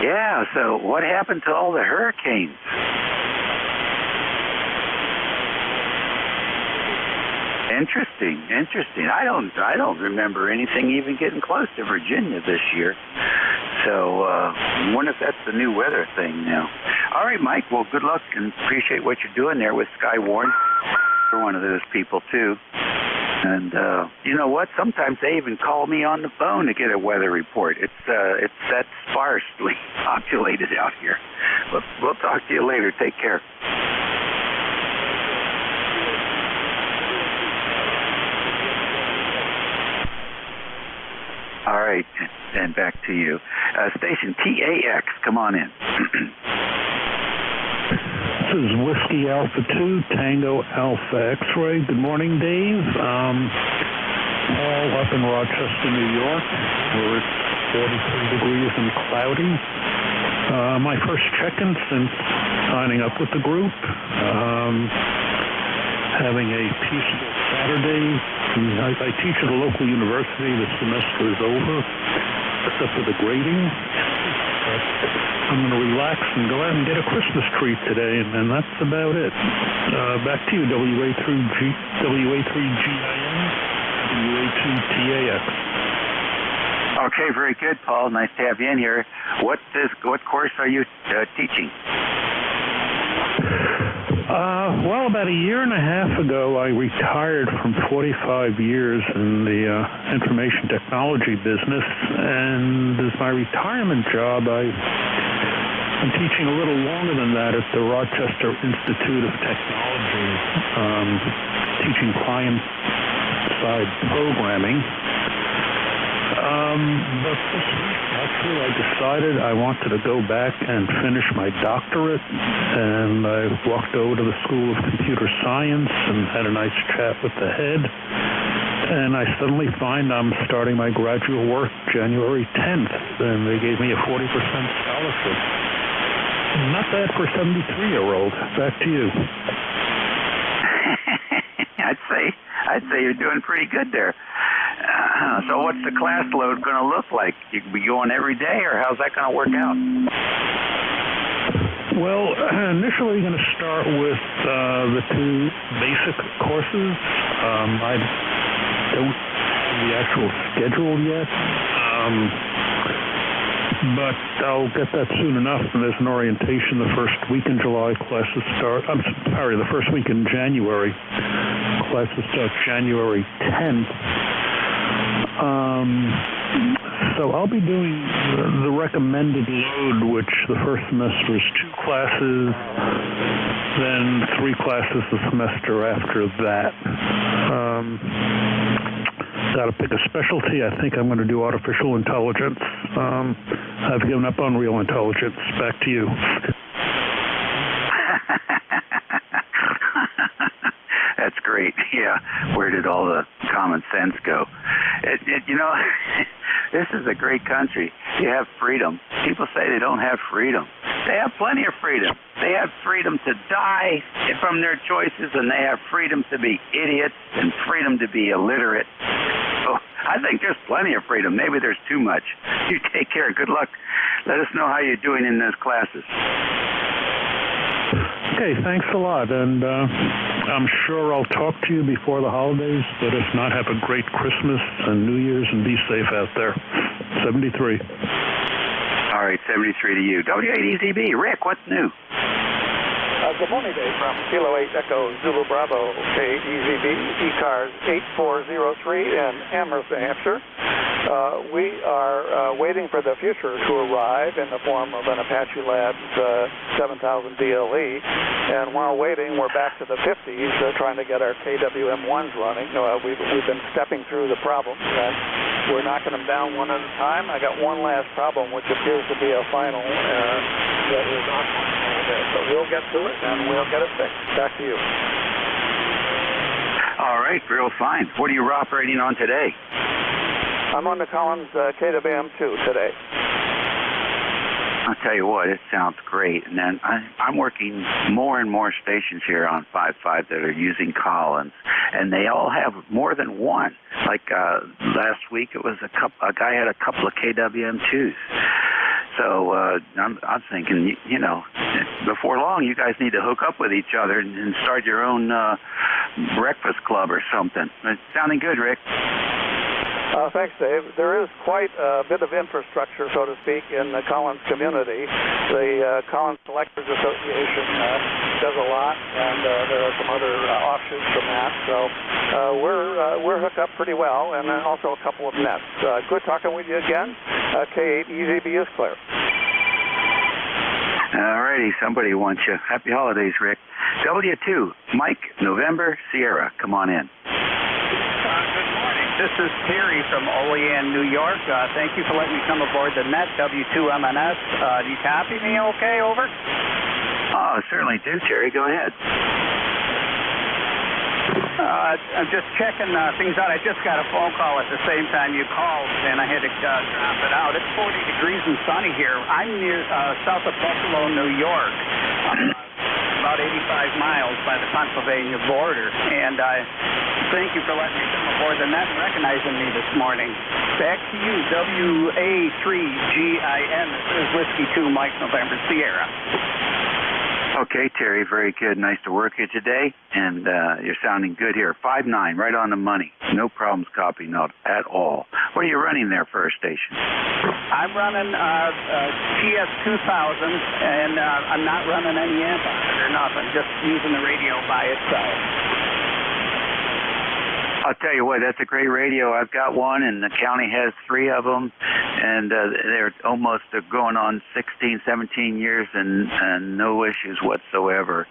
Yeah, so what happened to all the hurricanes? Interesting. I don't remember anything even getting close to Virginia this year. So I wonder if that's the new weather thing now. All right, Mike. Well, good luck and appreciate what you're doing there with Skywarn. You're one of those people too. And you know what? Sometimes they even call me on the phone to get a weather report. It's that sparsely populated out here. But we'll talk to you later. Take care. All right, and back to you. Station TAX, come on in. This is Whiskey Alpha 2, Tango Alpha X-Ray. Good morning, Dave. Paul up in Rochester, New York, where it's 43 degrees and cloudy. My first check-in since signing up with the group. Having a peaceful Saturday. I teach at a local university. The semester is over, except for the grading. But I'm going to relax and go out and get a Christmas tree today, and that's about it. Back to you, WA3GIN, WA2TAX. Okay, very good, Paul. Nice to have you in here. What course are you teaching? Well, about a year and a half ago, I retired from 45 years in the information technology business, and as my retirement job, I'm teaching a little longer than that at the Rochester Institute of Technology, teaching client-side programming. But this week, actually, I decided I wanted to go back and finish my doctorate, and I walked over to the School of Computer Science and had a nice chat with the head, and I suddenly find I'm starting my graduate work January 10th, and they gave me a 40% scholarship. Not bad for a 73-year-old. Back to you. I'd say you're doing pretty good there. So what's the class load going to look like? You can be going every day, or how's that going to work out? Well, initially going to start with the two basic courses. I don't have the actual schedule yet, but I'll get that soon enough. And there's an orientation the first week in July. Classes start. I'm sorry, the first week in January. Classes start January 10th. So I'll be doing the recommended load, which the first semester is 2 classes, then 3 classes the semester after that. Got to pick a specialty. I think I'm going to do artificial intelligence. I've given up on real intelligence. Back to you. That's great. Yeah. Where did all the common sense go? You know, this is a great country. You have freedom. People say they don't have freedom. They have plenty of freedom. They have freedom to die from their choices, and they have freedom to be idiots and freedom to be illiterate. So I think there's plenty of freedom. Maybe there's too much. You take care. Good luck. Let us know how you're doing in those classes. Okay, thanks a lot, and I'm sure I'll talk to you before the holidays, but if not, have a great Christmas and New Year's and be safe out there. 73. All right, 73 to you. W8EZB, Rick, what's new? Good morning, Dave, from Kilo 8 Echo Zulu Bravo, K-EZB, ECARS 8403 in Amherst, New Hampshire. We are waiting for the future to arrive in the form of an Apache Labs 7000 DLE, and while waiting, we're back to the 50s trying to get our KWM1s running. We've been stepping through the problems, and we're knocking them down one at a time. I got one last problem, which appears to be a final that is not going a little bit, but we'll get to it, and we'll get it fixed. Back to you. All right, real fine. What are you operating on today? I'm on the Collins KWM2 today. I'll tell you what, it sounds great. And then I'm working more and more stations here on 5.5 that are using Collins, and they all have more than one. Like last week, it was a guy had a couple of KWM2s. So I'm thinking, you know, before long, you guys need to hook up with each other and start your own breakfast club or something. It's sounding good, Rick. Thanks, Dave. There is quite a bit of infrastructure, so to speak, in the Collins community. The Collins Selectors Association does a lot, and there are some other offshoots from that. So we're hooked up pretty well, and then also a couple of nets. Good talking with you again. K8EZB is clear. All righty, somebody wants you. Happy holidays, Rick. W2, Mike, November, Sierra. Come on in. This is Terry from Olean, New York. Thank you for letting me come aboard the net, W2MNS. Do you copy me okay, over? Oh, certainly do, Terry. Go ahead. I'm just checking things out. I just got a phone call at the same time you called, and I had to drop it out. It's 40 degrees and sunny here. I'm near south of Buffalo, New York. About 85 miles by the Pennsylvania border, and thank you for letting me come aboard the net and recognizing me this morning. Back to you, WA3GIN. This is Whiskey 2, Mike, November, Sierra. Okay, Terry, very good. Nice to work here today, and you're sounding good here. 5'9", right on the money. No problems copying out at all. What are you running there for a station? I'm running TS2000, and I'm not running any amp on it or nothing, just using the radio by itself. I'll tell you what, that's a great radio. I've got one, and the county has 3 of them, and they're almost going on 16, 17 years and no issues whatsoever.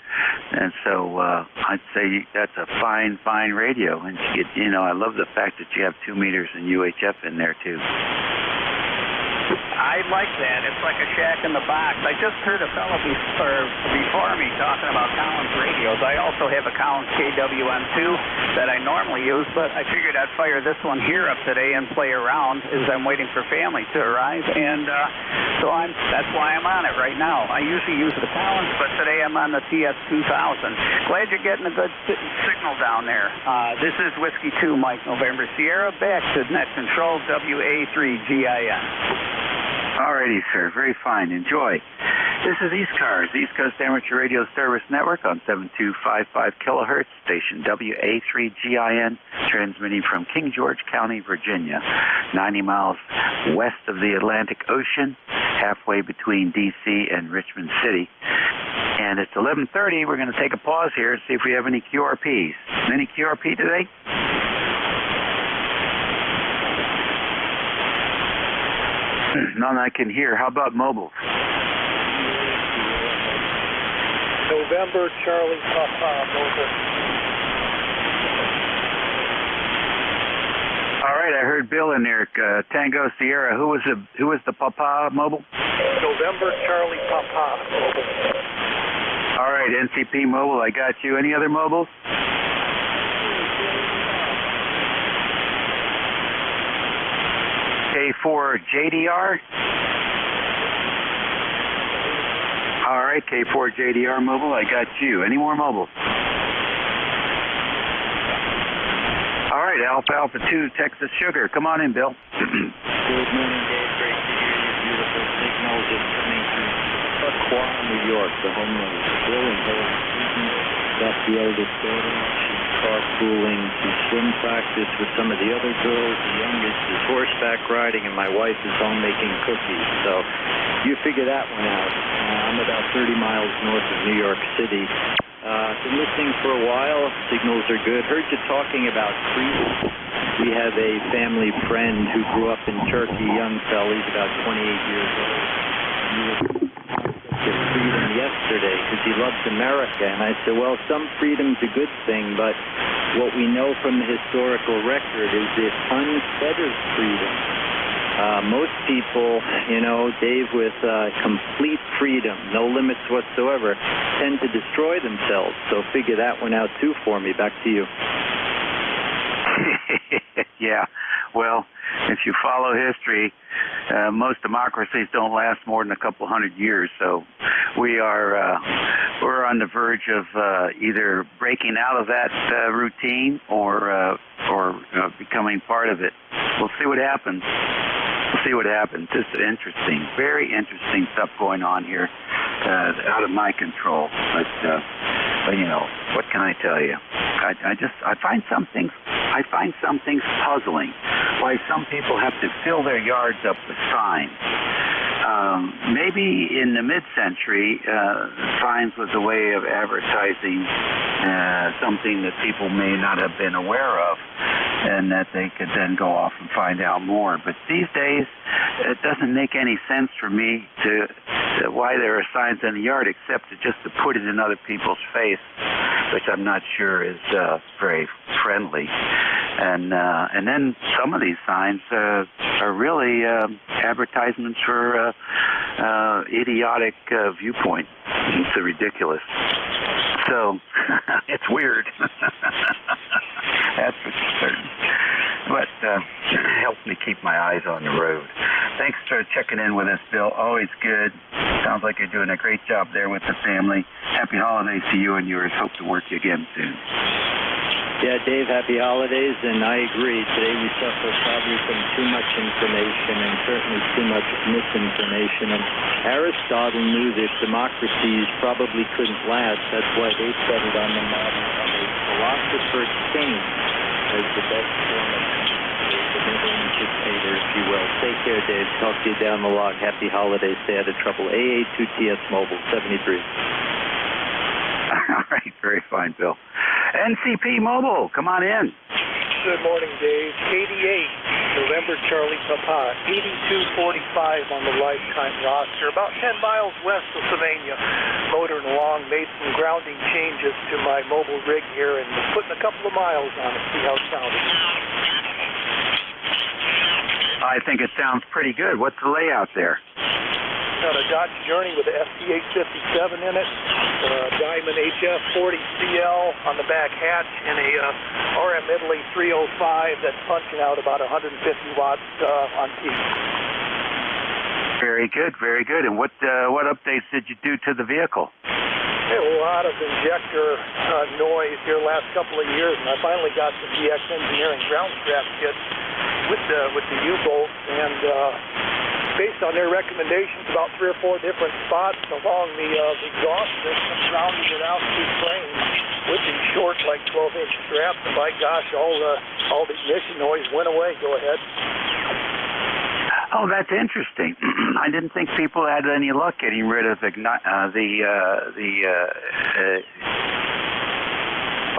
And so I'd say that's a fine, fine radio. And you know, I love the fact that you have 2 meters and UHF in there too. I like that. It's like a shack in the box. I just heard a fellow before me talking about Collins radios. I also have a Collins KWM2 that I normally use, but I figured I'd fire this one here up today and play around as I'm waiting for family to arrive. And so that's why I'm on it right now. I usually use the Collins, but today I'm on the TS2000. Glad you're getting a good signal down there. This is Whiskey 2, Mike, November, Sierra. Back to net control, WA3GIN. All righty, sir. Very fine. Enjoy. This is ECARS, East Coast Amateur Radio Service Network on 7255 kilohertz, station WA3GIN, transmitting from King George County, Virginia, 90 miles west of the Atlantic Ocean, halfway between D.C. and Richmond City. And it's 11:30. We're going to take a pause here and see if we have any QRPs. Any QRP today? None I can hear. How about mobile? November, Charlie, Papa, mobile. All right, I heard Bill in there. Tango Sierra. Who was the Papa mobile? November, Charlie, Papa, mobile. All right, NCP mobile. I got you. Any other mobiles? K4 JDR. right, K4JDR Mobile, I got you. Any more mobile? All right, Alpha 2, Texas Sugar. Come on in, Bill. Good morning, Dave. Great to hear your beautiful signals. It's coming from Buckquaw, New York, the home of Bill and Hillary Clinton. Got the eldest daughter. She's carpooling to swim practice with some of the other girls. The youngest is horseback riding, and my wife is home making cookies. So you figure that one out. I'm about 30 miles north of New York City. Been listening for a while. Signals are good. Heard you talking about freedom. We have a family friend who grew up in Turkey, young fella. He's about 28 years old. And he was to freedom yesterday because he loves America. And I said, well, some freedom's a good thing, but what we know from the historical record is it unfettered freedom. Most people, Dave, with complete freedom, no limits whatsoever, tend to destroy themselves. So figure that one out, too, for me. Back to you. Yeah, well, if you follow history, most democracies don't last more than a couple hundred years. So we're on the verge of either breaking out of that routine or becoming part of it. We'll see what happens. Just interesting, very interesting stuff going on here, out of my control. But what can I tell you? I find some things puzzling. Why some people have to fill their yards up with signs. Maybe in the mid-century, signs was a way of advertising something that people may not have been aware of, and that they could then go off and find out more. But these days, it doesn't make any sense for me to why there are signs in the yard, except just to put it in other people's face, which I'm not sure is very friendly. And then some of these signs are really advertisements for idiotic viewpoint. It's ridiculous. So it's weird. That's for certain. But it helps me keep my eyes on the road. Thanks for checking in with us, Bill. Always good. Sounds like you're doing a great job there with the family. Happy holidays to you and yours. Hope to work you again soon. Yeah, Dave, happy holidays, and I agree. Today we suffer probably from too much information and certainly too much misinformation. And Aristotle knew that democracies probably couldn't last. That's why they settled on the model of a philosopher king as the best form of the Netherlands dictator, if you will. Take care, Dave. Talk to you down the log. Happy holidays. Stay out of trouble. AA2TS Mobile, 73. All right, very fine, Bill. NCP Mobile, come on in. Good morning, Dave. 88, November Charlie Papa, 8245 on the lifetime roster, about 10 miles west of Sylvania. Motoring along, made some grounding changes to my mobile rig here and putting a couple of miles on it, see how it sounded. I think it sounds pretty good. What's the layout there? Got a Dodge Journey with a ST857 in it, Diamond HF40CL on the back hatch, and a RM Italy 305 that's punching out about 150 watts on peak. Very good, very good. And what updates did you do to the vehicle? A lot of injector noise here last couple of years, and I finally got the DX Engineering ground strap kit with the U-bolt, and based on their recommendations, about 3 or 4 different spots along the exhaust system, rounded it out 2 frames with the short, like 12-inch straps, and by gosh, all the ignition noise went away. Go ahead. Oh, that's interesting. I didn't think people had any luck getting rid of what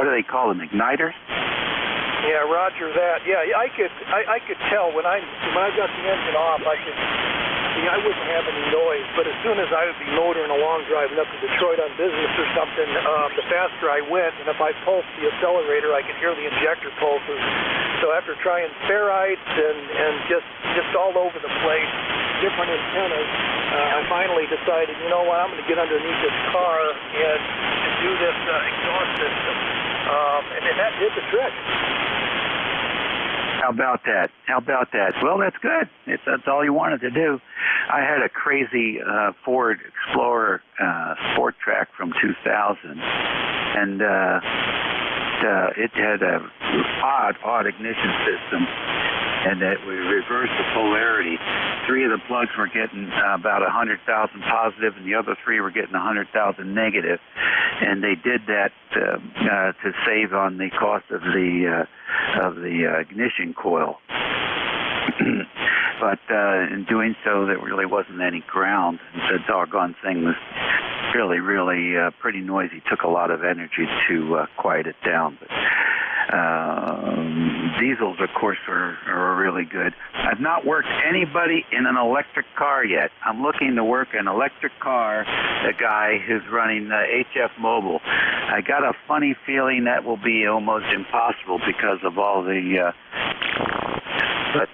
do they call them, igniters? Yeah, roger that. Yeah, I could tell when I got the engine off, I wouldn't have any noise, but as soon as I would be motoring along driving up to Detroit on business or something, the faster I went, and if I pulsed the accelerator, I could hear the injector pulses. So after trying ferrites and just all over the place, different antennas, I finally decided, you know what, I'm going to get underneath this car and do this exhaust system. And that did the trick. How about that? How about that? Well, that's good. That's all you wanted to do. I had a crazy Ford Explorer Sport Track from 2000, and it had a odd ignition system, and that we reversed the polarity. 3 of the plugs were getting about 100,000 positive, and the other 3 were getting 100,000 negative. And they did that to save on the cost of the ignition coil. But in doing so, there really wasn't any ground. The doggone thing was really pretty noisy. Took a lot of energy to quiet it down. But diesels, of course, are really good. I've not worked anybody in an electric car yet. I'm looking to work an electric car, a guy who's running HF Mobile. I got a funny feeling that will be almost impossible because of all the... But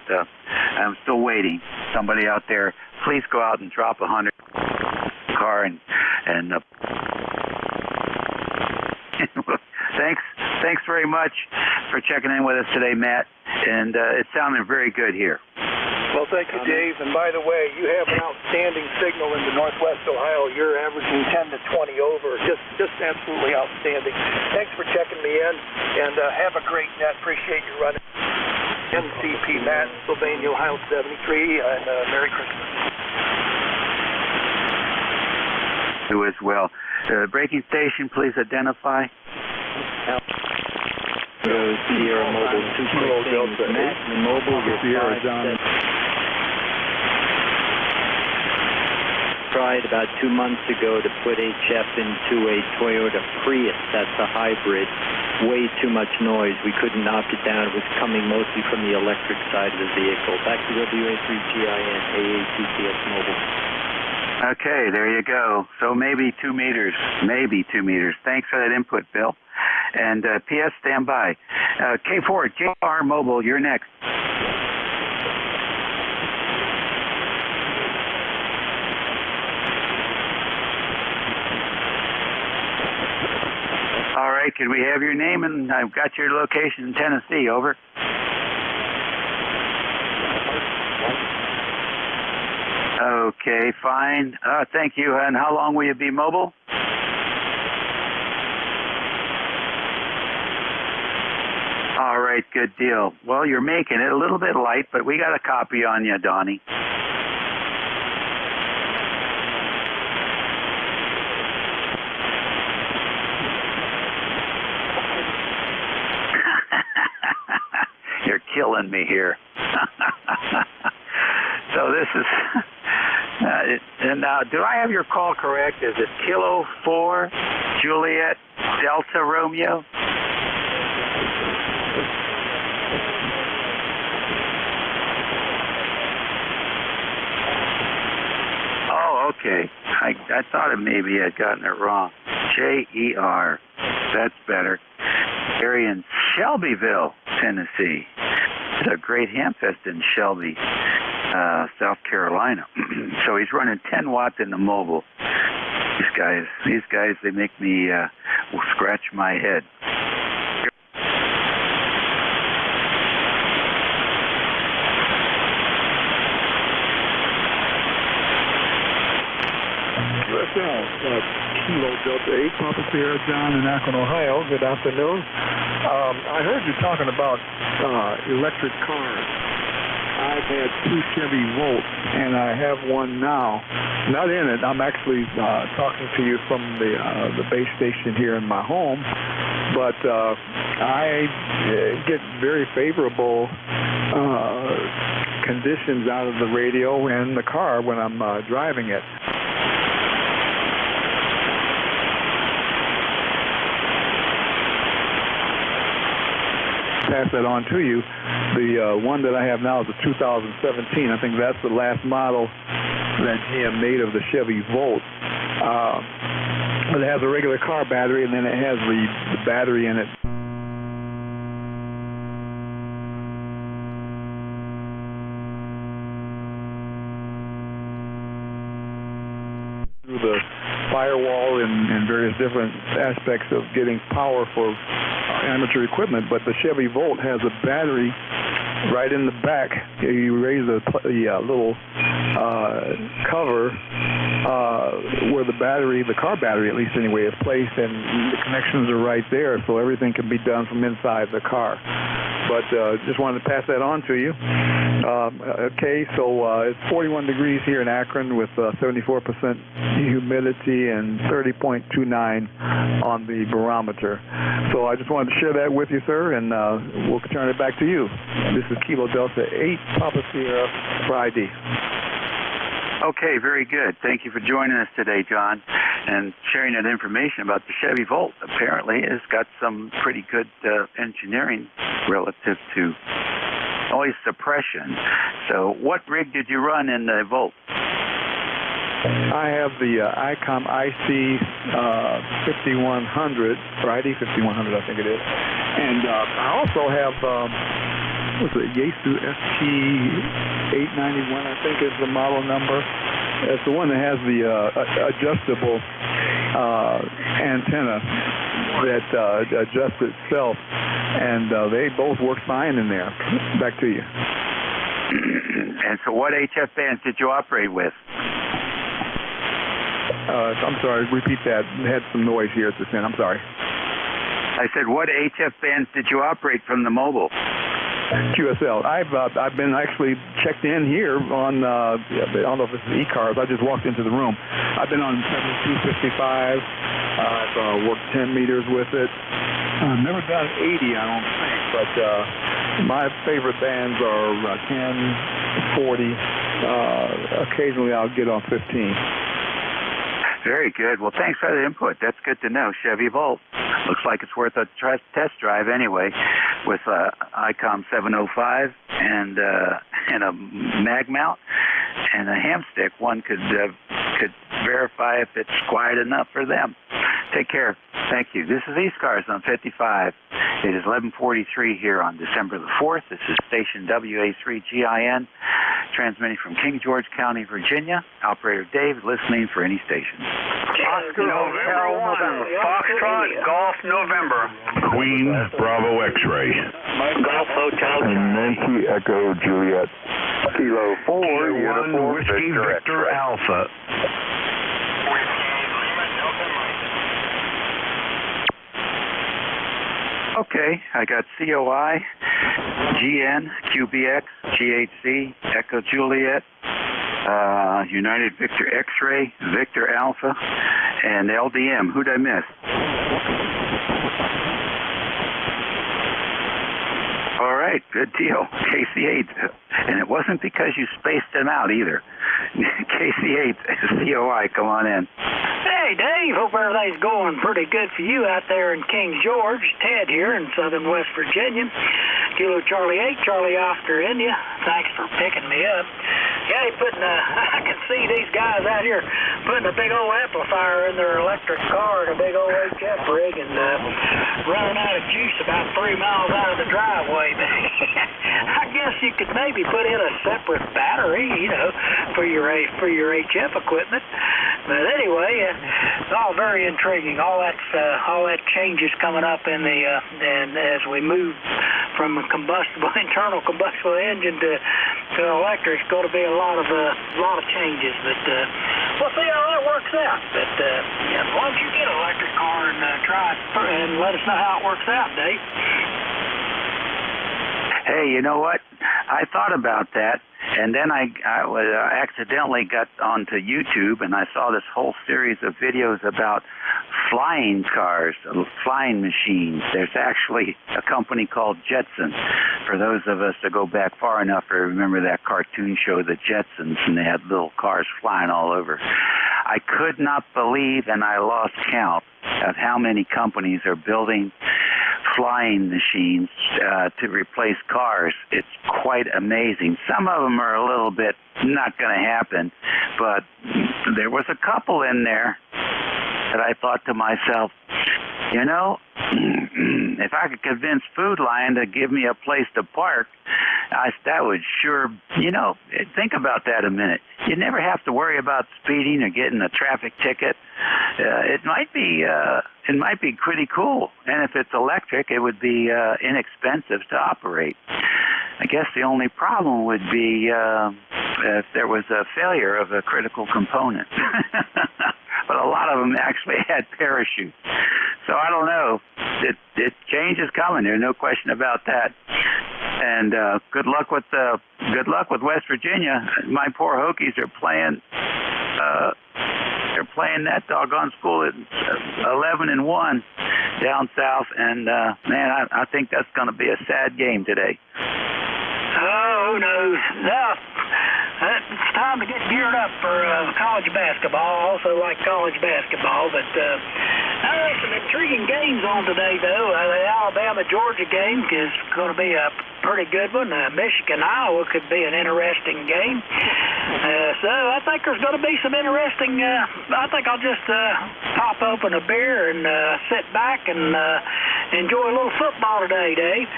I'm still waiting. Somebody out there, please go out and drop 100 car and Thanks very much for checking in with us today, Matt. And it sounded very good here. Well, thank you, Dave. And by the way, you have an outstanding signal into Northwest Ohio. You're averaging 10 to 20 over. Just absolutely outstanding. Thanks for checking me in, and have a great net. Appreciate you running. NCP Matt, Sylvania, Ohio 73, and Merry Christmas. You as well. Breaking station, please identify. Sierra Mobile 2.6. Matt, Mobile, your Sierra John. Tried about 2 months ago to put HF into a Toyota Prius. That's a hybrid. Way too much noise. We couldn't knock it down. It was coming mostly from the electric side of the vehicle. Back to WA3GIN, AATCS Mobile. Okay, there you go. So maybe 2 meters. Maybe 2 meters. Thanks for that input, Bill. And PS, stand by. K4, JR Mobile, you're next. All right, can we have your name? And I've got your location in Tennessee, over. Okay, fine. Thank you. And how long will you be mobile? All right, good deal. Well, you're making it a little bit light, but we got a copy on you, Donnie. You're killing me here. So this is... and now, do I have your call correct? Is it Kilo 4, Juliet, Delta Romeo? Oh, okay. I thought maybe I'd gotten it wrong. JER. That's better. Area in Shelbyville, Tennessee. There's a great hamfest in Shelby, South Carolina. So he's running 10 watts in the mobile. These guys, they make me scratch my head. Kilo Delta 8, Papa Sierra John in Akron, Ohio. Good afternoon. I heard you talking about electric cars. I've had 2 Chevy Volts, and I have one now. Not in it. I'm actually talking to you from the base station here in my home. But I get very favorable conditions out of the radio and the car when I'm driving it. Pass that on to you. The one that I have now is a 2017. I think that's the last model that GM made of the Chevy Volt. It has a regular car battery, and then it has the battery in it. Through the firewall and various different aspects of getting power for amateur equipment, but the Chevy Volt has a battery right in the back, you raise the little cover where the car battery, at least anyway, is placed, and the connections are right there, so everything can be done from inside the car. But just wanted to pass that on to you. Okay, so it's 41 degrees here in Akron with 74% humidity and 30.29 on the barometer. So I just wanted to share that with you, sir, and we'll turn it back to you. This is Kilo Delta 8 Papa Sierra Friday. Okay, very good. Thank you for joining us today, John, and sharing that information about the Chevy Volt. Apparently, it's got some pretty good engineering relative to noise suppression. So what rig did you run in the Volt? I have the ICOM IC 5100, or ID 5100, I think it is. And I also have, what's it, Yaesu ST 891, I think is the model number. It's the one that has the adjustable antenna that adjusts itself. And they both work fine in there. Back to you. And so what HF bands did you operate with? I'm sorry, repeat that. I had some noise here at this end. I'm sorry. I said, what HF bands did you operate from the mobile? QSL. I've been actually checked in here on, I don't know if it's ECARS. I just walked into the room. I've been on 7255. I've worked 10 meters with it. I've never done 80, I don't think, but my favorite bands are 10, 40. Occasionally I'll get on 15. Very good. Well, thanks for the input. That's good to know. Chevy Volt. Looks like it's worth a test drive anyway, with ICOM 705 and a mag mount and a ham stick. One could verify if it's quiet enough for them. Take care. Thank you. This is ECARS on 55. It is 11:43 here on December the 4th. This is station WA3GIN, transmitting from King George County, Virginia. Operator Dave, listening for any station. Oscar November 1, Foxtrot, Golf November. Queen Bravo X-ray. Golf Hotel. And Nancy Echo Juliet. Kilo 4, Kilo 1, Whiskey Victor Alpha. Okay, I got COI, GN, QBX, GHC, Echo Juliet, United Victor X-Ray, Victor Alpha, and LDM. Who'd I miss? All right, good deal. KC8. And it wasn't because you spaced them out either. KC8, COI, come on in. Hey, Dave, hope everything's going pretty good for you out there in King George. Ted here in southern West Virginia. Kilo Charlie 8, Charlie Oscar, India. Thanks for picking me up. Yeah, I can see these guys out here putting a big old amplifier in their electric car and a big old HF rig and running out of juice about 3 miles out of the driveway. I guess you could maybe put in a separate battery, for your HF equipment. But anyway, it's all very intriguing. All that changes coming up in the and as we move from a internal combustible engine to electric, it's going to be a lot of changes. But we'll see how that works out. But why don't you get an electric car and try it and let us know how it works out, Dave? Hey, you know what? I thought about that, and then I accidentally got onto YouTube, and I saw this whole series of videos about flying cars, flying machines. There's actually a company called Jetson. For those of us that go back far enough to remember that cartoon show, The Jetsons, and they had little cars flying all over. I could not believe, and I lost count, of how many companies are building flying machines to replace cars. It's quite amazing. Some of them are a little bit not going to happen, but there was a couple in there that I thought to myself, if I could convince Food Lion to give me a place to park, that would sure, think about that a minute. You never have to worry about speeding or getting a traffic ticket. It might be pretty cool. And if it's electric, it would be inexpensive to operate. I guess the only problem would be if there was a failure of a critical component. But a lot of them actually had parachutes. So I don't know. Change is coming. There's no question about that. And good luck with West Virginia. My poor Hokies are playing. They're playing that doggone school at 11-1 down south, and man, I think that's going to be a sad game today. Oh, no. It's time to get geared up for college basketball. I also like college basketball, but some intriguing games on today, though. The Alabama-Georgia game is going to be a pretty good one. Michigan-Iowa could be an interesting game. So I think there's going to be some interesting. I think I'll just pop open a beer and sit back and enjoy a little football today, Dave.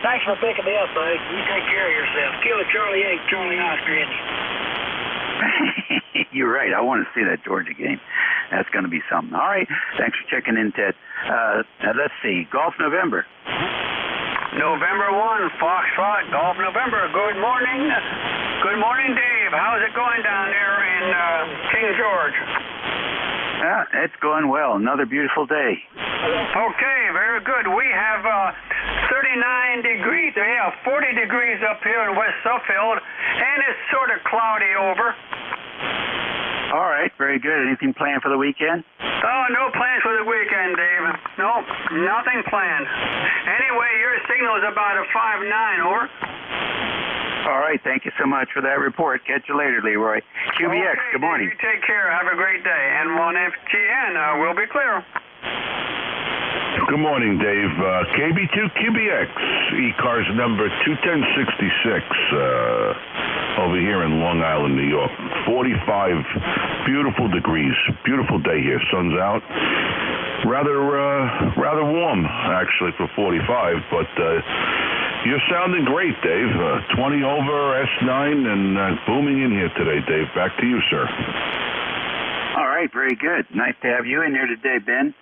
Thanks for picking me up, buddy. You take care of yourself. Kilo Charlie 8, Charlie Oscar, Indy. You're right. I want to see that Georgia game. That's going to be something. All right. Thanks for checking in, Ted. Let's see. Golf November. November 1, Foxtrot, Golf November. Good morning. Good morning, Dave. How's it going down there in King George? It's going well. Another beautiful day. Okay, very good. We have 39 degrees. Yeah, 40 degrees up here in West Suffield, and it's sort of cloudy over. All right, very good. Anything planned for the weekend? Oh, no plans for the weekend, Dave. No, nothing planned. Anyway, your signal is about a 5-9, over. All right, thank you so much for that report. Catch you later, Leroy. QBX, okay, good morning. You take care. Have a great day. And 1FTN will be clear. Good morning, Dave. KB2QBX, ECARS number 21066, over here in Long Island, New York. 45 beautiful degrees. Beautiful day here. Sun's out. Rather warm, actually, for 45, but you're sounding great, Dave. 20 over, S9, and booming in here today, Dave. Back to you, sir. All right, very good. Nice to have you in here today, Ben.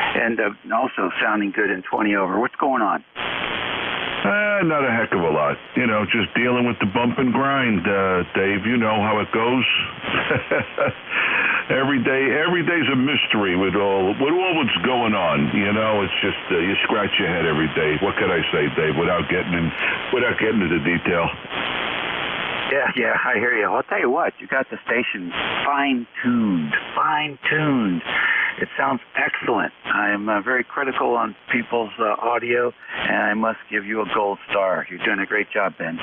And also sounding good in 20 over. What's going on? Not a heck of a lot. You know, just dealing with the bump and grind, Dave. You know how it goes. Every day's a mystery with all what's going on. You know, it's just you scratch your head every day. What could I say, Dave? Without getting into detail. Yeah, I hear you. I'll tell you what, you got the station fine-tuned. It sounds excellent. I'm very critical on people's audio, and I must give you a gold star. You're doing a great job, Ben.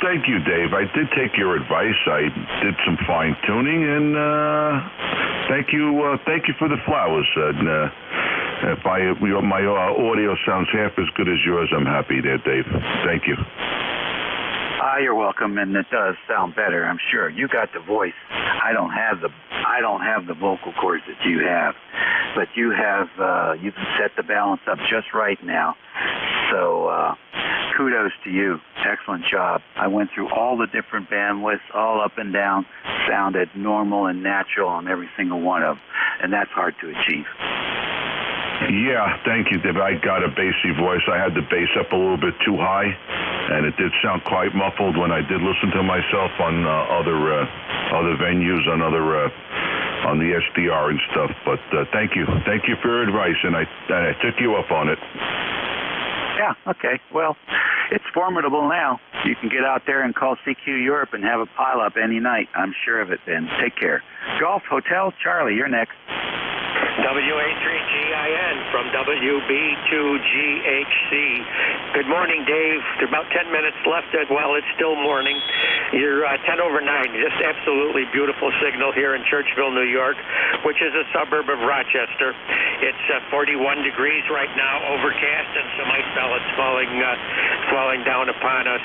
Thank you, Dave. I did take your advice. I did some fine-tuning, and thank you for the flowers. And if my audio sounds half as good as yours, I'm happy there, Dave. Thank you. You're welcome, and it does sound better, I'm sure. You got the voice. I don't have the vocal cords that you have, but you have you've set the balance up just right now. So kudos to you. Excellent job. I went through all the different bandwidths, all up and down, sounded normal and natural on every single one of them, and that's hard to achieve. Yeah, thank you, Dave. I got a bassy voice. I had the bass up a little bit too high, and it did sound quite muffled when I did listen to myself on other venues, on the SDR and stuff. But thank you for your advice, and I took you up on it. Yeah, okay. Well, it's formidable now. You can get out there and call CQ Europe and have a pile-up any night. I'm sure of it, Ben. Take care. Golf Hotel Charlie, you're next. WA3GIN from WB2GHC. Good morning, Dave. There's about 10 minutes left while it's still morning. You're 10 over 9. Just absolutely beautiful signal here in Churchville, New York, which is a suburb of Rochester. It's 41 degrees right now, overcast, and some ice pellets falling down upon us.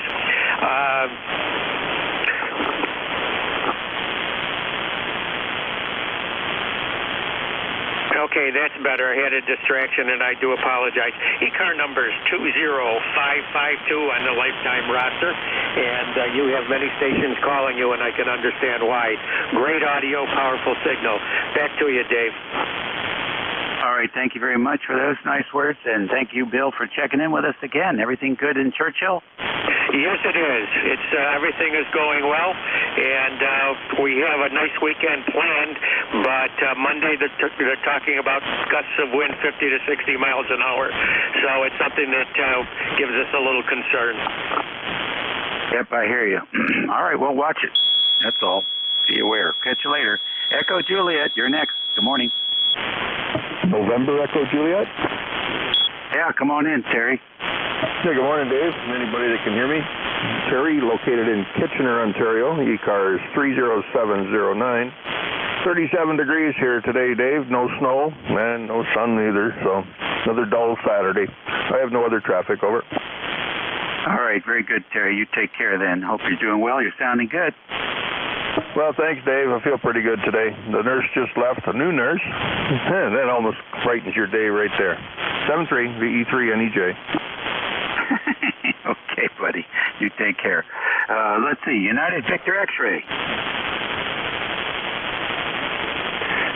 Okay, that's better. I had a distraction, and I do apologize. ECAR number is 20552 on the lifetime roster, and you have many stations calling you, and I can understand why. Great audio, powerful signal. Back to you, Dave. All right, thank you very much for those nice words, and thank you, Bill, for checking in with us again. Everything good in Churchill? Yes, it is. It's everything is going well, and we have a nice weekend planned. But Monday they're talking about gusts of wind 50 to 60 miles an hour, so it's something that gives us a little concern. Yep, I hear you. All right, well, watch it. That's all. Be aware. Catch you later. Echo Juliet, you're next. Good morning. November Echo Juliet? Yeah, come on in, Terry. Yeah, good morning, Dave. Anybody that can hear me? Terry, located in Kitchener, Ontario. ECARS 30709. 37 degrees here today, Dave. No snow and no sun either, so another dull Saturday. I have no other traffic, over. All right, very good, Terry. You take care then. Hope you're doing well. You're sounding good. Well, thanks, Dave. I feel pretty good today. The nurse just left, a new nurse. That almost brightens your day right there. 73 VE3NEJ. Okay, buddy. You take care. Let's see. United Victor X-Ray.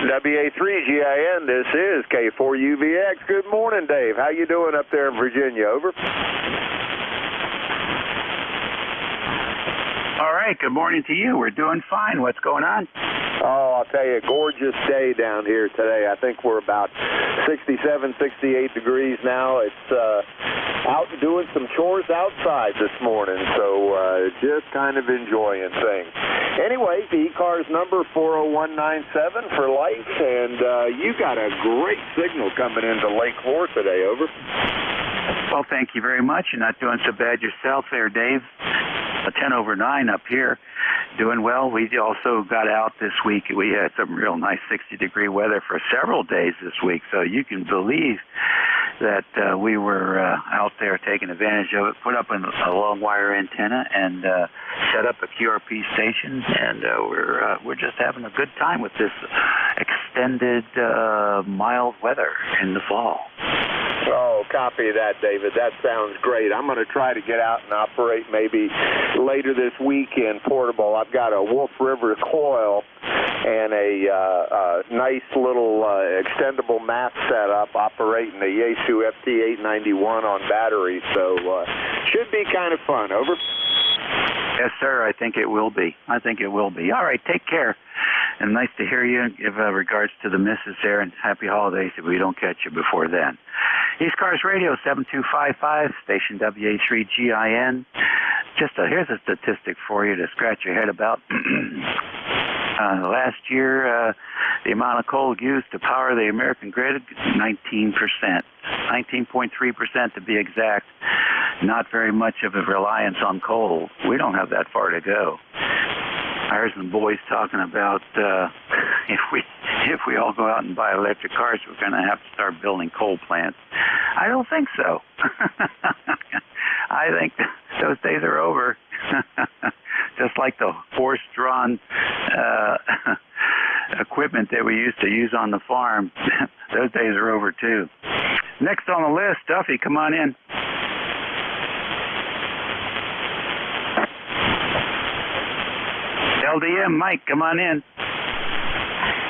WA3GIN, this is K4UVX. Good morning, Dave. How you doing up there in Virginia? Over. All right, good morning to you. We're doing fine. What's going on? Oh, I'll tell you, gorgeous day down here today. I think we're about 67, 68 degrees now. It's out doing some chores outside this morning, so just kind of enjoying things. Anyway, the ECARS number 40197 for lights, and you got a great signal coming into Lake Hoare today, over. Well, thank you very much. You're not doing so bad yourself there, Dave. A 10 over 9 up here. Doing well. We also got out this week. We had some real nice 60-degree weather for several days this week, so you can believe that we were out there taking advantage of it, put up a long wire antenna, and set up a QRP station, and we're just having a good time with this extended mild weather in the fall. Oh, copy that, David. That sounds great. I'm going to try to get out and operate maybe later this week in Portable. I've got a Wolf River coil and a nice little extendable mast setup operating the Yaesu FT891 on batteries, so should be kind of fun. Over. Yes, sir. I think it will be. I think it will be. All right. Take care. And nice to hear you. Give regards to the missus there, and happy holidays if we don't catch you before then. ECARS Radio 7255, station WA3GIN. Here's a statistic for you to scratch your head about. Last year, the amount of coal used to power the American grid, 19%. 19.3% to be exact. Not very much of a reliance on coal. We don't have that far to go. I heard some boys talking about if we all go out and buy electric cars, we're going to have to start building coal plants. I don't think so. I think those days are over. Just like the horse-drawn equipment that we used to use on the farm, those days are over too. Next on the list, Duffy, come on in. LDM, Mike, come on in.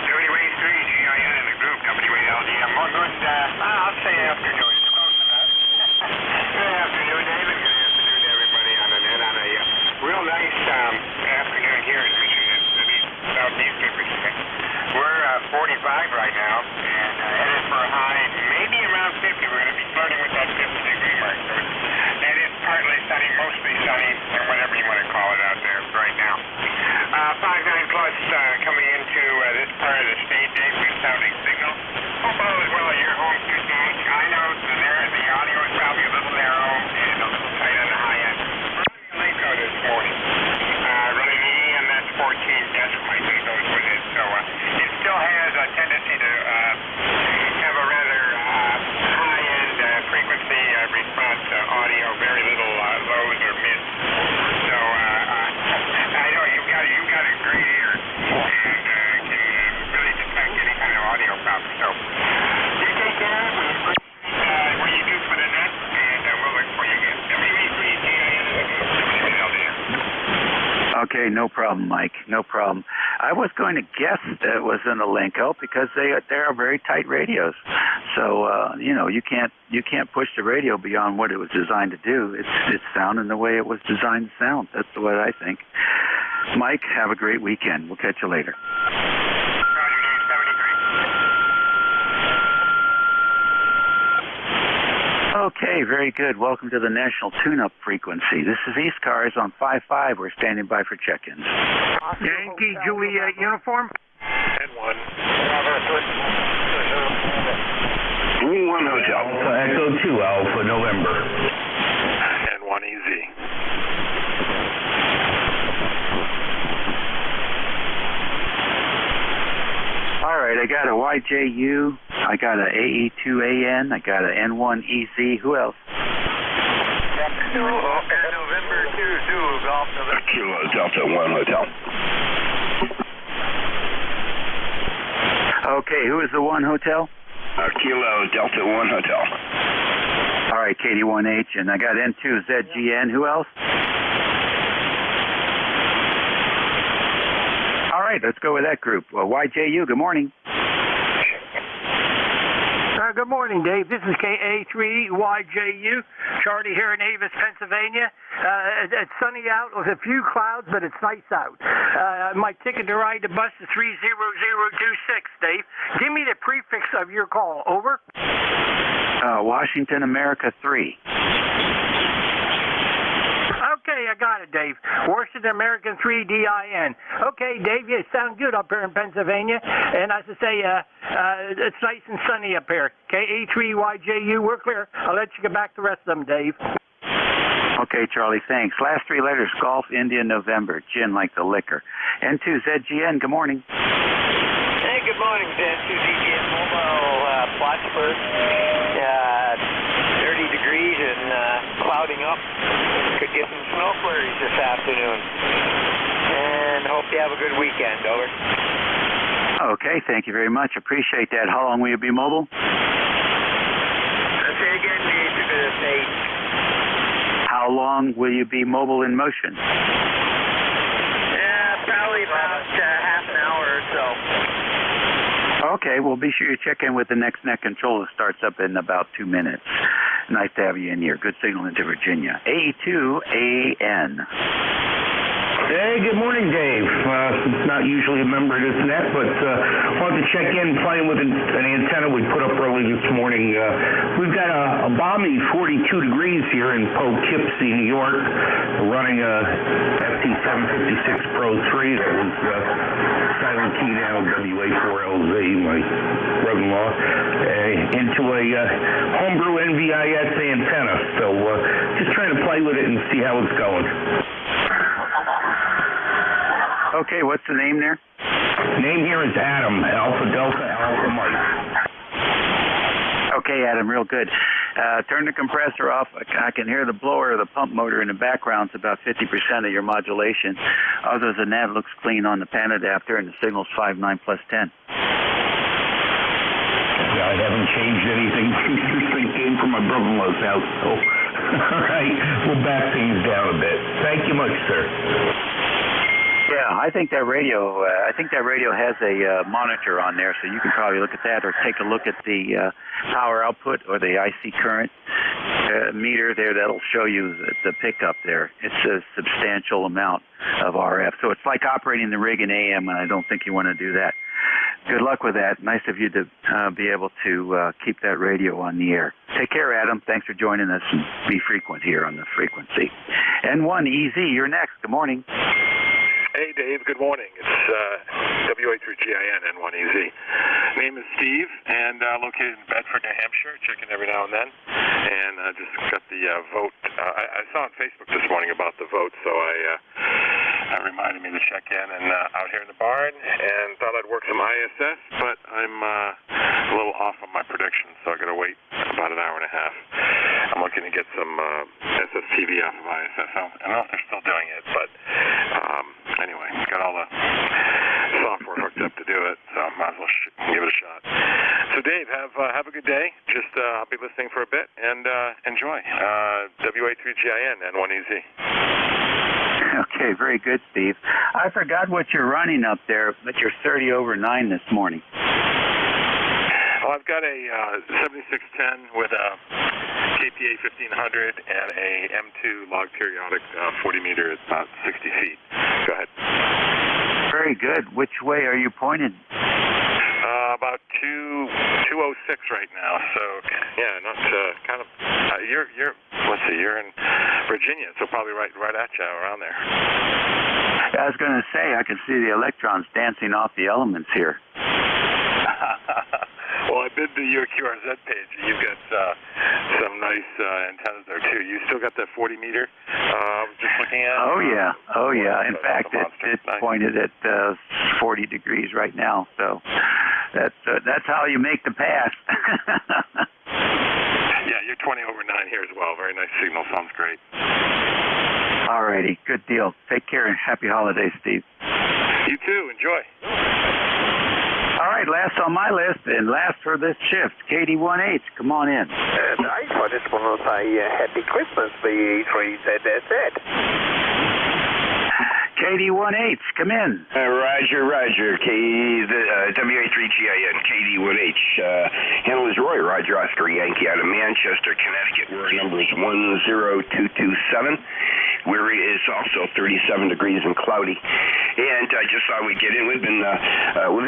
WA3GIN in the group, WA-LDM. Well, good, I'll say afternoon. It's close enough. Good afternoon, David. Good afternoon to everybody on the net on a real nice afternoon here in Michigan, southeastern Michigan. We're 45 right now and headed for a high maybe around 50. We're going to be flirting with that 50-degree mark. So it is partly sunny, mostly sunny, and whatever you want to call it out there right now. 5-9 plus coming into this part of the state, Dave, with sounding signal. Hope all is well at your home, QTH. I know the audio is probably a little narrow and a little tight on the high end. We're running a LECO this morning. Running the EMS-14 decibel that goes with it. So it still has a tendency to have a rather high-end frequency response audio, very little lows or mids. So I know you've got a great ear and can really detect any kind of audio problem. So you take care. We appreciate what you do for the net, and we'll look for you again. WA3GIN. Okay, no problem, Mike. No problem. I was going to guess that it was in the Linko because they are very tight radios. So you can't push the radio beyond what it was designed to do. It's sounding the way it was designed to sound. That's what I think. Mike, have a great weekend. We'll catch you later. Okay, very good. Welcome to the National Tune-Up Frequency. This is ECARS on 5-5. We're standing by for check-ins. Yankee Juliet uniform. N1. Room 1 Hotel. Echo 2 Alpha November. N1 Easy. All right, I got a YJU, I got a AE2AN, I got a N1EZ. Who else? November 2 Zulu Golf November. Kilo Delta 1 Hotel. Okay, who is the 1 hotel? Kilo Delta 1 Hotel. All right, KD1H, and I got N2ZGN. Who else? All right, let's go with that group. YJU, good morning. Good morning, Dave. This is KA3YJU, Charlie here in Avis, Pennsylvania. It's sunny out with a few clouds, but it's nice out. My ticket to ride the bus is 30026, Dave. Give me the prefix of your call. Over. Washington, America 3. Okay, I got it, Dave. Washington American 3DIN. Okay, Dave, you sound good up here in Pennsylvania. And as I say, it's nice and sunny up here. KA3YJU, we're clear. I'll let you get back to the rest of them, Dave. Okay, Charlie, thanks. Last 3 letters, Golf, India, November. Gin like the liquor. N2ZGN, good morning. Hey, good morning, N2ZGN Mobile, Plattsburgh. 30 degrees and clouding up. Could get some snow flurries this afternoon. And hope you have a good weekend. Over. Okay, thank you very much. Appreciate that. How long will you be mobile? Say again, Dave. How long will you be mobile in motion? Probably about half an hour or so. Okay, well, be sure you check in with the next net control that starts up in about 2 minutes. Nice to have you in here. Good signal into Virginia. A2AN. Hey, good morning, Dave. Not usually a member of this net, but wanted to check in playing with an antenna we put up early this morning. We've got a balmy 42 degrees here in Poughkeepsie, New York. We're running a FT756 Pro 3 that was silent key now, WA4LZ, my brother-in-law, into a homebrew NVIS antenna. So just trying to play with it and see how it's going. Okay, what's the name there? Name here is Adam, Alpha Delta Alpha Mike. Okay, Adam, real good. Turn the compressor off. I can hear the blower or the pump motor in the background. It's about 50% of your modulation. Other than that, it looks clean on the pan adapter, and the signal's 5.9 plus 10. I haven't changed anything. This thing came from my brother-in-law's house, so all right, we'll back things down a bit. Thank you much, sir. Yeah, I think that radio has a monitor on there, so you can probably look at that or take a look at the power output or the IC current meter there. That'll show you the pickup there. It's a substantial amount of RF. So it's like operating the rig in AM, and I don't think you want to do that. Good luck with that. Nice of you to be able to keep that radio on the air. Take care, Adam. Thanks for joining us, and be frequent here on the frequency. N1EZ, you're next. Good morning. Hey, Dave. Good morning. It's WA3GIN N1EZ. Name is Steve, and located in Bedford, New Hampshire. Checking every now and then. And I just got the vote. I saw on Facebook this morning about the vote, so I reminded me to check in and out here in the barn, and thought I'd work some ISS, but I'm a little off on my prediction, so I got to wait about an hour and a half. I'm looking to get some SSTV off of ISS. I don't know if they're still doing it, but anyway, got all the software hooked up to do it, so I might as well give it a shot. So, Dave, have a good day. Just I'll be listening for a bit, and enjoy. WA3GIN N1EZ. Okay, very good, Steve. I forgot what you're running up there, but you're 30 over 9 this morning. Well, I've got a 7610 with a KPA 1500 and a M2 log periodic 40 meters, about 60 feet. Go ahead. Very good. Which way are you pointed? About 206 right now. So yeah, not kind of. You're let's see, you're in Virginia, so probably right at you around there. I was going to say I can see the electrons dancing off the elements here. Well, I've been to your QRZ page. You've got some nice antennas there too. You still got that 40 meter? I was just looking at. Oh yeah. In fact, it's pointed at 40 degrees right now. So that's how you make the pass. Yeah, you're 20 over 9 here as well. Very nice signal. Sounds great. All righty, good deal. Take care and happy holidays, Steve. You too. Enjoy. All right, last on my list and last for this shift, KD18. Come on in. I just want to say Happy Christmas, VE3ZZ. KD18, come in. Roger. WA3GIN, KD1H. Handle is Roy, Roger Oscar Yankee out of Manchester, Connecticut, where our number is 10227. Where it is also 37 degrees and cloudy. And I just thought we'd get in. We've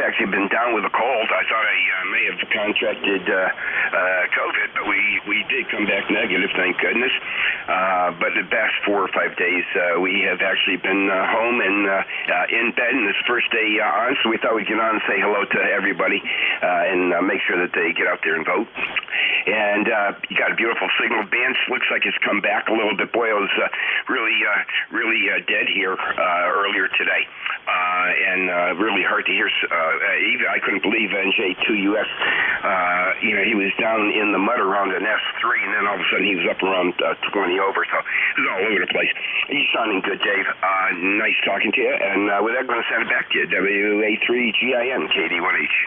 actually been down with a cold. I thought I may have contracted COVID, but we did come back negative, thank goodness. But the past 4 or 5 days, we have actually been home and in bed, and this first day on, so we thought we'd get on and say hello to everybody and make sure that they get out there and vote. And you got a beautiful signal. Band looks like it's come back a little bit. Boy, it was really dead here earlier today, and really hard to hear. Even I couldn't believe NJ2US. He was down in the mud around an S3, and then all of a sudden he was up around 20 over. So it was all over the place. You sounding good, Dave. Nice talking to you. And with that, I'm going to send it back to you. WA3GIN, KD1H.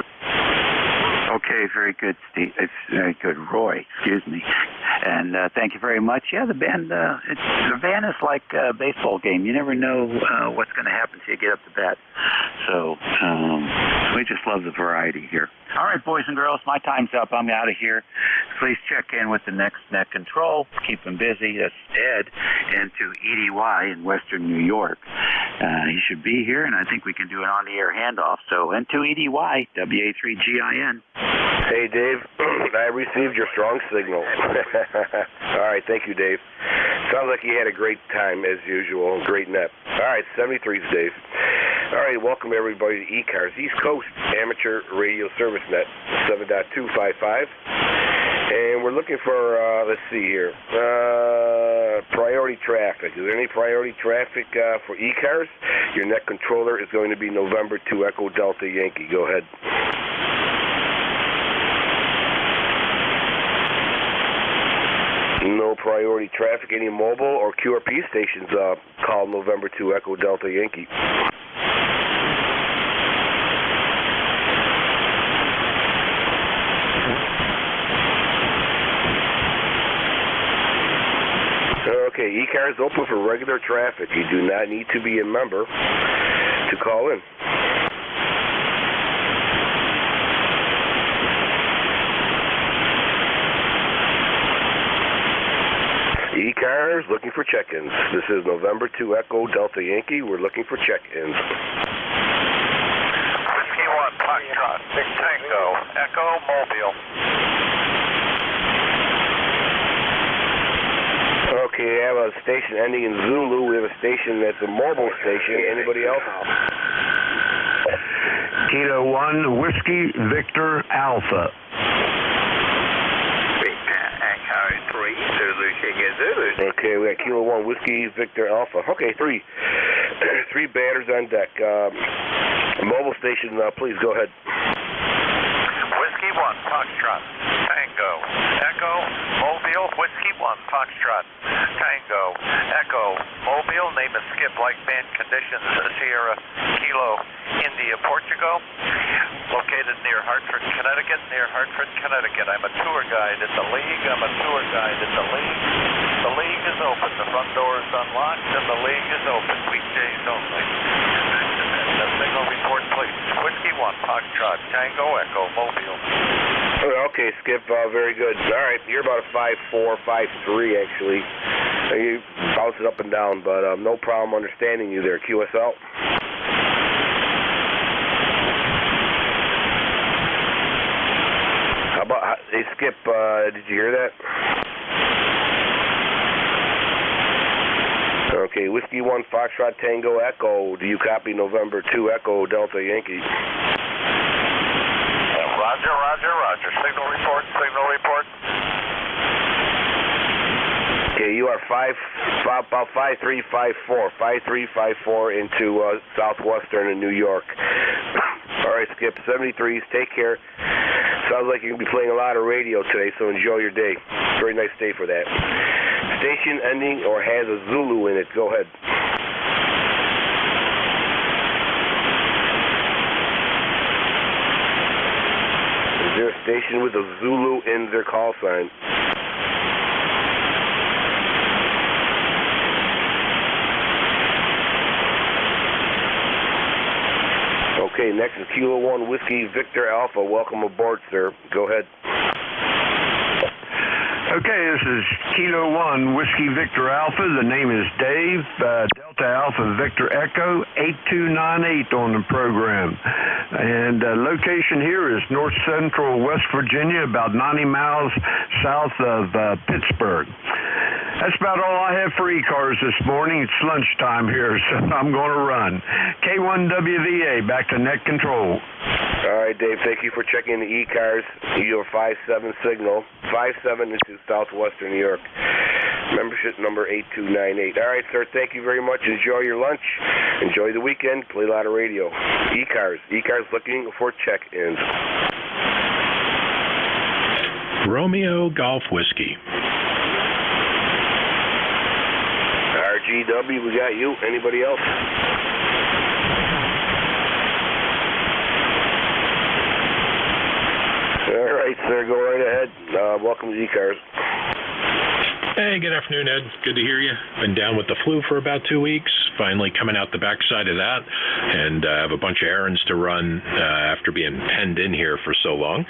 Okay, very good, Steve. It's very good, Roy. Excuse me. And thank you very much. Yeah, the van is like a baseball game. You never know what's going to happen till you get up to bat. So we just love the variety here. All right, boys and girls, my time's up. I'm out of here. Please check in with the next net control. Keep them busy. That's Ed, into EDY in Western New York. He should be here, and I think we can do an on-the-air handoff. So N2 EDY, WA3GIN. Hey, Dave. I received your strong signal. All right, thank you, Dave. Sounds like you had a great time, as usual. Great net. All right, 73's Dave. All right, welcome everybody to ECARS, East Coast Amateur Radio Service Net, 7.255. And we're looking for, let's see here, priority traffic. Is there any priority traffic for ECARS? Your net controller is going to be November 2 Echo Delta Yankee. Go ahead. No priority traffic. Any mobile or QRP stations call November 2 Echo Delta Yankee. Okay, ECARS is open for regular traffic. You do not need to be a member to call in. ECARS looking for check-ins. This is November 2 Echo Delta Yankee. We're looking for check-ins. Whiskey 1, Foxtrot, Big Tango, Echo, Mobile. Okay, I have a station ending in Zulu. We have a station that's a mobile station. Anybody else? Kilo 1, Whiskey, Victor, Alpha. Okay, we got Kilo 1, Whiskey, Victor, Alpha. Okay, three batters on deck. Mobile station, please go ahead. Whiskey 1, Foxtrot, Tango, Echo, Mobile, Whiskey 1, Foxtrot, Tango, Echo, Mobile, name is Skip, like band conditions, Sierra, Kilo, India, Portugal, located near Hartford, Connecticut, I'm a tour guide at the League, The League is open, the front door is unlocked, and the League is open, weekdays only. signal report, please. Whiskey 1, Foxtrot, Tango, Echo, Mobile. Okay, Skip, very good. All right, you're about a 5.4, 5.3 actually. You bounce it up and down, but no problem understanding you there. QSL. How about, hey Skip, did you hear that? Okay, Whiskey 1, Foxtrot, Tango, Echo. Do you copy November 2, Echo, Delta, Yankee? Roger, roger, roger. Signal report, signal report. Okay, you are about 5.3, 5.4, 5.3, 5.4 into southwestern in New York. All right, Skip, 73s, take care. Sounds like you're going to be playing a lot of radio today, so enjoy your day. Very nice day for that. Station ending or has a Zulu in it. Go ahead. Is there a station with a Zulu in their call sign? Okay, next is Kilo 1 Whiskey Victor Alpha. Welcome aboard, sir. Go ahead. Okay, this is Kilo 1 Whiskey Victor Alpha. The name is Dave. Delta Alpha Victor Echo 8298 on the program. And location here is north central West Virginia, about 90 miles south of Pittsburgh. That's about all I have for ECARS this morning. It's lunchtime here, so I'm going to run. K1WVA, back to net control. All right, Dave, thank you for checking the ECARS. Your 5-7 signal, 5-7 into southwestern New York. Membership number 8298. All right, sir, thank you very much. Enjoy your lunch. Enjoy the weekend. Play a lot of radio. ECARS. ECARS looking for check-ins. Romeo Golf Whiskey. RGW, we got you. Anybody else? All right, sir, go right ahead. Welcome to ECARS. Hey, good afternoon, Ed. Good to hear you. Been down with the flu for about 2 weeks. Finally coming out the backside of that, and I have a bunch of errands to run after being penned in here for so long.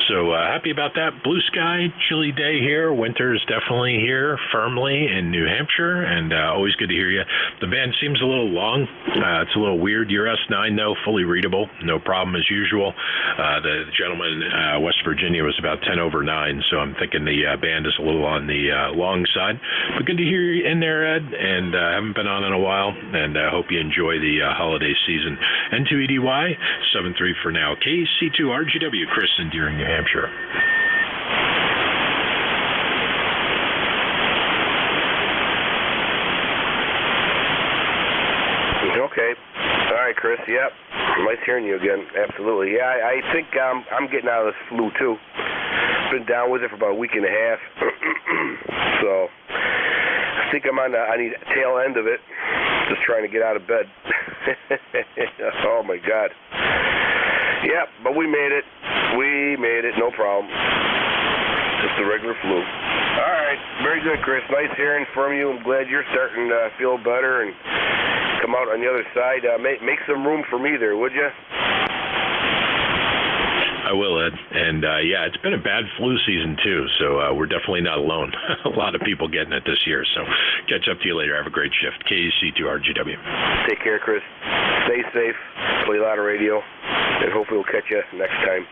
So happy about that. Blue sky, chilly day here. Winter is definitely here firmly in New Hampshire, and always good to hear you. The band seems a little long. It's a little weird. Your S9, though, fully readable. No problem as usual. The gentleman in West Virginia was about 10 over 9, so I'm thinking the band is a little on the long side. But good to hear you in there, Ed, and haven't been on in a while, and I hope you enjoy the holiday season. N2EDY, 7-3 for now. KC2RGW, Chris in Deering, New Hampshire. Okay. All right, Chris. Yep. Nice hearing you again. Absolutely. Yeah, I think I'm getting out of this flu, too. Been down with it for about a week and a half. So I think I'm on the tail end of it. Just trying to get out of bed. Oh, my God. Yeah, but we made it. We made it. No problem. Just a regular flu. All right. Very good, Chris. Nice hearing from you. I'm glad you're starting to feel better and come out on the other side. Make some room for me there, would you? I will, Ed. And, yeah, it's been a bad flu season, too, so we're definitely not alone. A lot of people getting it this year, so catch up to you later. Have a great shift. KC2RGW. Take care, Chris. Stay safe. Play a lot of radio, and hopefully we'll catch you next time.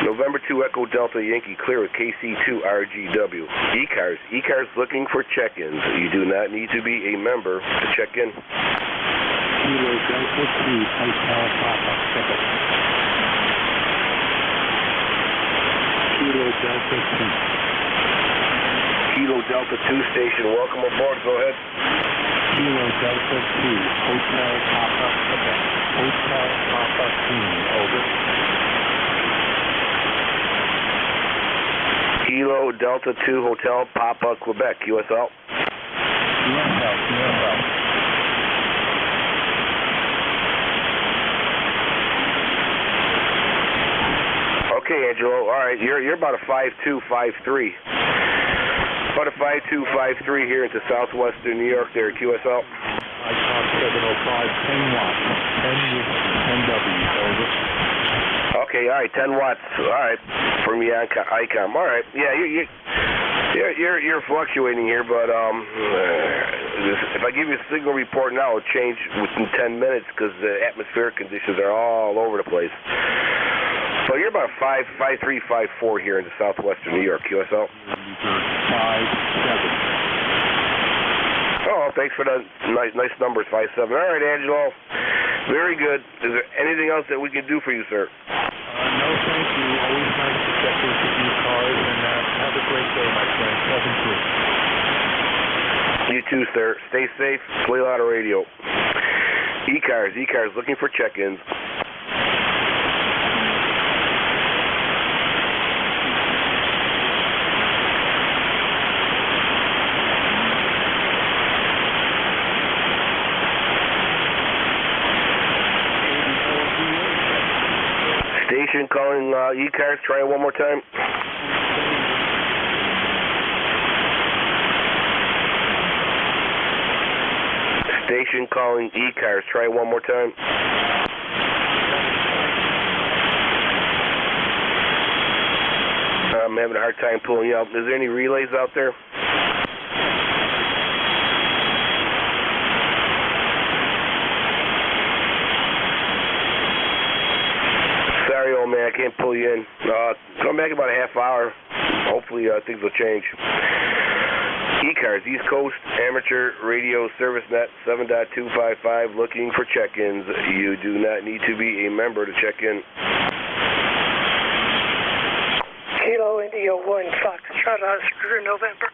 November 2 Echo Delta Yankee clear with KC2RGW. ECARS. ECARS looking for check-ins. You do not need to be a member to check in. Kilo Delta 2, Hotel Papa Ticket. Kilo Delta 2. Kilo Delta 2 station. Welcome aboard. Go ahead. Kilo Delta 2, Hotel Papa Ticket. Hotel Papa Team. Over. Kilo Delta 2 Hotel Papa Quebec. QSL. QSL. Okay, Angelo. All right, you're about a 5.2, 5.3. About a 5.2, 5.3 here into southwestern New York there at QSL. ICOM 705, 10 watts, 10 NW, over. Okay, all right, 10 watts. All right, from the ICOM. All right, yeah, you're fluctuating here, but if I give you a signal report now, it'll change within 10 minutes because the atmospheric conditions are all over the place. So you're about 5.3, 5.4 here in the southwestern New York, QSL. 5.7. Oh, thanks for the nice numbers, 5.7. All right, Angelo. Very good. Is there anything else that we can do for you, sir? No, thank you. Always nice to check into ECARS, and have a great day, my friend. 7-3. You too, sir. Stay safe. Play a lot of radio. ECARS looking for check-ins. Station calling ECARS. Try it one more time. Station calling ECARS. Try it one more time. I'm having a hard time pulling you out. Is there any relays out there? Sorry, old man, I can't pull you in. Come back in about a half hour. Hopefully things will change. ECARS, East Coast Amateur Radio Service Net 7.255, looking for check-ins. You do not need to be a member to check in. Kilo India 1, Foxtrot Oscar, November.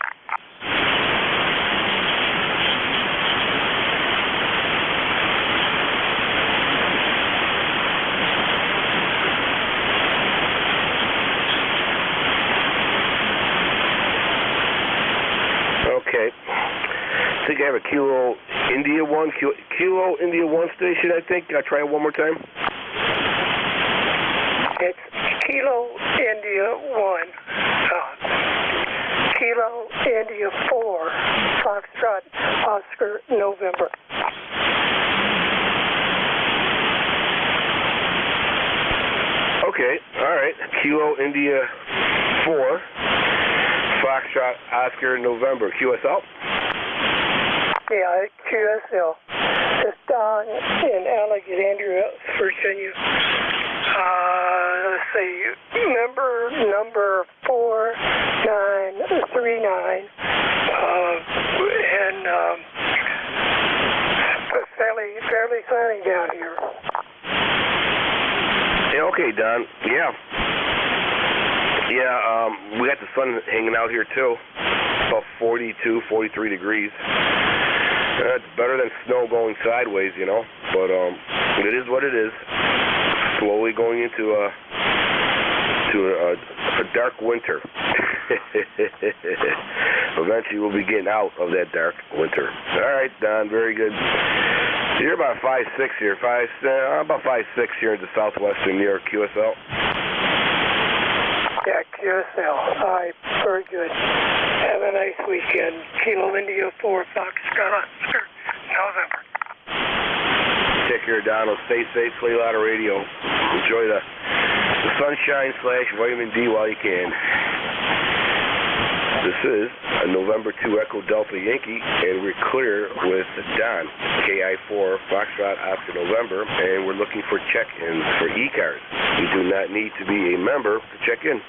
Okay. I think I have a Kilo India 1, Kilo India 1 station, I think. I'll try it one more time. It's Kilo India 1, Kilo India 4, Foxtrot Oscar, November. Okay, all right. Kilo India 4, Foxtrot Oscar, November. QSL? Yeah, QSL. It's down in Alexandria, Virginia. Let's see, number 4939, and fairly sunny down here. Yeah, okay, Don. Yeah, we got the sun hanging out here too. About 42, 43 degrees. It's better than snow going sideways, you know. But it is what it is. Slowly going into a dark winter. Eventually, we'll be getting out of that dark winter. All right, Don. Very good. So you're about 5'6" here. About 5'6" here in the southwestern New York, QSL. Yeah, QSL. All right, very good. Have a nice weekend. Kilo India 4, Foxtrot Oscar, November. Take care, Donald. Stay safe. Play a lot of radio. Enjoy the sunshine / vitamin D while you can. This is a November 2 Echo Delta Yankee, and we're clear with Don, KI4 Foxtrot Oscar November, and we're looking for check-ins for ECARS. You do not need to be a member to check in.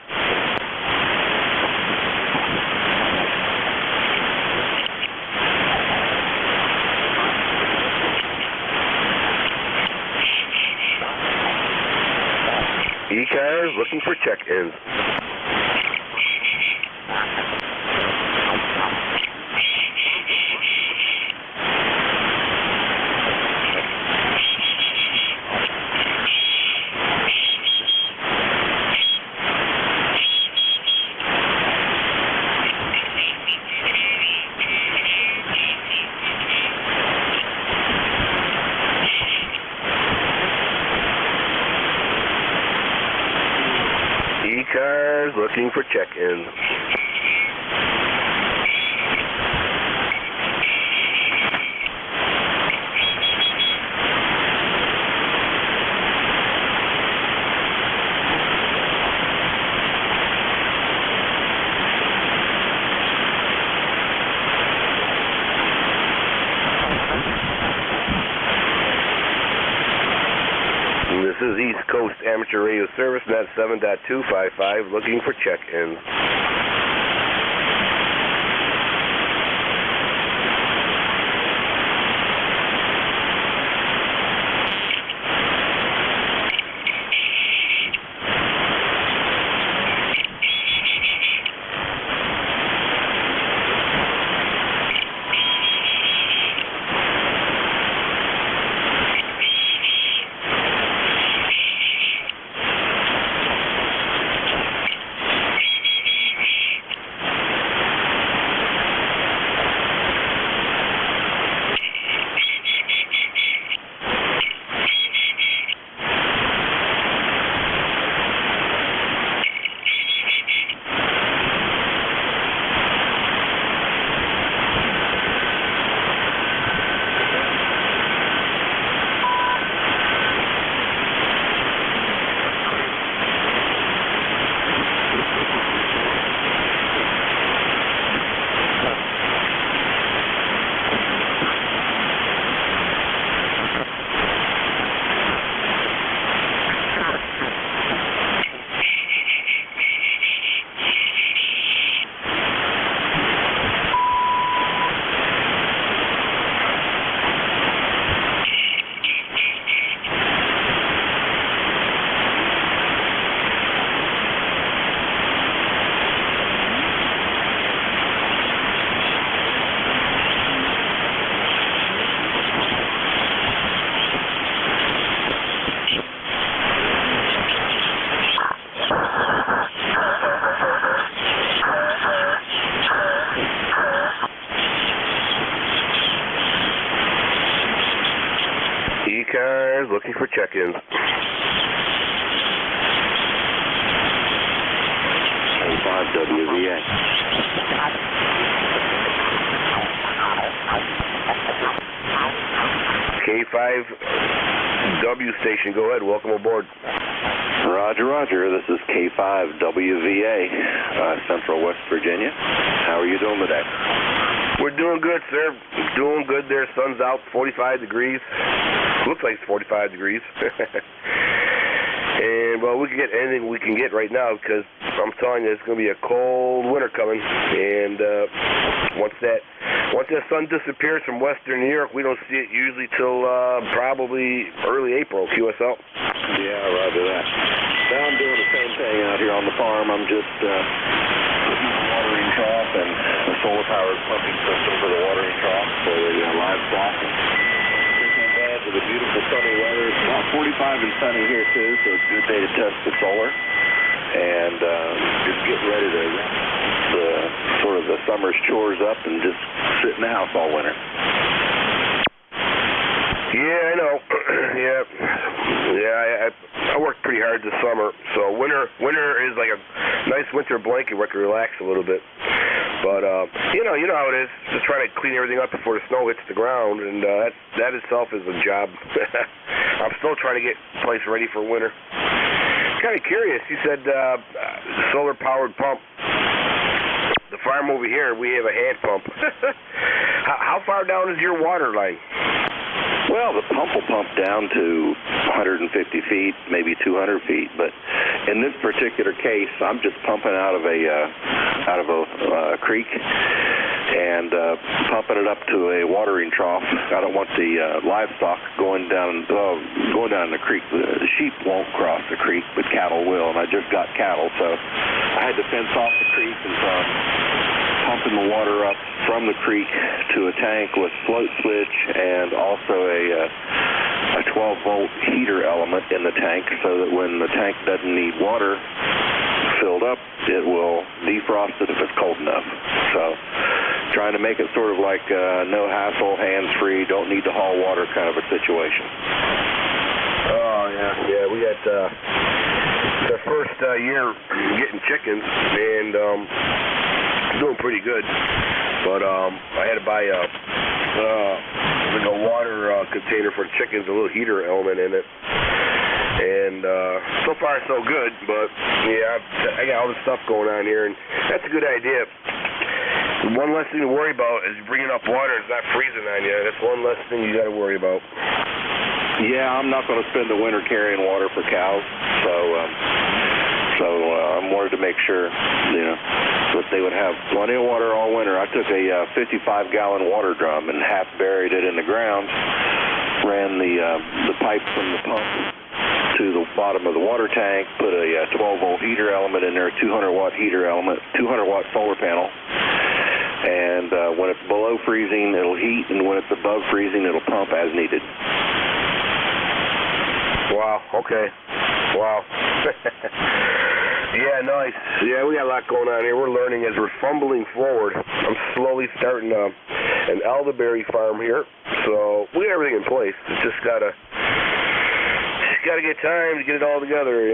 ECARS looking for check-ins. ECARS looking for check-ins. This is East Coast Amateur Radio Service, net 7.255, looking for check-ins. ECARS, looking for check-ins. K5WVA. K5W station, go ahead, welcome aboard. Roger, roger. This is K5WVA, Central West Virginia. How are you doing today? We're doing good, sir. Doing good there. Sun's out, 45 degrees. Looks like it's 45 degrees. And, well, we can get anything we can get right now because I'm telling you, it's going to be a cold winter coming. And once that sun disappears from western New York, we don't see it usually till probably early April, QSL. Yeah, roger that. Now I'm doing the same thing out here on the farm. I'm just putting the watering trough and a solar-powered pumping system for the watering trough for the livestock. Taking advantage of the beautiful sunny weather. It's about 45 and sunny here, too, so it's a good day to test the solar. And just getting ready to wrap the summer's chores up and just sit in the house all winter. Yeah, I know. I worked pretty hard this summer, so winter is like a nice winter blanket where I can relax a little bit. But you know how it is, just trying to clean everything up before the snow hits the ground, and that itself is a job. I'm still trying to get the place ready for winter. Kind of curious. You said solar-powered pump. The farm over here, we have a hand pump. How far down is your water line? Well, the pump will pump down to 150 feet, maybe 200 feet. But in this particular case, I'm just pumping out of a creek and pumping it up to a watering trough. I don't want the livestock going down in the creek. The sheep won't cross the creek, but cattle will. And I just got cattle, so I had to fence off the creek, and so I'm pumping the water up from the creek to a tank with float switch and also a 12-volt heater element in the tank, so that when the tank doesn't need water filled up, it will defrost it if it's cold enough. So trying to make it sort of like no hassle, hands-free, don't need to haul water kind of a situation. Oh, yeah, we got the first year getting chickens, and doing pretty good. But I had to buy a water container for chickens, a little heater element in it. And so far so good, but yeah, I got all this stuff going on here, and that's a good idea. One less thing to worry about is bringing up water. It's not freezing on you. That's one less thing you got to worry about. Yeah, I'm not going to spend the winter carrying water for cows, so I wanted to make sure, that they would have plenty of water all winter. I took a 55-gallon water drum and half buried it in the ground, ran the pipe from the pump to the bottom of the water tank, put a 12-volt heater element in there, 200-watt heater element, 200-watt solar panel, and when it's below freezing, it'll heat, and when it's above freezing, it'll pump as needed. Wow, okay. Wow. Yeah, nice. Yeah, we got a lot going on here. We're learning as we're fumbling forward. I'm slowly starting an elderberry farm here, so we got everything in place. It's just gotta get time to get it all together,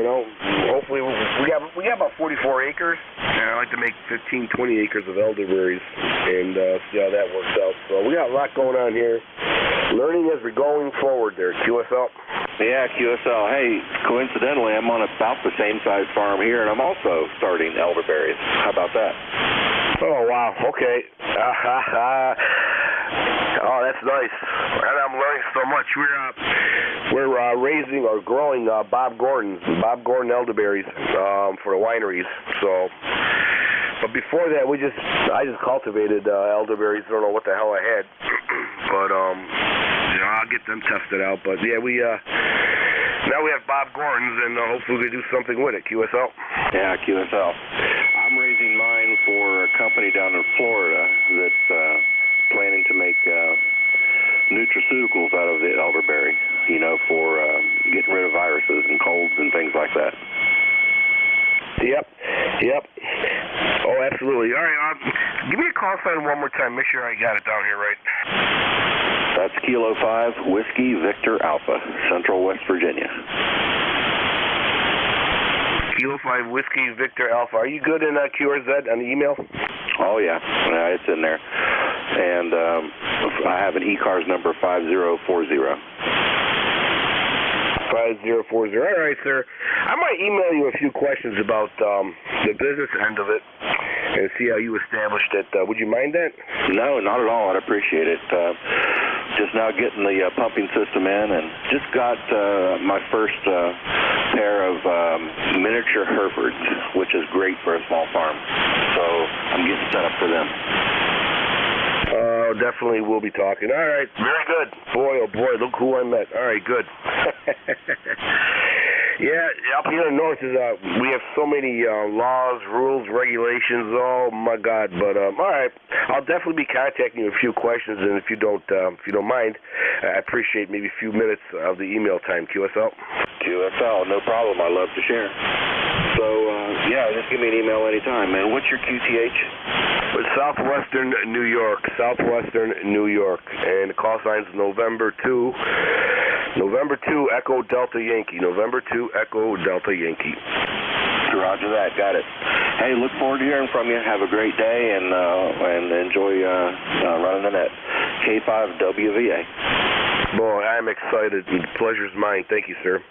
Hopefully, we got about 44 acres, and I like to make 15, 20 acres of elderberries and see how that works out. So we got a lot going on here. Learning as we're going forward there, QSL. Yeah, QSL. Hey, coincidentally, I'm on about the same size farm here, and I'm also starting elderberries. How about that? Oh, wow. Okay. Oh, that's nice. And I'm learning so much. We're raising or growing Bob Gordon elderberries for the wineries. So, but before that, I just cultivated elderberries. I don't know what the hell I had, but I'll get them tested out. But yeah, now we have Bob Gordon's, and hopefully we can do something with it. QSL. Yeah, QSL. I'm raising mine for a company down in Florida that's planning to make nutraceuticals out of the elderberry, for getting rid of viruses and colds and things like that. Yep. Oh, absolutely. All right, give me a call sign one more time. Make sure I got it down here right. That's Kilo 5 Whiskey Victor Alpha, Central West Virginia. Kilo 5 Whiskey Victor Alpha. Are you good in QRZ on the email? Oh, yeah. It's in there. And I have an ECARS number 5040. 5040. All right, sir. I might email you a few questions about the business end of it and see how you established it. Would you mind that? No, not at all. I'd appreciate it. Just now getting the pumping system in, and just got my first pair of miniature Herefords, which is great for a small farm. So I'm getting set up for them. Definitely we'll be talking. All right, very good. Boy, oh boy, look who I met. All right, good. Yeah, up here in the north is we have so many laws, rules, regulations. Oh my God! But all right, I'll definitely be contacting you with a few questions, and if you don't mind, I appreciate maybe a few minutes of the email time. QSL. QSL, no problem. I love to share. So yeah, just give me an email anytime, man. What's your QTH? It's Southwestern New York, and the call sign's November 2 Echo Delta Yankee, November 2 Echo Delta Yankee. Roger that, got it. Hey, look forward to hearing from you. Have a great day, and enjoy running the net. K5WVA. Boy, I'm excited. The pleasure's mine. Thank you, sir.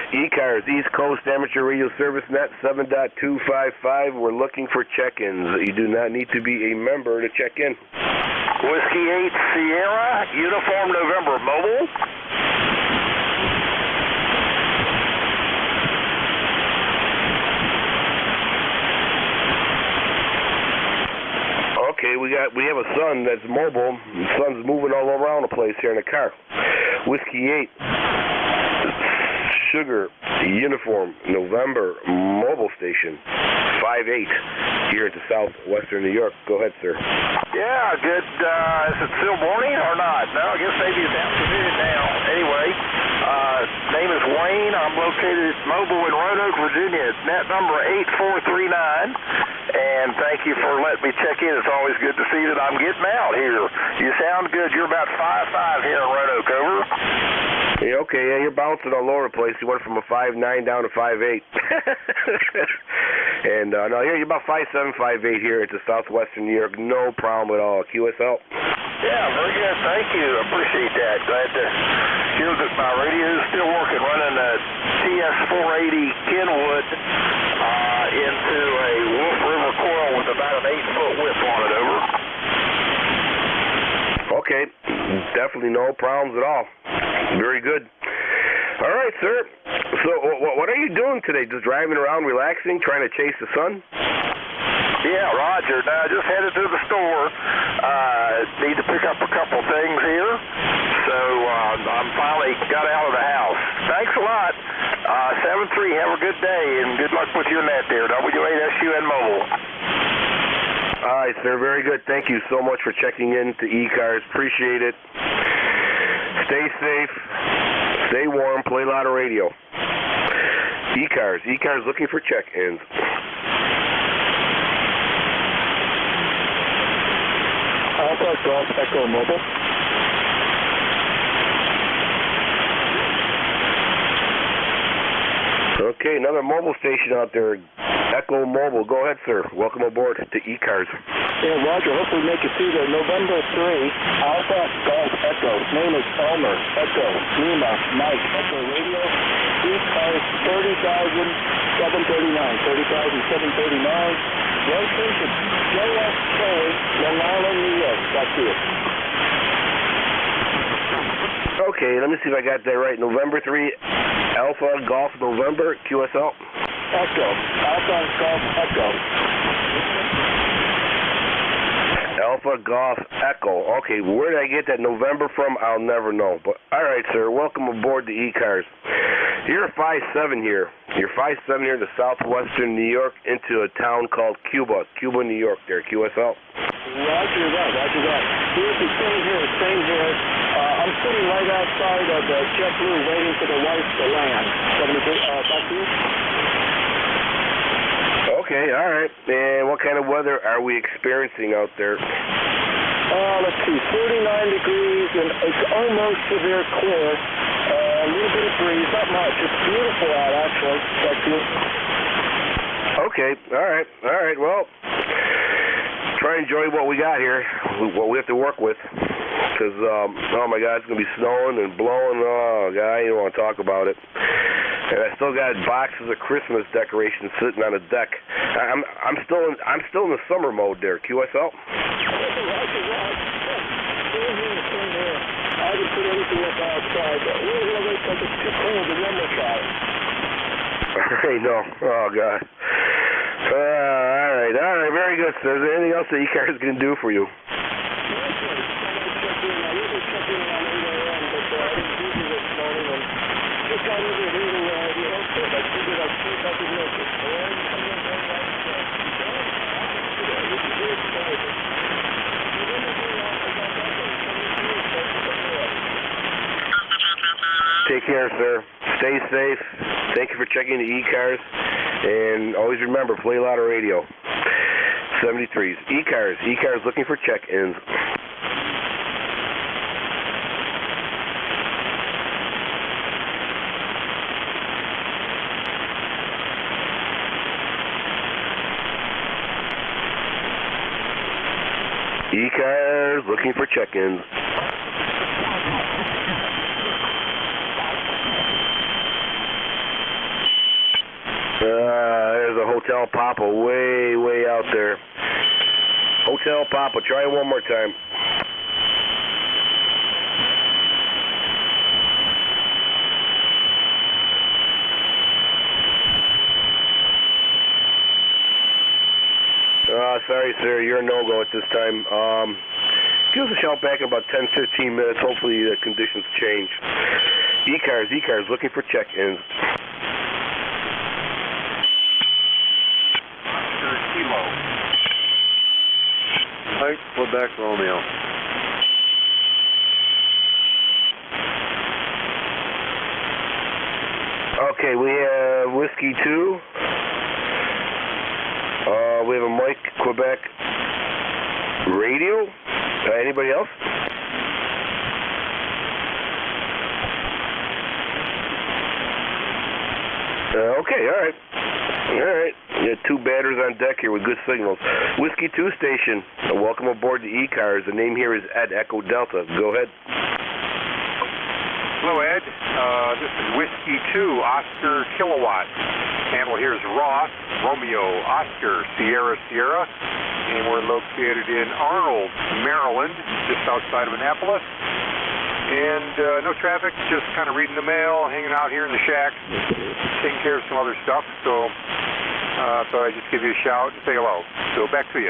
ECARS, East Coast Amateur Radio Service Net 7.255. We're looking for check-ins. You do not need to be a member to check in. Whiskey 8 Sierra, Uniform November, mobile. Okay, we have a son that's mobile. The son's moving all around the place here in the car. Whiskey 8. Sugar, Uniform, November, mobile station, 5-8, here into southwestern New York. Go ahead, sir. Yeah, good. Is it still morning or not? No, I guess maybe it's afternoon now. Anyway, name is Wayne. I'm located mobile in Roanoke, Virginia. It's net number 8439. And thank you for letting me check in. It's always good to see that I'm getting out here. You sound good. You're about 5'5" here in Roanoke, over. Yeah, okay, yeah, you're bouncing all over the place. You went from a 5'9" down to 5'8". And no, you're about 5'7", 5'8" here into southwestern New York. No problem at all. QSL. Yeah, very good. Thank you. I appreciate that. Glad to hear that my radio is still working, running a TS480 Kenwood into a Wolf River coil with about an 8-foot width on it, over. Okay, definitely no problems at all. Very good. All right, sir. So what are you doing today? Just driving around, relaxing, trying to chase the sun? Yeah, Roger. Now, I just headed to the store. Need to pick up a couple things here. So I'm finally got out of the house. Thanks a lot. 7-3, have a good day, and good luck with your net there. W8SUN Mobile. All right, sir. Very good. Thank you so much for checking in to ECARS. Appreciate it. Stay safe. Stay warm. Play a lot of radio. ECARS. ECARS looking for check-ins. Alpha Golf Echo Mobile. Okay, another mobile station out there. Echo Mobile. Go ahead, sir. Welcome aboard to ECARS. Yeah, Roger. Hopefully make it through there. November 3, Alpha Golf Echo. Name is Elmer. Echo. Lima. Mike. Echo Radio. ECARS 30,739. 30,739. Location JSK, Long Island, New York. Back to you. Okay, let me see if I got that right. November 3, Alpha Golf November, QSL. Echo. Alpha Golf Echo. Alpha Golf Echo. Okay, where did I get that November from? I'll never know. But all right, sir. Welcome aboard the ECARS. You're 5-7 here. You're 5-7 here to southwestern New York into a town called Cuba, New York. There, QSL. Roger that. Roger that. Here's the same here. I'm sitting right outside of the JetBlue waiting for the wife to land. Back to you. Okay, all right. And what kind of weather are we experiencing out there? Let's see, 49 degrees, and it's almost severe clear. A little bit of breeze, not much. It's beautiful out, actually. Back to you. Okay, all right. Well, try and enjoy what we got here, what we have to work with. Because, oh my God, it's going to be snowing and blowing. Oh, God, you don't want to talk about it. And I still got boxes of Christmas decorations sitting on the deck. I'm still in the summer mode there. QSL. I just put everything up outside, but we're going to wait till it's too cold to run this out. I know. Oh, God. All right. Very good, sir. Is there anything else that ECARS can do for you? Take care, sir. Stay safe. Thank you for checking the ECARS. And always remember, play a lot of radio. 73s. ECARS. ECARS looking for check-ins. ECARS looking for check-ins. There's a Hotel Papa way out there. Hotel Papa, try it one more time. Sorry, sir, you're a no-go at this time. Give us a shout back in about 10-15 minutes. Hopefully the conditions change. ECARS looking for check-ins. Kilo. Mike, Quebec, Romeo. Okay, we have Whiskey 2. We have a Mike, Quebec radio. Anybody else? Okay, all right. You got two batters on deck here with good signals. Whiskey 2 station. Welcome aboard the ECARS. The name here is Ed, Echo Delta. Go ahead. Hello, Ed. This is Whiskey 2, Oscar Kilowatt. Handle here is Ross, Romeo, Oscar, Sierra, and we're located in Arnold, Maryland, just outside of Annapolis. And no traffic, just kind of reading the mail, hanging out here in the shack, taking care of some other stuff. So thought I'd just give you a shout and say hello. So back to you.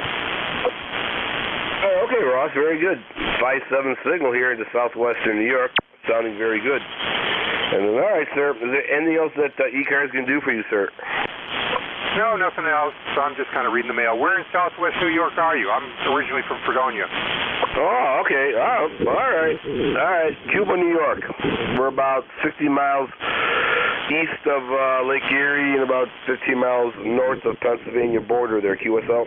Oh, okay, Ross, very good. 5-7 signal here into southwestern New York, sounding very good. And then, all right, sir, is there anything else that ECARS can do for you, sir? No, nothing else. So I'm just kind of reading the mail. Where in southwest New York are you? I'm originally from Fredonia. Oh, okay. Oh, all right. All right. Cuba, New York. We're about 60 miles east of Lake Erie and about 15 miles north of Pennsylvania border there, QSL.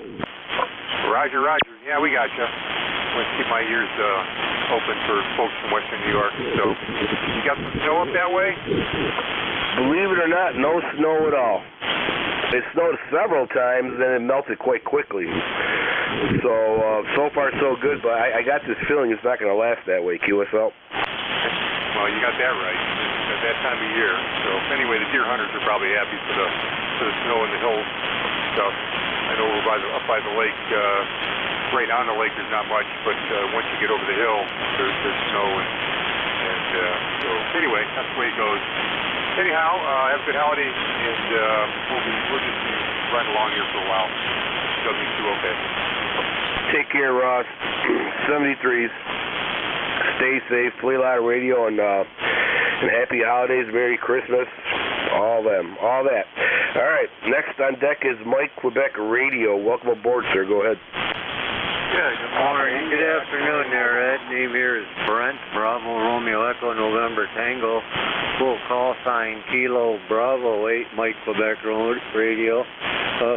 Roger, roger. Yeah, we got you. Let's keep my ears open for folks from western New York. So, you got some snow up that way? Believe it or not, no snow at all. It snowed several times, then it melted quite quickly. So, so far so good, but I got this feeling it's not going to last that way, QSL. Well, you got that right. It's at that time of year. So, anyway, the deer hunters are probably happy for the snow in the hills stuff. I know we're up by the lake. Right on the lake, there's not much, but once you get over the hill, there's snow, and so anyway, that's the way it goes. Anyhow, have a good holiday, and we'll just be riding along here for a while. W2, okay. Take care, Ross. 73s. Stay safe. Play a lot of radio, and happy holidays, Merry Christmas, all that. All right, next on deck is Mike Quebec Radio. Welcome aboard, sir. Go ahead. Yeah, good morning. Good afternoon there, Ed. Name here is Brent, Bravo Romeo Echo November Tango. Full call sign Kilo Bravo 8, Mike Quebec Radio.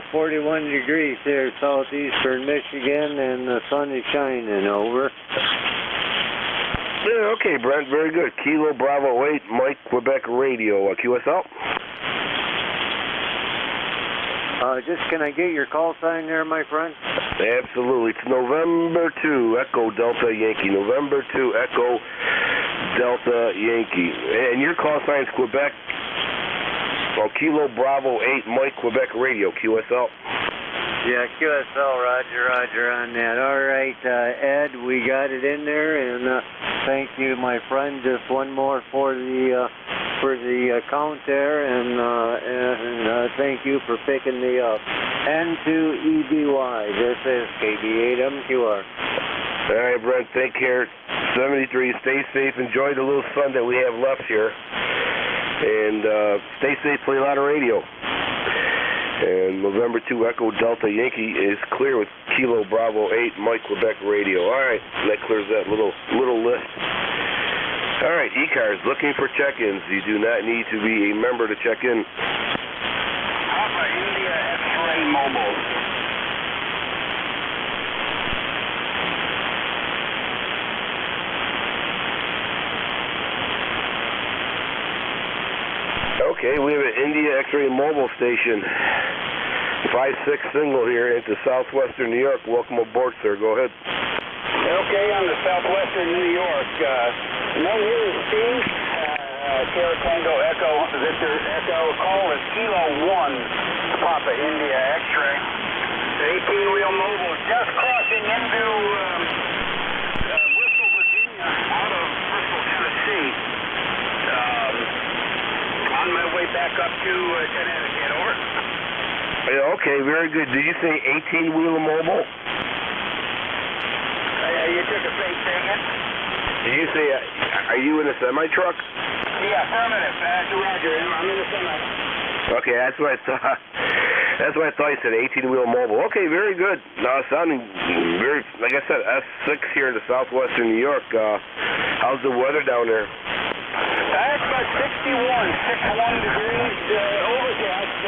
41 degrees here, southeastern Michigan, and the sun is shining. Over. Yeah, okay, Brent, very good. Kilo Bravo 8, Mike Quebec Radio. QSL? Just can I get your call sign there, my friend? Absolutely. It's November 2, Echo Delta Yankee. November 2, Echo Delta Yankee. And your call sign is Quebec. Well, Kilo Bravo 8, Mike Quebec Radio. QSL? Yeah, QSL, roger on that. All right, Ed, we got it in there, and thank you, my friend. Just one more for the count there, and thank you for picking me up. N2EBY, this is KB8MQR. All right, Brent, take care. 73, stay safe. Enjoy the little sun that we have left here. And stay safe, play a lot of radio. And November 2 Echo Delta Yankee is clear with Kilo Bravo 8 Mike Quebec Radio. All right, that clears that little list. All right, ECARS, looking for check-ins. You do not need to be a member to check in. Alpha India X-Ray Mobile. Okay, we have an India X-Ray Mobile station. 5-6 single here into southwestern New York. Welcome aboard, sir. Go ahead. Okay, on the southwestern New York. No, here is Steve. Sierra Tango Echo Victor Echo. Call is Kilo 1 Papa India X-Ray. 18-wheel mobile just crossing into Bristol, Virginia, out of Bristol, Tennessee. On my way back up to Connecticut. Over. Yeah, okay, very good. Did you say 18-wheel mobile? You took a fake statement. Did you say, are you in a semi-truck? Yeah, affirmative. Roger. I'm in the semi. Okay, that's what I thought. That's what I thought you said, 18-wheel mobile. Okay, very good. Now, sounding very, like I said, S6 here in the southwestern New York. How's the weather down there? It's about 61 degrees overcast.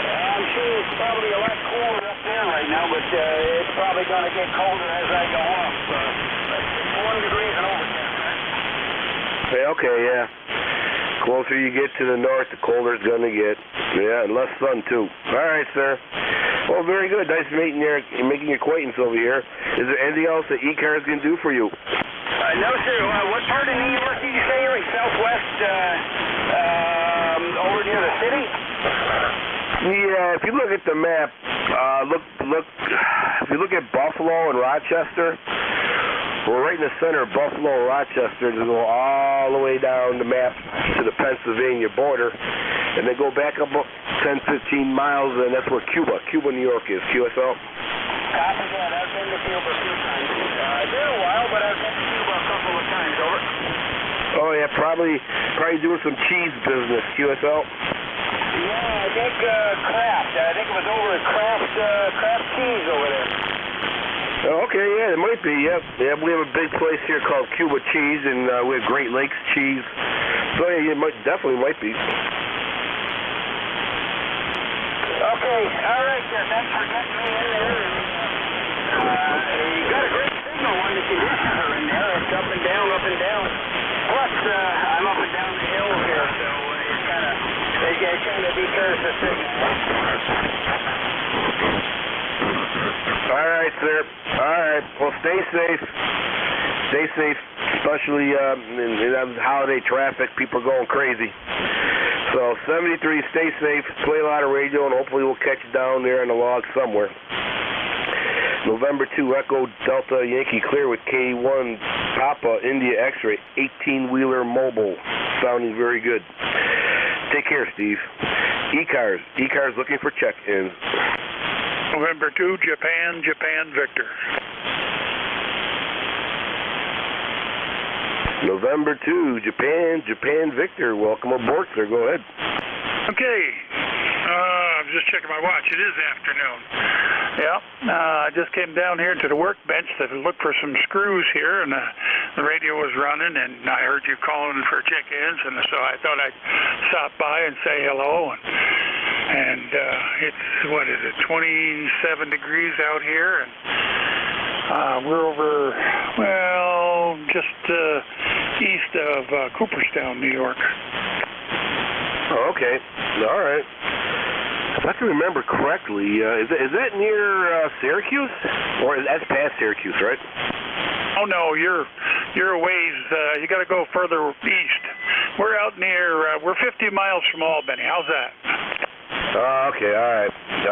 I'm sure it's probably a lot cooler up there right now, but it's probably going to get colder as I go up. 61 degrees and overcast, right? Okay, yeah. Closer you get to the north, the colder it's going to get. Yeah, and less sun, too. All right, sir. Well, very good. Nice making your acquaintance over here. Is there anything else that ECARS can do for you? No, sir. What part of New York did you say you're in? Southwest, over near the city? Yeah, if you look at the map, if you look at Buffalo and Rochester, We're right in the center of Buffalo, Rochester, to go all the way down the map to the Pennsylvania border, and then go back up 10, 15 miles, and that's where Cuba, New York is. QSL? Copy that. I've been to Cuba a few times. It's been a while, but I've been to Cuba a couple of times. Over. Oh, yeah, probably doing some cheese business. QSL? Yeah, I think Kraft. I think it was over at Kraft Cheese over there. Oh, okay, yeah, it might be, yep. Yeah, we have a big place here called Cuba Cheese, and we have Great Lakes Cheese. So, yeah, definitely might be. Okay, all right, sir. Thanks for getting me in there. You got a great signal when the conditions are in there. It's up and down, up and down. Plus, I'm up and down the hill here, so it's kind of, it kind of deters the signal. All right, sir. All right. Well, stay safe. Stay safe, especially in holiday traffic. People are going crazy. So, 73, stay safe. Play a lot of radio, and hopefully we'll catch you down there in the log somewhere. November 2, Echo Delta Yankee clear with K1 Papa India X-ray 18-wheeler mobile. Sounding very good. Take care, Steve. ECARS looking for check-ins. November 2, Japan Victor. November 2, Japan Victor. Welcome aboard, sir. Go ahead. Okay. I'm just checking my watch. It is afternoon. Yeah. I just came down here to the workbench to look for some screws here, and the radio was running, and I heard you calling for check-ins, and so I thought I'd stop by and say hello. And it's, what is it, 27 degrees out here, and we're over, well, just east of Cooperstown, New York. Oh, okay. All right. If I can remember correctly, is that near Syracuse? Or that's past Syracuse, right? Oh, no, you're a ways. You got to go further east. We're out near, we're 50 miles from Albany. How's that? Okay, all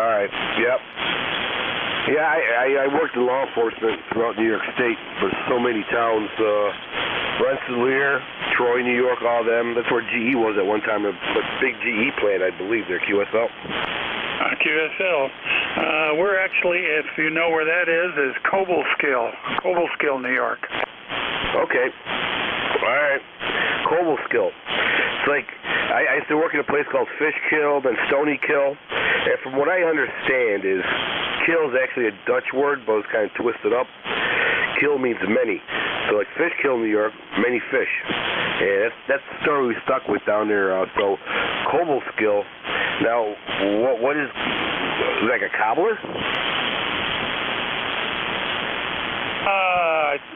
right, yep. Yeah, I worked in law enforcement throughout New York State, but so many towns, Rensselaer, Troy, New York, all them. That's where GE was at one time, a big GE plant, I believe, there, QSL. QSL. We're actually, if you know where that is Cobleskill, New York. Okay, all right, Cobleskill. It's like, I used to work in a place called Fishkill, then Stony Kill, and from what I understand is, kill is actually a Dutch word, but it's kind of twisted up. Kill means many. So like Fishkill, New York, many fish. And that's the story we stuck with down there. So Cobleskill. Now, what is like a cobbler?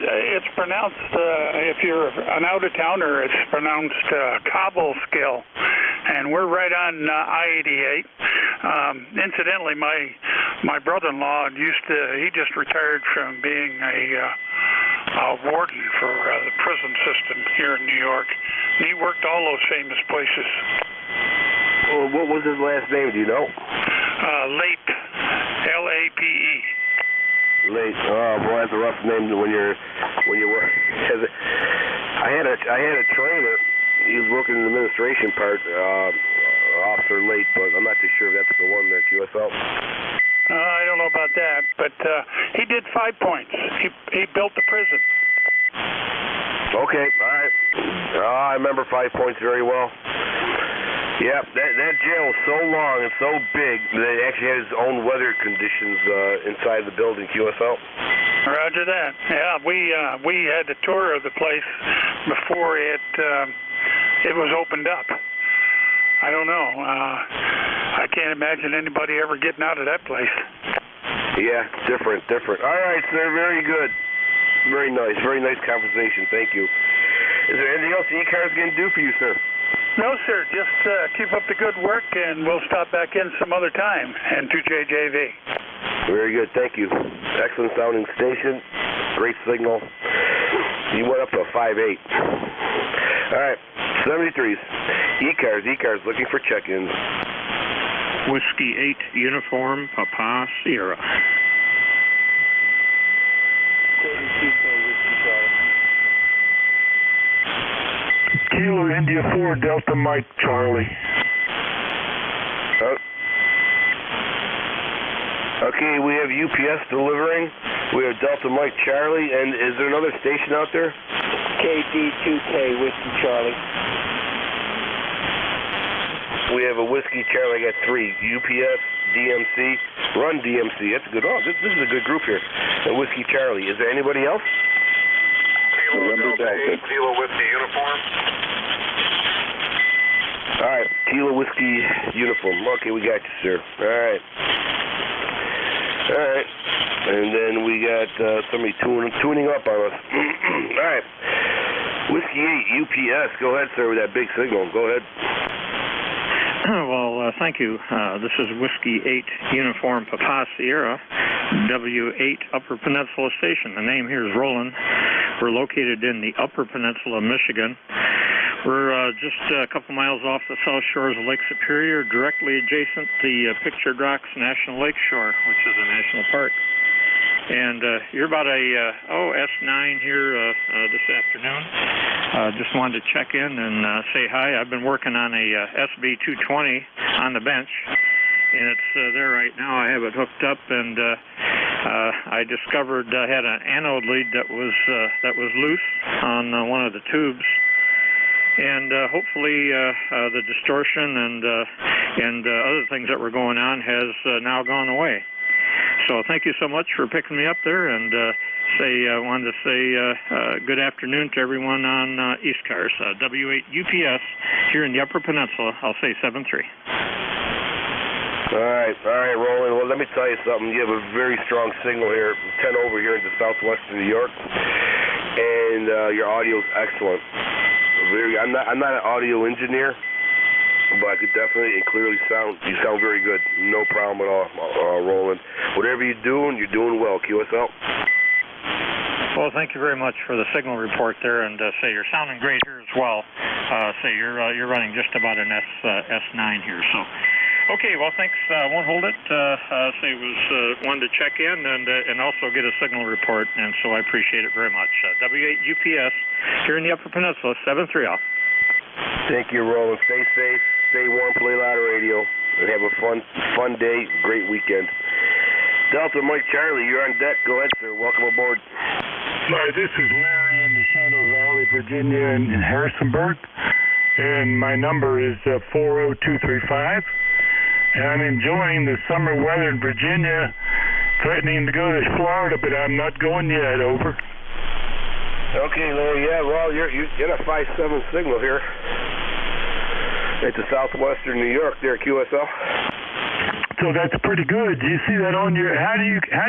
It's pronounced, if you're an out-of-towner, it's pronounced Cobleskill. And we're right on I-88. Incidentally, my brother-in-law he just retired from being a warden for the prison system here in New York. And he worked all those famous places. Well, what was his last name? Do you know? Lape, L-A-P-E. Late. Oh boy, that's a rough name when you work. I had a trainer. He was working in the administration part, Officer Late, but I'm not too sure if that's the one there, QSL. I don't know about that, but he did 5 points. He built the prison. Okay, all right. I remember 5 Points very well. Yeah, that jail was so long and so big that it actually had its own weather conditions inside the building, QSL. Roger that. Yeah, we had a tour of the place before it was opened up. I don't know. I can't imagine anybody ever getting out of that place. Yeah, different. All right, sir, very good. Very nice conversation. Thank you. Is there anything else the ECARS can do for you, sir? No, sir. Just keep up the good work, and we'll stop back in some other time. And to JJV. Very good. Thank you. Excellent sounding station. Great signal. You went up to a 5.8. All right. 73s. ECARS looking for check-ins. Whiskey 8 Uniform Papa Sierra. Whiskey Kilo India 4 Delta Mike Charlie. Okay, we have UPS delivering. We have Delta Mike Charlie, and is there another station out there? KD2K Whiskey Charlie. We have a Whiskey Charlie. I got 3. UPS, DMC, Run DMC. That's a good. Oh, this is a good group here. And Whiskey Charlie. Is there anybody else? Kilo Delta 8, Kilo Whiskey Uniform. All right, Kilo Whiskey Uniform. Okay, we got you, sir. All right. All right. And then we got somebody tuning up on us. All right. Whiskey 8, UPS. Go ahead, sir, with that big signal. Go ahead. Well, thank you. This is Whiskey 8 Uniform Papa Sierra, W8 Upper Peninsula Station. The name here is Roland. We're located in the Upper Peninsula of Michigan. We're just a couple miles off the south shores of Lake Superior, directly adjacent to the Pictured Rocks National Lake Shore, which is a national park. And you're about a S9 here this afternoon. Just wanted to check in and say hi. I've been working on a SB220 on the bench, and it's there right now. I have it hooked up, and I discovered I had an anode lead that was loose on one of the tubes. And hopefully the distortion and other things that were going on has now gone away. So thank you so much for picking me up there, and wanted to say good afternoon to everyone on ECARS, W8 UPS here in the Upper Peninsula. I'll say 7-3. All right, Roland. Well, let me tell you something. You have a very strong signal here, 10 over here into southwestern New York, and your audio is excellent. I'm not an audio engineer, but I could definitely and clearly you sound very good. No problem at all, Roland. Whatever you're doing well. QSL. Well, thank you very much for the signal report there, and you're sounding great here as well. You're running just about an S9 here, so. Okay, well, thanks. Won't hold it. Wanted to check in and also get a signal report, and so I appreciate it very much. W8 UPS here in the Upper Peninsula, 7-3 off. Thank you, Roland. Stay safe, stay warm, play a lot of radio, and have a fun day, great weekend. Delta Mike Charlie, you're on deck. Go ahead, sir. Welcome aboard. Hi, this is Larry in the Shadow Valley, Virginia, in Harrisonburg, and my number is 40235. And I'm enjoying the summer weather in Virginia, threatening to go to Florida, but I'm not going yet. Over. Okay, Larry. Yeah, well, you're a 5-7 signal here. It's a southwestern New York there, QSL. So that's pretty good. Do you see that on your? How do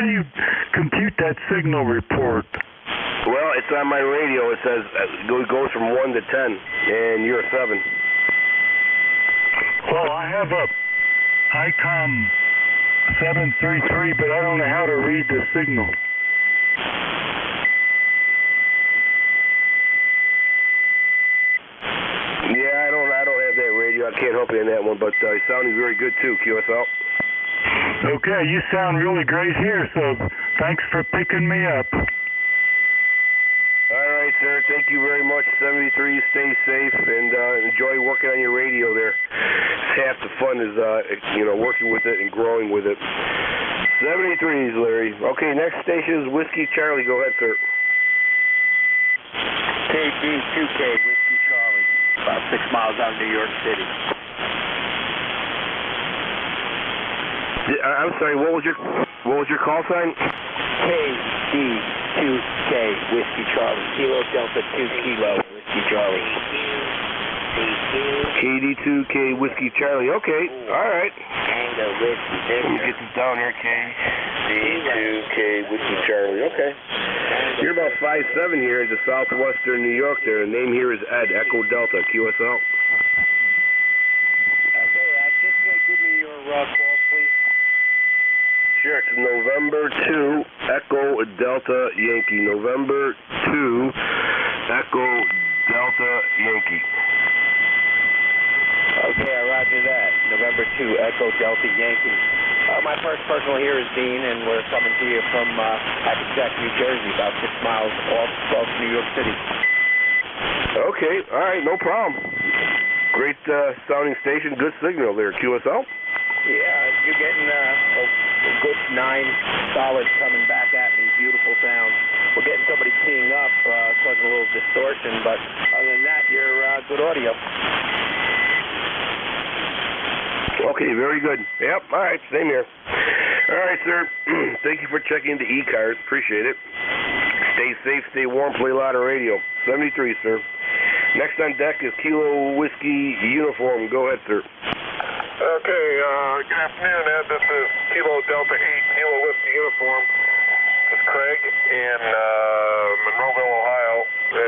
you compute that signal report? Well, it's on my radio. It says it goes from 1 to 10, and you're a 7. Well, I have a ICOM 733, but I don't know how to read the signal. Yeah, I don't have that radio. I can't help you on that one, but you're sounding very good too, QSL. Okay, you sound really great here, so thanks for picking me up. All right, sir. Thank you very much. 73. Stay safe and enjoy working on your radio there. Half the fun is working with it and growing with it. 73s, Larry. Okay, next station is Whiskey Charlie. Go ahead, sir. KD2K Whiskey Charlie, about 6 miles out of New York City. I'm sorry. What was your call sign? KD2K Whiskey Charlie, Kilo Delta 2 Kilo Whiskey Charlie. KD2K Whiskey Charlie. Okay. All right. Tango Whiskey Victor. Let me get this down here. KD2K Whiskey Charlie. Okay. You're about 5-7 here into southwestern New York there. The name here is Ed, Echo Delta, QSL. Okay, just give me your call, please. Sure, it's November 2, Echo Delta Yankee. November 2, Echo Delta Yankee. Okay, I roger that. November 2, Echo Delta Yankee. My first personal here is Dean, and we're coming to you from Hackensack, New Jersey, about 6 miles off New York City. Okay, all right, no problem. Great sounding station, good signal there, QSL. Yeah, you're getting a good 9 solids coming back at me, beautiful sound. We're getting somebody keying up, causing a little distortion, but other than that, you're good audio. Okay, very good. Yep, all right, same here. All right, sir. Thank you for checking the ECARS. Appreciate it. Stay safe, stay warm, play a lot of radio. 73, sir. Next on deck is Kilo Whiskey Uniform. Go ahead, sir. Okay, good afternoon, Ed. This is Kilo Delta 8, Kilo Whiskey Uniform. This is Craig in Monroeville, Ohio.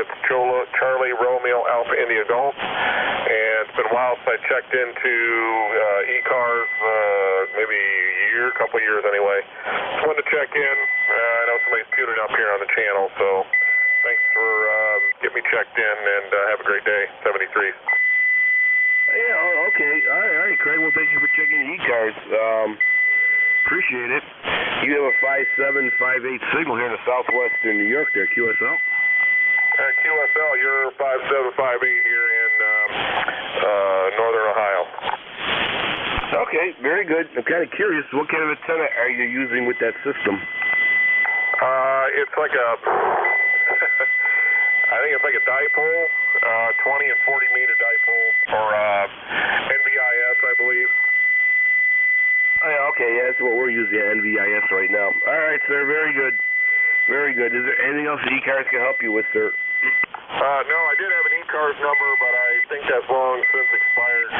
It's Charlie Romeo Alpha India Golf. And it's been a while since I checked into ECARS, maybe a couple of years anyway. Just wanted to check in. I know somebody's queued up here on the channel, so thanks for getting me checked in, and have a great day. 73. Yeah, okay. All right, Craig. Well, thank you for checking the ECARS. Appreciate it. You have a 5758 signal here in the southwestern New York there, QSL. QSL, you're 5758 here in northern Ohio. Okay, very good. I'm kind of curious, what kind of antenna are you using with that system? It's like a, I think it's like a dipole, 20 and 40 meter dipole, or NVIS, I believe. Oh, yeah, okay, yeah, that's what we're using, NVIS right now. All right, sir, very good. Very good. Is there anything else the ECARS can help you with, sir? No, I did have an ECARS number, but I think that's long since expired.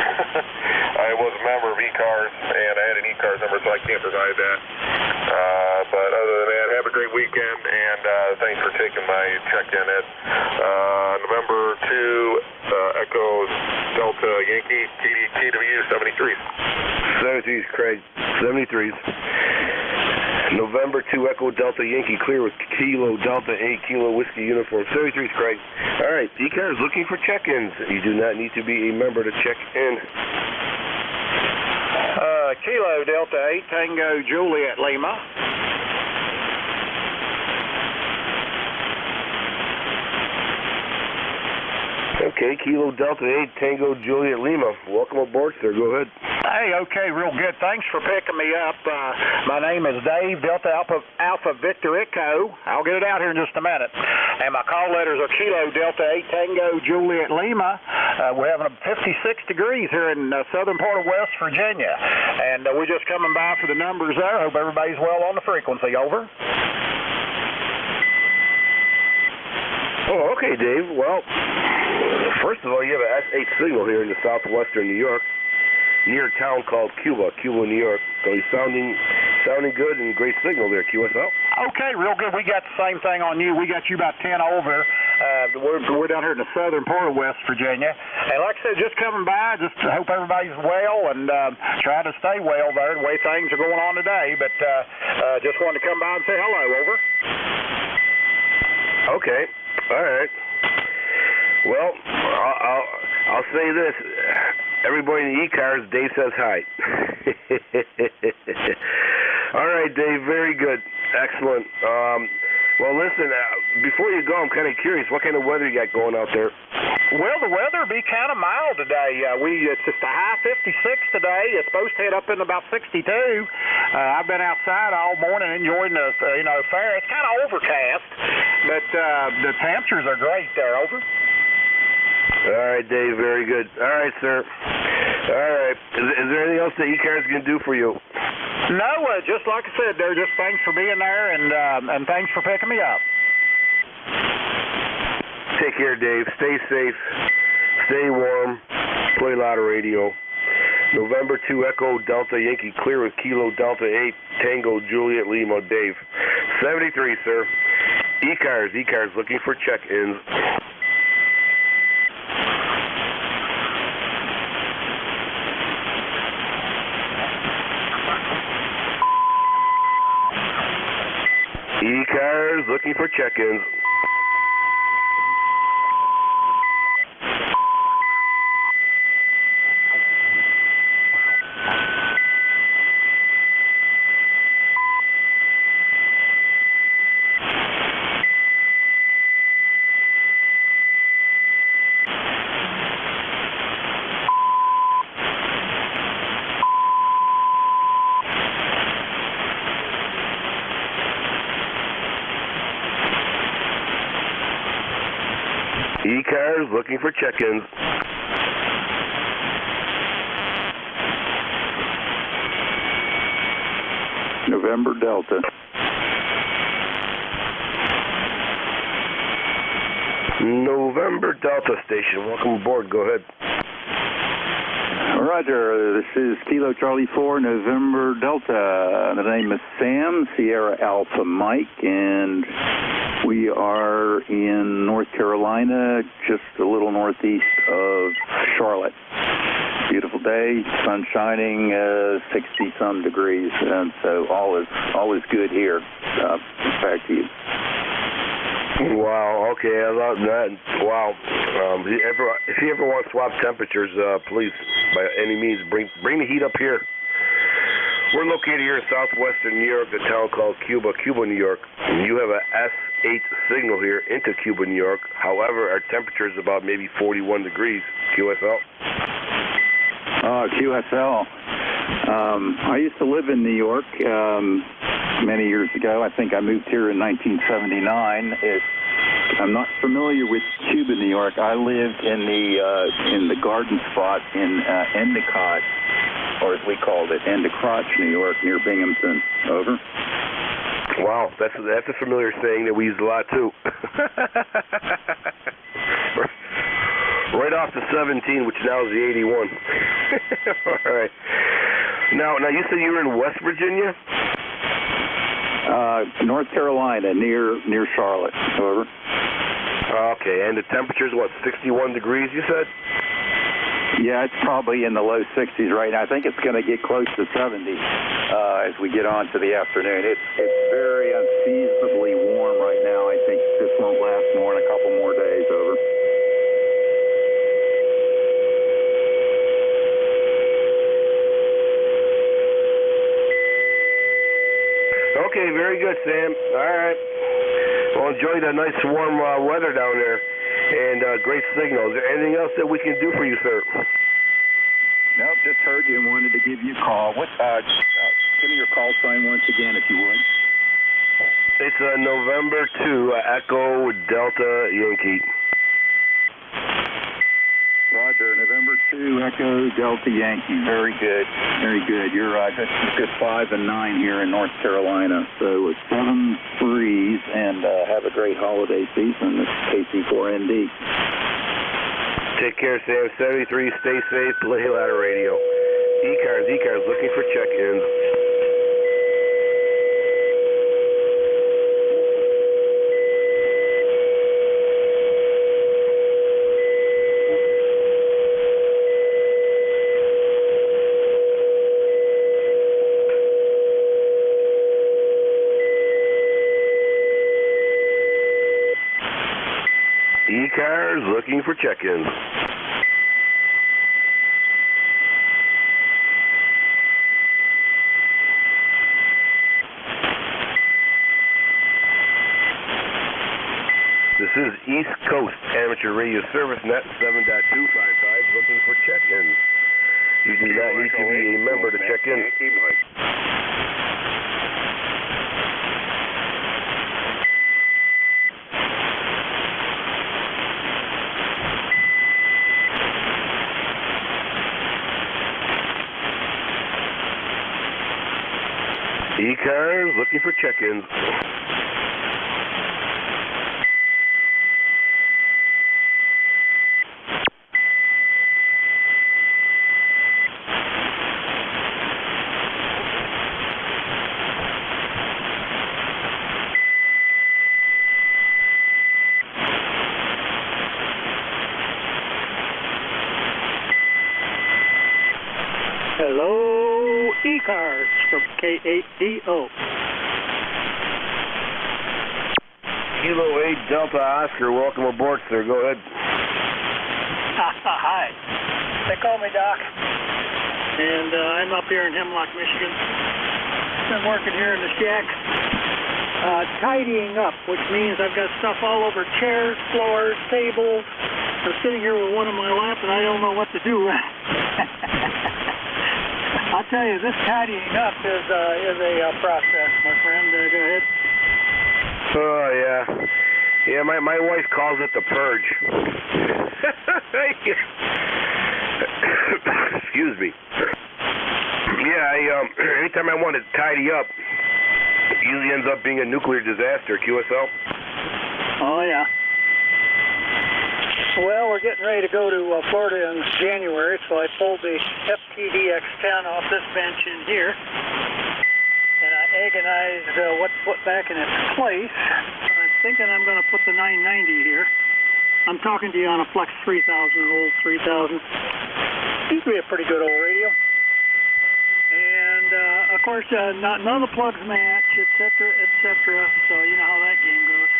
I was a member of ECARS, and I had an ECARS number, so I can't provide that. But other than that, have a great weekend, and thanks for taking my check-in, Ed. November 2, Echo Delta Yankee, TW 73s. 73s, Craig. 73s. November 2 Echo Delta Yankee, clear with Kilo Delta 8 Kilo Whiskey Uniform. 73s, Craig. All right, ECARS is looking for check-ins. You do not need to be a member to check in. Kilo Delta 8 Tango Juliet Lima. Okay, Kilo Delta 8 Tango Juliet Lima. Welcome aboard, sir. Go ahead. Hey, okay, real good. Thanks for picking me up. My name is Dave, Delta Alpha Victor Echo. I'll get it out here in just a minute. And my call letters are Kilo Delta 8 Tango Juliet Lima. We're having 56 degrees here in southern part of West Virginia. And we're just coming by for the numbers there. Hope everybody's well on the frequency. Over. Oh, okay, Dave. Well, first of all, you have an S8 signal here in the southwestern New York, near a town called Cuba, New York. So he's sounding good and great signal there, QSL. Okay, real good. We got the same thing on you. We got you about 10 over. We're down here in the southern part of West Virginia. And like I said, just coming by, just to hope everybody's well and try to stay well there the way things are going on today. But just wanted to come by and say hello. Over. Okay. All right. Well, I'll say this. Everybody in the ECARS, Dave says hi. All right, Dave, very good. Excellent. Well, listen, before you go, I'm kind of curious, what kind of weather you got going out there? Well, the weather will be kind of mild today. It's just a high 56 today. It's supposed to head up in about 62. I've been outside all morning enjoying the fair. It's kind of overcast, but the temperatures are great there. Over. All right, Dave, very good. All right, sir. All right. Is there anything else that ECARS can do for you? No, just like I said, there. Just thanks for being there, and thanks for picking me up. Take care, Dave. Stay safe. Stay warm. Play a lot of radio. November 2 Echo Delta Yankee clear with Kilo Delta 8 Tango Juliet Lima. Dave. 73, sir. ECARS looking for check-ins. ECARS looking for check-ins. ECARS looking for check-ins. November Delta. November Delta Station. Welcome aboard. Go ahead. Roger, this is Kilo Charlie 4, November Delta. The name is Sam, Sierra Alpha Mike, and we are in North Carolina, just a little northeast of Charlotte. Beautiful day, sun shining, 60-some degrees, and so all is good here. Back to you. Wow, okay, I love that. Wow. If you ever want to swap temperatures, please, by any means, bring the heat up here. We're located here in southwestern New York, a town called Cuba, New York. And you have a S8 signal here into Cuba, New York. However, our temperature is about maybe 41 degrees. QSL? QSL. I used to live in New York many years ago. I think I moved here in 1979. I'm not familiar with Cuba, New York. I lived in the garden spot in Endicott, or as we called it, Endicott, New York, near Binghamton. Over. Wow, that's a familiar saying that we use a lot too. Right off the 17, which now is the 81. All right. Now you said you were in West Virginia? North Carolina, near Charlotte. Over. Okay, and the temperature's what, 61 degrees, you said? Yeah, it's probably in the low 60s right now. I think it's going to get close to 70 as we get on to the afternoon. It's very unseasonably warm right now. I think this won't last more than a couple more days. Over. Okay, very good, Sam. All right. Well, enjoy the nice warm weather down there and great signal. Is there anything else that we can do for you, sir? Nope, just heard you and wanted to give you a call. Give me your call sign once again, if you would. It's November 2, Echo Delta Yankee. Roger, November 2, Echo Delta Yankee. Very good, very good. You're right. It's good 5 and 9 here in North Carolina. So it's 7 threes, and have a great holiday season. It's KC4ND. Take care, Sam. 73, stay safe, play louder radio. ECARS looking for check-ins. ECARS looking for check-ins. This is East Coast Amateur Radio Service Net 7.255 looking for check-ins. You do not need to be a member to check in. ECARS looking for check-ins. Hello, ECARS from K8DO. Kilo 8 Delta Oscar, welcome aboard, sir. Go ahead. Hi. They call me Doc. And I'm up here in Hemlock, Michigan. I'm working here in the shack, tidying up, which means I've got stuff all over chairs, floors, tables. I'm sitting here with one in my lap, and I don't know what to do. I'll tell you, this tidying up is a process, my friend. Go ahead. Oh, yeah. Yeah, my wife calls it the purge. Excuse me. Yeah, anytime I want to tidy up, it usually ends up being a nuclear disaster, QSL. Oh, yeah. Well, we're getting ready to go to Florida in January, so I pulled the FTDX-10 off this bench in here, and I agonized what to put back in its place. I'm thinking I'm going to put the 990 here. I'm talking to you on a Flex 3000, old 3000. Seems to be a pretty good old radio. And, of course, none of the plugs match, etc., etc., so you know how that game goes.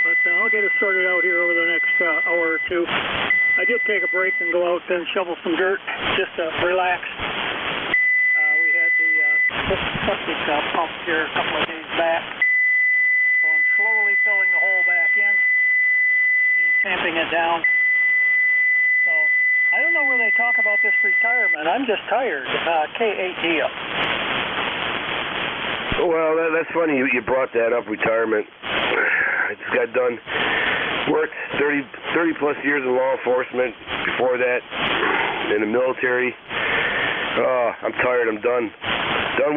But I'll get it sorted out here over the next hour or two. I did take a break and go out and shovel some dirt just to relax. We had the septic pump here a couple of days back. So I'm slowly filling the hole back in and tamping it down. So I don't know where they talk about this retirement. I'm just tired. K8DO. Well, that's funny you brought that up, retirement. I just got done, worked 30 plus years in law enforcement, before that in the military. I'm tired, I'm done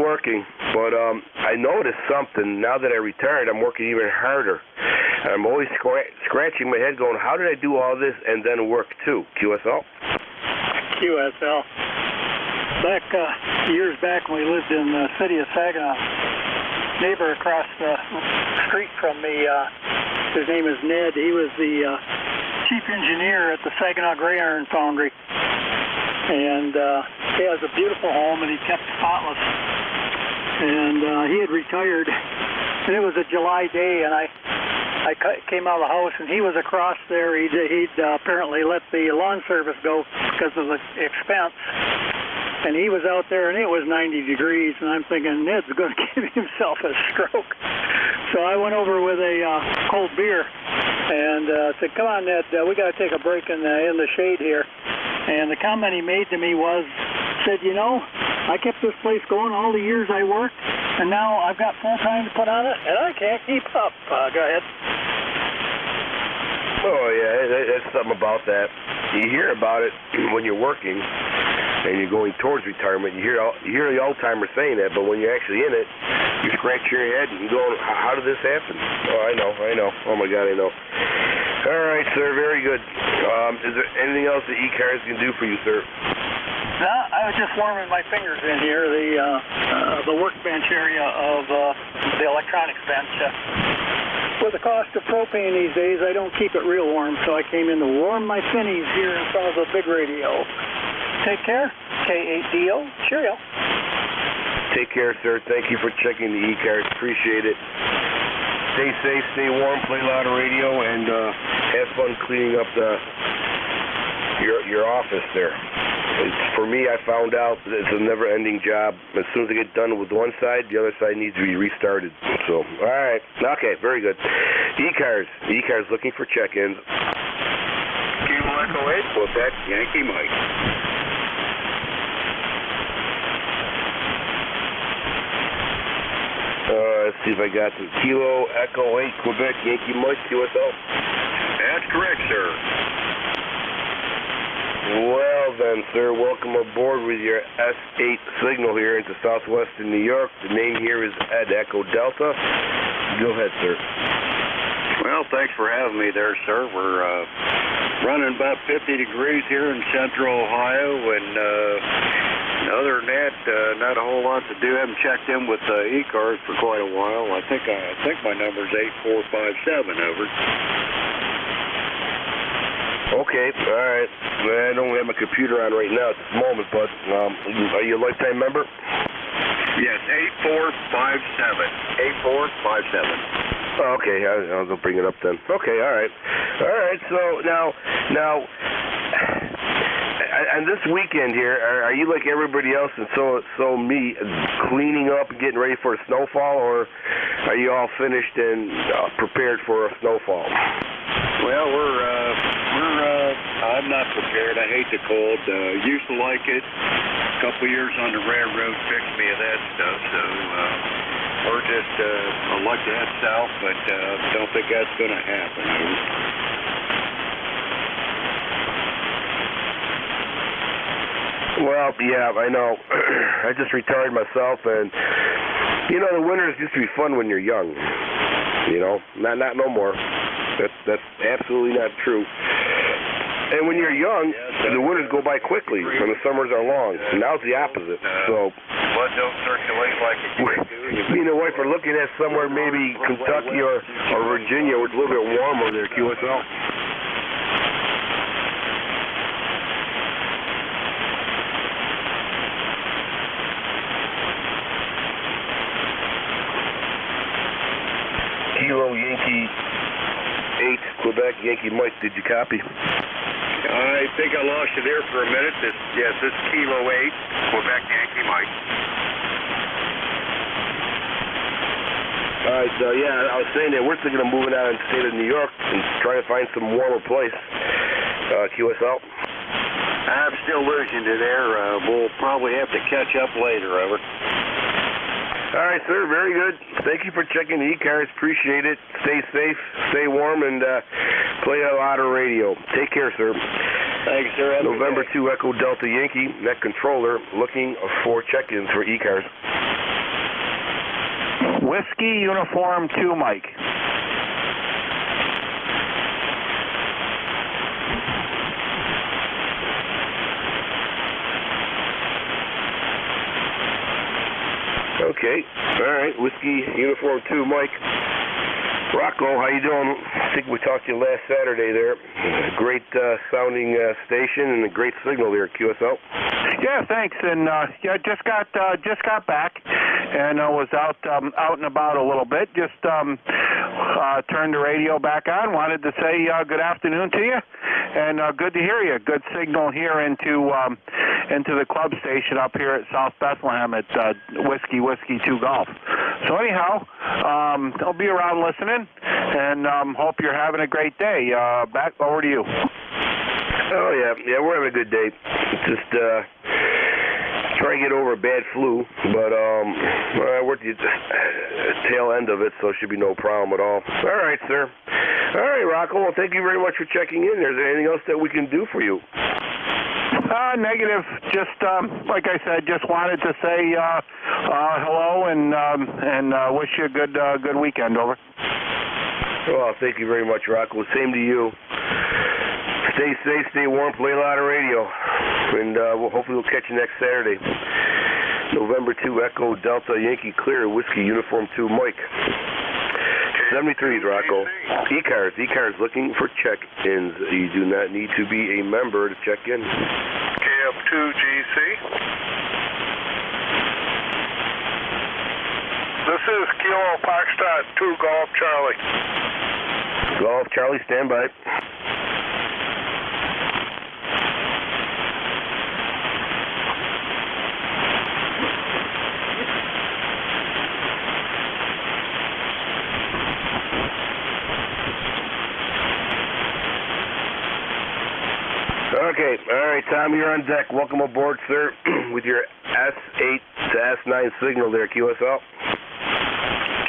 working, but I noticed something. Now that I retired, I'm working even harder. And I'm always scratching my head going, how did I do all this and then work too? QSL? QSL. Back, years back when we lived in the city of Saginaw, neighbor across the street from me, his name is Ned. He was the chief engineer at the Saginaw Gray Iron Foundry. And he has a beautiful home, and he kept spotless. And he had retired, and it was a July day, and I came out of the house, and he was across there. He'd apparently let the lawn service go because of the expense. And he was out there, and it was 90 degrees, and I'm thinking, Ned's going to give himself a stroke. So I went over with a cold beer and said, come on, Ned, we got to take a break in the shade here. And the comment he made to me said, you know, I kept this place going all the years I worked, and now I've got full time to put on it, and I can't keep up. Go ahead. Oh, yeah, there's something about that. You hear about it when you're working and you're going towards retirement. You hear the old-timers saying that, but when you're actually in it, you scratch your head and you go, how did this happen? Oh, I know. Oh, my God, I know. All right, sir, very good. Is there anything else that ECARS can do for you, sir? No, I was just warming my fingers in here, the workbench area of the electronics bench. With the cost of propane these days, I don't keep it real warm, so I came in to warm my finnies here in front of the big radio. Take care. K8DO. Cheerio. Take care, sir. Thank you for checking the ECARS. Appreciate it. Stay safe, stay warm, play louder radio, and have fun cleaning up your office there. For me, I found out that it's a never-ending job. As soon as I get done with one side, the other side needs to be restarted. So, all right. Okay, very good. ECARS looking for check-ins. Kilo Echo 8, Quebec, Yankee Mike. Let's see if I got the Kilo Echo 8, Quebec, Yankee Mike, QSL. That's correct, sir. Well then, sir, welcome aboard with your S8 signal here into southwestern New York. The name here is Ed Echo Delta. Go ahead, sir. Well, thanks for having me there, sir. We're running about 50 degrees here in central Ohio, and other than that, not a whole lot to do. I haven't checked in with ECARS for quite a while. I think my number's 8457, over. Okay, all right. I don't have my computer on right now at this moment, but are you a lifetime member? Yes, 8457. 8457. Oh, okay, I'll go bring it up then. Okay, all right. All right, so now, and this weekend here, are you like everybody else and so me, cleaning up and getting ready for a snowfall, or are you all finished and prepared for a snowfall? Well, I'm not prepared. I hate the cold. Used to like it. A couple years on the railroad fixed me of that stuff, so Or just I'd like to head south, but don't think that's going to happen. Well, yeah, I know. I just retired myself, and you know, the winters used to be fun when you're young. You know, not no more. That's absolutely not true. And when you're young, the winters go by quickly, and the summers are long. Now it's the opposite. So, blood don't circulate like it used to. me and the wife are looking at somewhere maybe Kentucky or Virginia, where it's a little bit warmer there, QSL. Kilo Yankee 8, Quebec Yankee Mike, did you copy? I think I lost you there for a minute. Yes, this is Kilo 8, Quebec Yankee Mike. All right, yeah, I was saying that we're thinking of moving out in the state of New York and trying to find some warmer place. QSL? I'm still losing you there. We'll probably have to catch up later, over. All right, sir, very good. Thank you for checking the ECARS. Appreciate it. Stay safe, stay warm, and play a lot of radio. Take care, sir. Thanks, sir. November 2 Echo Delta Yankee, net controller, looking for check-ins for ECARS. Whiskey Uniform 2, Mike. Okay. All right. Whiskey Uniform 2, Mike. Rocco, how you doing? I think we talked to you last Saturday there. Great sounding station and a great signal there, QSL. Yeah, thanks. And yeah, just got back, and I was out and about a little bit. Just turned the radio back on. Wanted to say good afternoon to you, and good to hear you. Good signal here into the club station up here at South Bethlehem at Whiskey 2 Golf. So anyhow, I'll be around listening, and hope you're having a great day. Back over to you. Oh yeah, we're having a good day. Just trying to get over a bad flu, but we're at the tail end of it, so it should be no problem at all. All right, sir. All right, Rocco. Well, thank you very much for checking in. Is there anything else that we can do for you? Negative. Just like I said, just wanted to say hello and wish you a good weekend. Over. Well, thank you very much, Rocco. Same to you. Stay safe, stay warm, play a lot of radio, and hopefully we'll catch you next Saturday. November 2 Echo Delta Yankee Clear Whiskey Uniform 2 Mike. 73s, Rocco. ECARS looking for check-ins. You do not need to be a member to check in. KF2GC. This is Kilo Foxtrot 2 Golf Charlie. Golf Charlie, stand by. Okay, all right, Tom, you're on deck. Welcome aboard, sir, with your S8 to S9 signal there, QSL.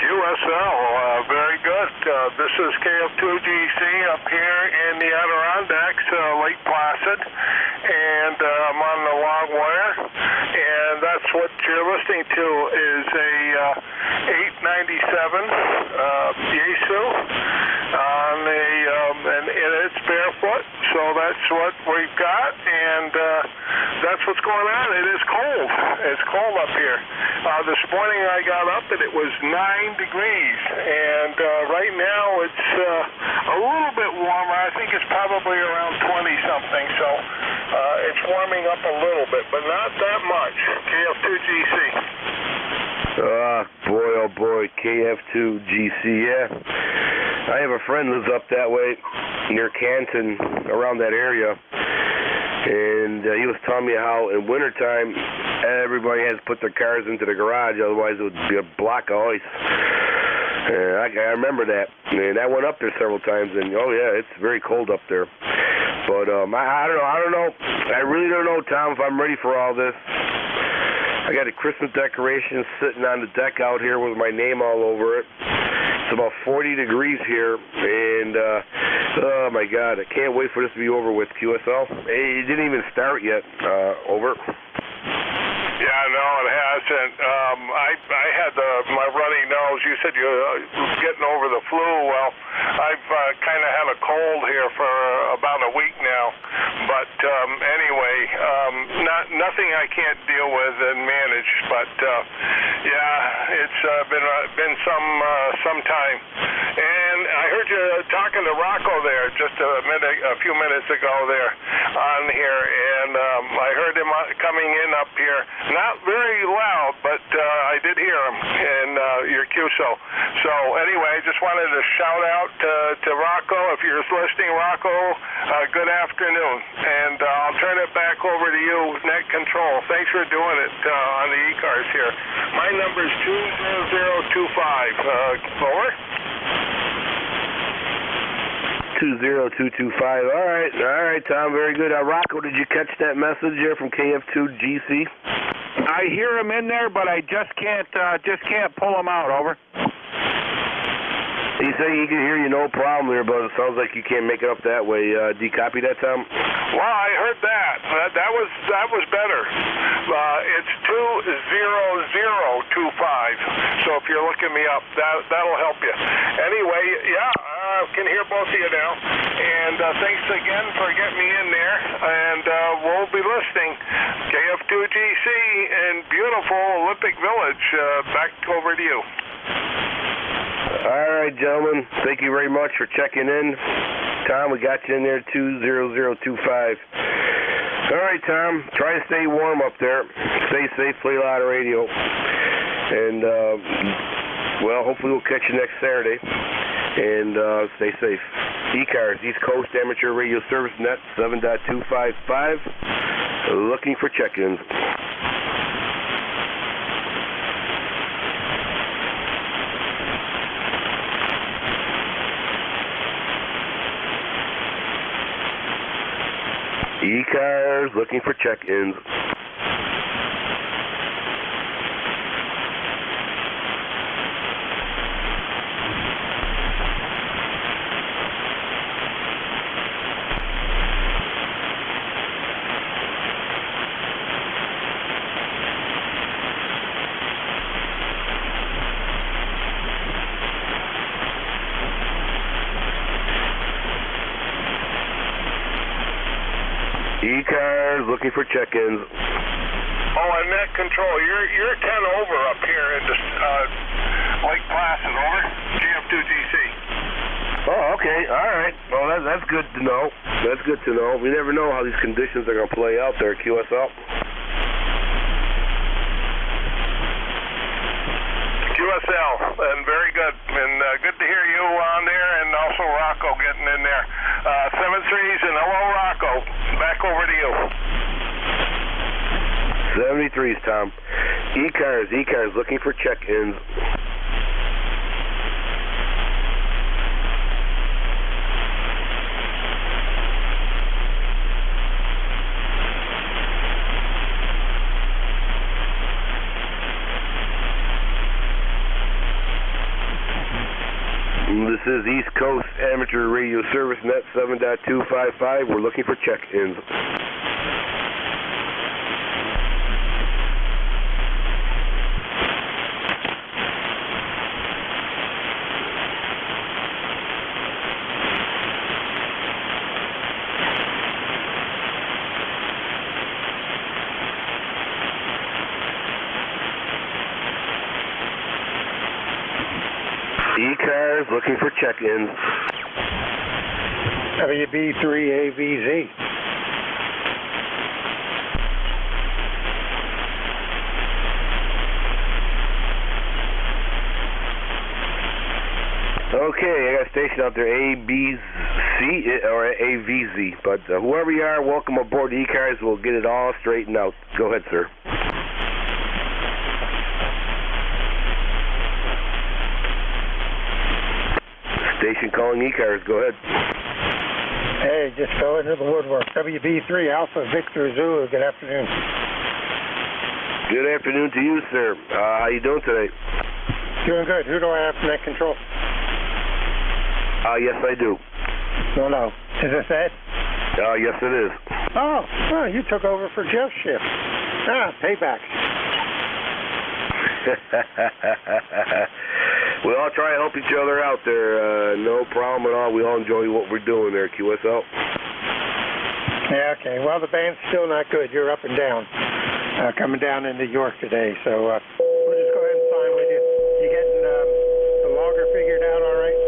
QSL, very good. This is KF2GC up here in the Adirondacks, Lake Placid, and I'm on the long wire, and that's what you're listening to is a 897 Yaesu on and it's barefoot, so that's what we've got, and that's what's going on. It is cold. It's cold up here. This morning I got up and it was 9 degrees, and right now it's a little bit warmer. I think it's probably around 20-something, so it's warming up a little bit, but not that much. KF2GC. Boy, oh boy, KF2GC, yeah. I have a friend who lives up that way, near Canton, around that area, and he was telling me how in wintertime everybody has to put their cars into the garage, otherwise it would be a block of ice. And I remember that, and I went up there several times, and oh yeah, it's very cold up there. But I don't know. I really don't know, Tom, if I'm ready for all this. I got a Christmas decoration sitting on the deck out here with my name all over it. It's about 40 degrees here, and oh my God, I can't wait for this to be over with, QSL. It didn't even start yet. Over. Yeah, no, it hasn't. I had my runny nose. You said you're getting over the flu. Well, I've kind of had a cold here for about a week now. But anyway, nothing I can't deal with and manage. But yeah, it's been some time. And I heard you talking to Rocco there just a few minutes ago there on here, and I heard him coming in up here. Not very loud, but I did hear him in your QSO. So anyway, I just wanted to shout out to Rocco. If you're listening, Rocco, good afternoon. And I'll turn it back over to you, Net Control. Thanks for doing it on the ECARS here. My number is 20025. Over. 20225. All right, Tom. Very good. Rocco, did you catch that message there from KF2GC? I hear him in there, but I just can't pull him out. Over. He said he can hear you no problem there, but it sounds like you can't make it up that way. Do you copy that, Tom? Well, I heard that. That was better. It's 20025. So if you're looking me up, that'll help you. Anyway, yeah, I can hear both of you now. And thanks again for getting me in there. And we'll be listening. KF2GC in beautiful Olympic Village. Back over to you. All right, gentlemen. Thank you very much for checking in. Tom, we got you in there, 20025. All right, Tom. Try to stay warm up there. Stay safe. Play a lot of radio. And, well, hopefully we'll catch you next Saturday. And stay safe. ECARS, East Coast Amateur Radio Service Net, 7.255. Looking for check-ins. ECARS looking for check-ins. ECARS looking for check-ins. Oh, and Net Control, you're 10 over up here in Lake Placid, over. GF2GC. Oh, okay. All right. Well, that's good to know. That's good to know. We never know how these conditions are going to play out there, QSL. QSL, and very good. And good to hear you on there, and also Rocco getting in there. 7-3s, and hello, Rocco. Back over to you. 73s, Tom. ECARS looking for check-ins. This is East Coast Amateur Radio Service Net 7.255. We're looking for check-ins. ECARS looking for check-ins. WB3AVZ. Okay, I got a station out there, ABC or AVZ. But whoever you are, welcome aboard the ECARS. We'll get it all straightened out. Go ahead, sir. Station calling ECARS. Go ahead. Hey, just fell into the woodwork. WB3 Alpha Victor Zulu. Good afternoon. Good afternoon to you, sir. How you doing today? Doing good. Who do I have from net control? Yes, I do. No. Is this Ed? Yes, it is. Oh, well, you took over for Jeff's shift. Payback. We all try to help each other out there. No problem at all. We all enjoy what we're doing there, QSL. Yeah, okay. Well, the band's still not good. You're up and down. Coming down into York today, so we'll just go ahead and sign with you. You getting the logger figured out all right?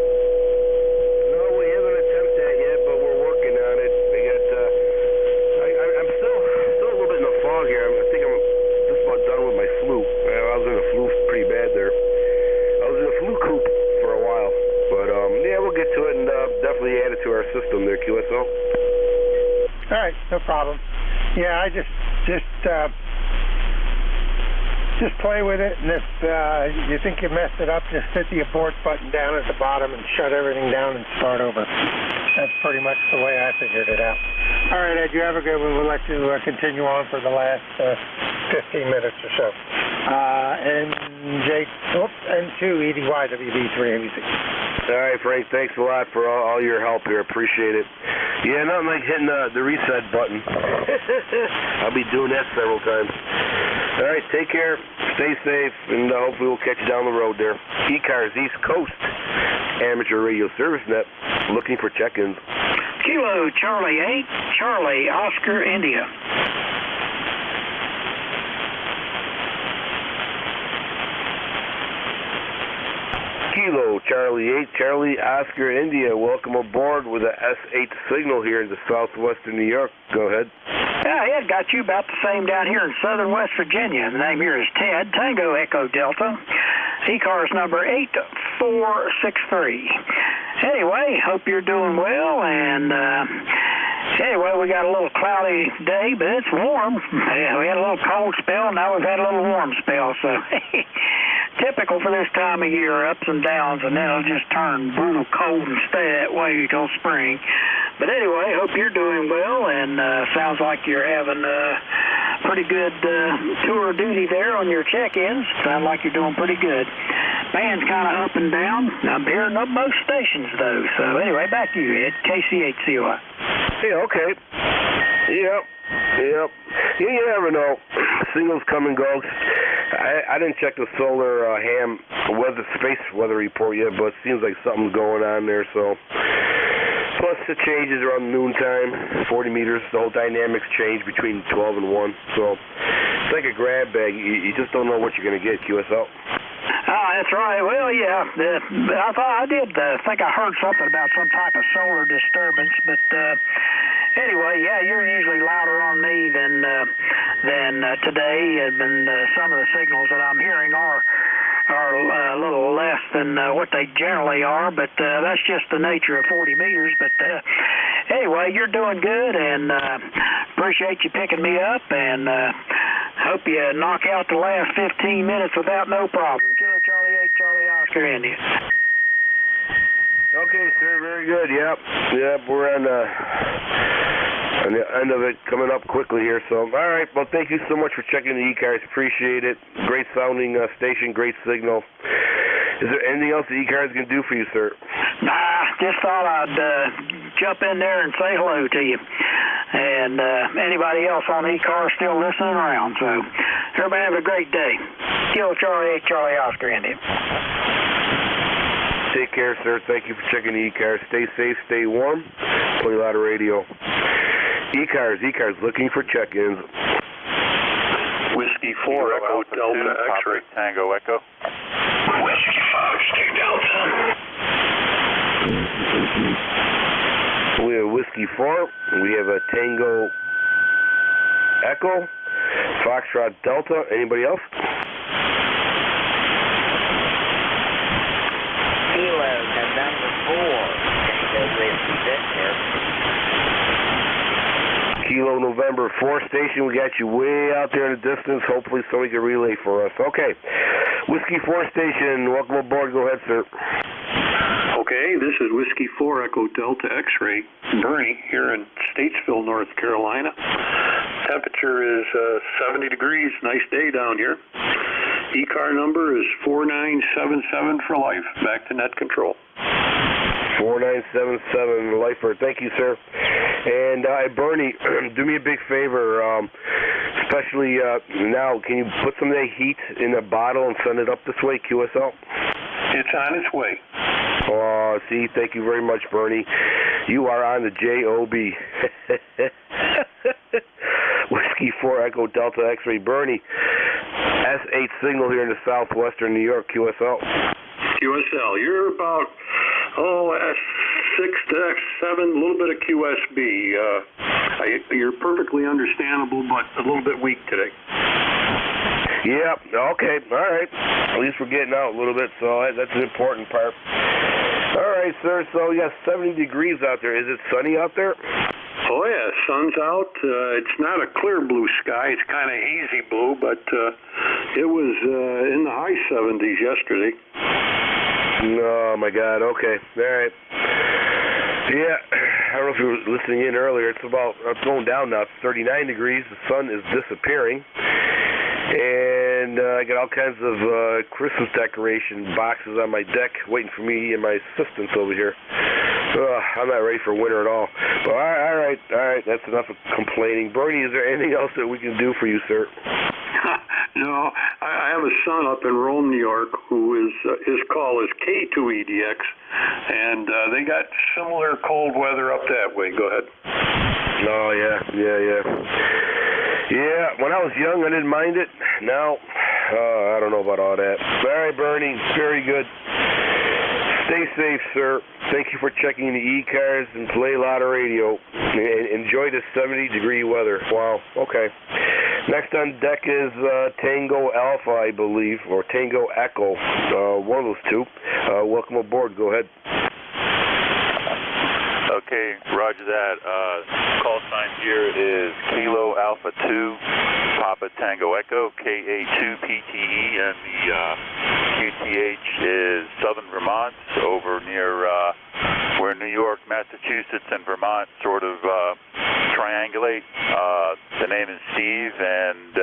No, we haven't attempted that yet, but we're working on it. We got, I'm still a little bit in the fog here. I think I'm just about done with my flu. I was in the flu pretty bad there. I was in the flu coop for a while, but yeah, we'll get to it and definitely add it to our system there, QSL. All right, no problem. Yeah, I just play with it, and if you think you messed it up, just hit the abort button down at the bottom and shut everything down and start over. That's pretty much the way I figured it out. All right, Ed, you have a good one. We'll let you continue on for the last 15 minutes or so. N2 EDYWB3 ABC. All right, Frank, thanks a lot for all your help here. Appreciate it. Yeah, nothing like hitting the reset button. I'll be doing that several times. All right, take care, stay safe, and hopefully we'll catch you down the road there. ECARS East Coast Amateur Radio Service Net, looking for check-ins. Kilo Charlie 8, Charlie Oscar India. Kilo Charlie 8, Charlie Oscar India. Welcome aboard with a S8 signal here in the southwestern New York. Go ahead. Yeah, Ed, got you about the same down here in southern West Virginia. The name here is Ted, Tango Echo Delta. ECARS number 8463. Anyway, hope you're doing well, and anyway, we got a little cloudy day, but it's warm. Yeah, we had a little cold spell, now we've had a little warm spell, so typical for this time of year, ups and downs, and then it'll just turn brutal cold and stay that way until spring. But anyway, hope you're doing well, and sounds like you're having pretty good tour duty there on your check-ins. Sound like you're doing pretty good. Band's kind of up and down. I'm hearing up most stations, though. So anyway, back to you, Ed. KC8COI. Yeah, okay. Yep. You never know. Signals come and go. I didn't check the solar ham space weather report yet, but it seems like something's going on there, so... Plus the changes around noontime, 40 meters, the whole dynamics change between 12 and 1. So it's like a grab bag. You just don't know what you're going to get, QSL. That's right. Well, yeah. I did think I heard something about some type of solar disturbance, but anyway, yeah, you're usually louder on me than today, and some of the signals that I'm hearing are a little less than what they generally are, but that's just the nature of 40 meters. But anyway, you're doing good, and appreciate you picking me up, and hope you knock out the last 15 minutes without no problem. Kilo Charlie 8, Charlie Oscar India. Okay, sir, very good. Yep, we're on the end of it, coming up quickly here. So, all right, well, thank you so much for checking the ECARS. Appreciate it. Great sounding station, great signal. Is there anything else the ECARS can do for you, sir? Nah, just thought I'd jump in there and say hello to you. And anybody else on ECARS still listening around. So, everybody have a great day. Kilo Charlie 8, Charlie Oscar India. Take care, sir. Thank you for checking the ECARS. Stay safe, stay warm. Play a lot of radio. ECARS looking for check-ins. Whiskey 4 Echo Delta X-ray. Tango Echo. Whiskey 5 Stay Delta. We have Whiskey 4. We have a Tango Echo. Foxtrot Delta. Anybody else? Kilo November 4. Tango Whiskey Victor. Kilo November 4 station. We got you way out there in the distance. Hopefully somebody can relay for us. Okay. Whiskey 4 station. Welcome aboard. Go ahead, sir. Okay, this is Whiskey 4 Echo Delta X-ray, Bernie, here in Statesville, North Carolina. temperature is 70 degrees. Nice day down here. ECAR number is 4977 for life. Back to net control. 4977 Lifer. Thank you, sir. And Bernie, do me a big favor, especially now, can you put some of that heat in a bottle and send it up this way, QSL? It's on its way. Oh, see, thank you very much, Bernie. You are on the JOB. Whiskey 4 Echo Delta X-Ray. Bernie, S8 signal here in the southwestern New York, QSL. QSL, you're about, S6 to S7, a little bit of QSB. You're perfectly understandable, but a little bit weak today. Yep, okay, all right. At least we're getting out a little bit, so that's an important part. All right, sir, so you got 70 degrees out there. Is it sunny out there? Oh, yeah, sun's out. It's not a clear blue sky. It's kind of hazy blue, but it was in the high 70s yesterday. Oh, my God, okay, all right. Yeah, I don't know if you were listening in earlier. It's going down now. It's 39 degrees. The sun is disappearing. And I got all kinds of Christmas decoration boxes on my deck waiting for me and my assistants over here. I'm not ready for winter at all. But all right, that's enough of complaining. Bernie, is there anything else that we can do for you, sir? No, I have a son up in Rome, New York, who is his call is K2EDX, and they got similar cold weather up that way. Go ahead. Oh, yeah. Yeah, when I was young, I didn't mind it. Now, I don't know about all that. All right, Bernie, very good. Stay safe, sir. Thank you for checking the ECARS and play a lot of radio. Enjoy the 70-degree weather. Wow, okay. Next on deck is Tango Alpha, I believe, or Tango Echo, one of those two. Welcome aboard. Go ahead. Okay, roger that. Call sign here is Kilo Alpha 2, Papa Tango Echo, KA2PTE, and the QTH is Southern Vermont, over near where New York, Massachusetts, and Vermont sort of triangulate. The name is Steve, and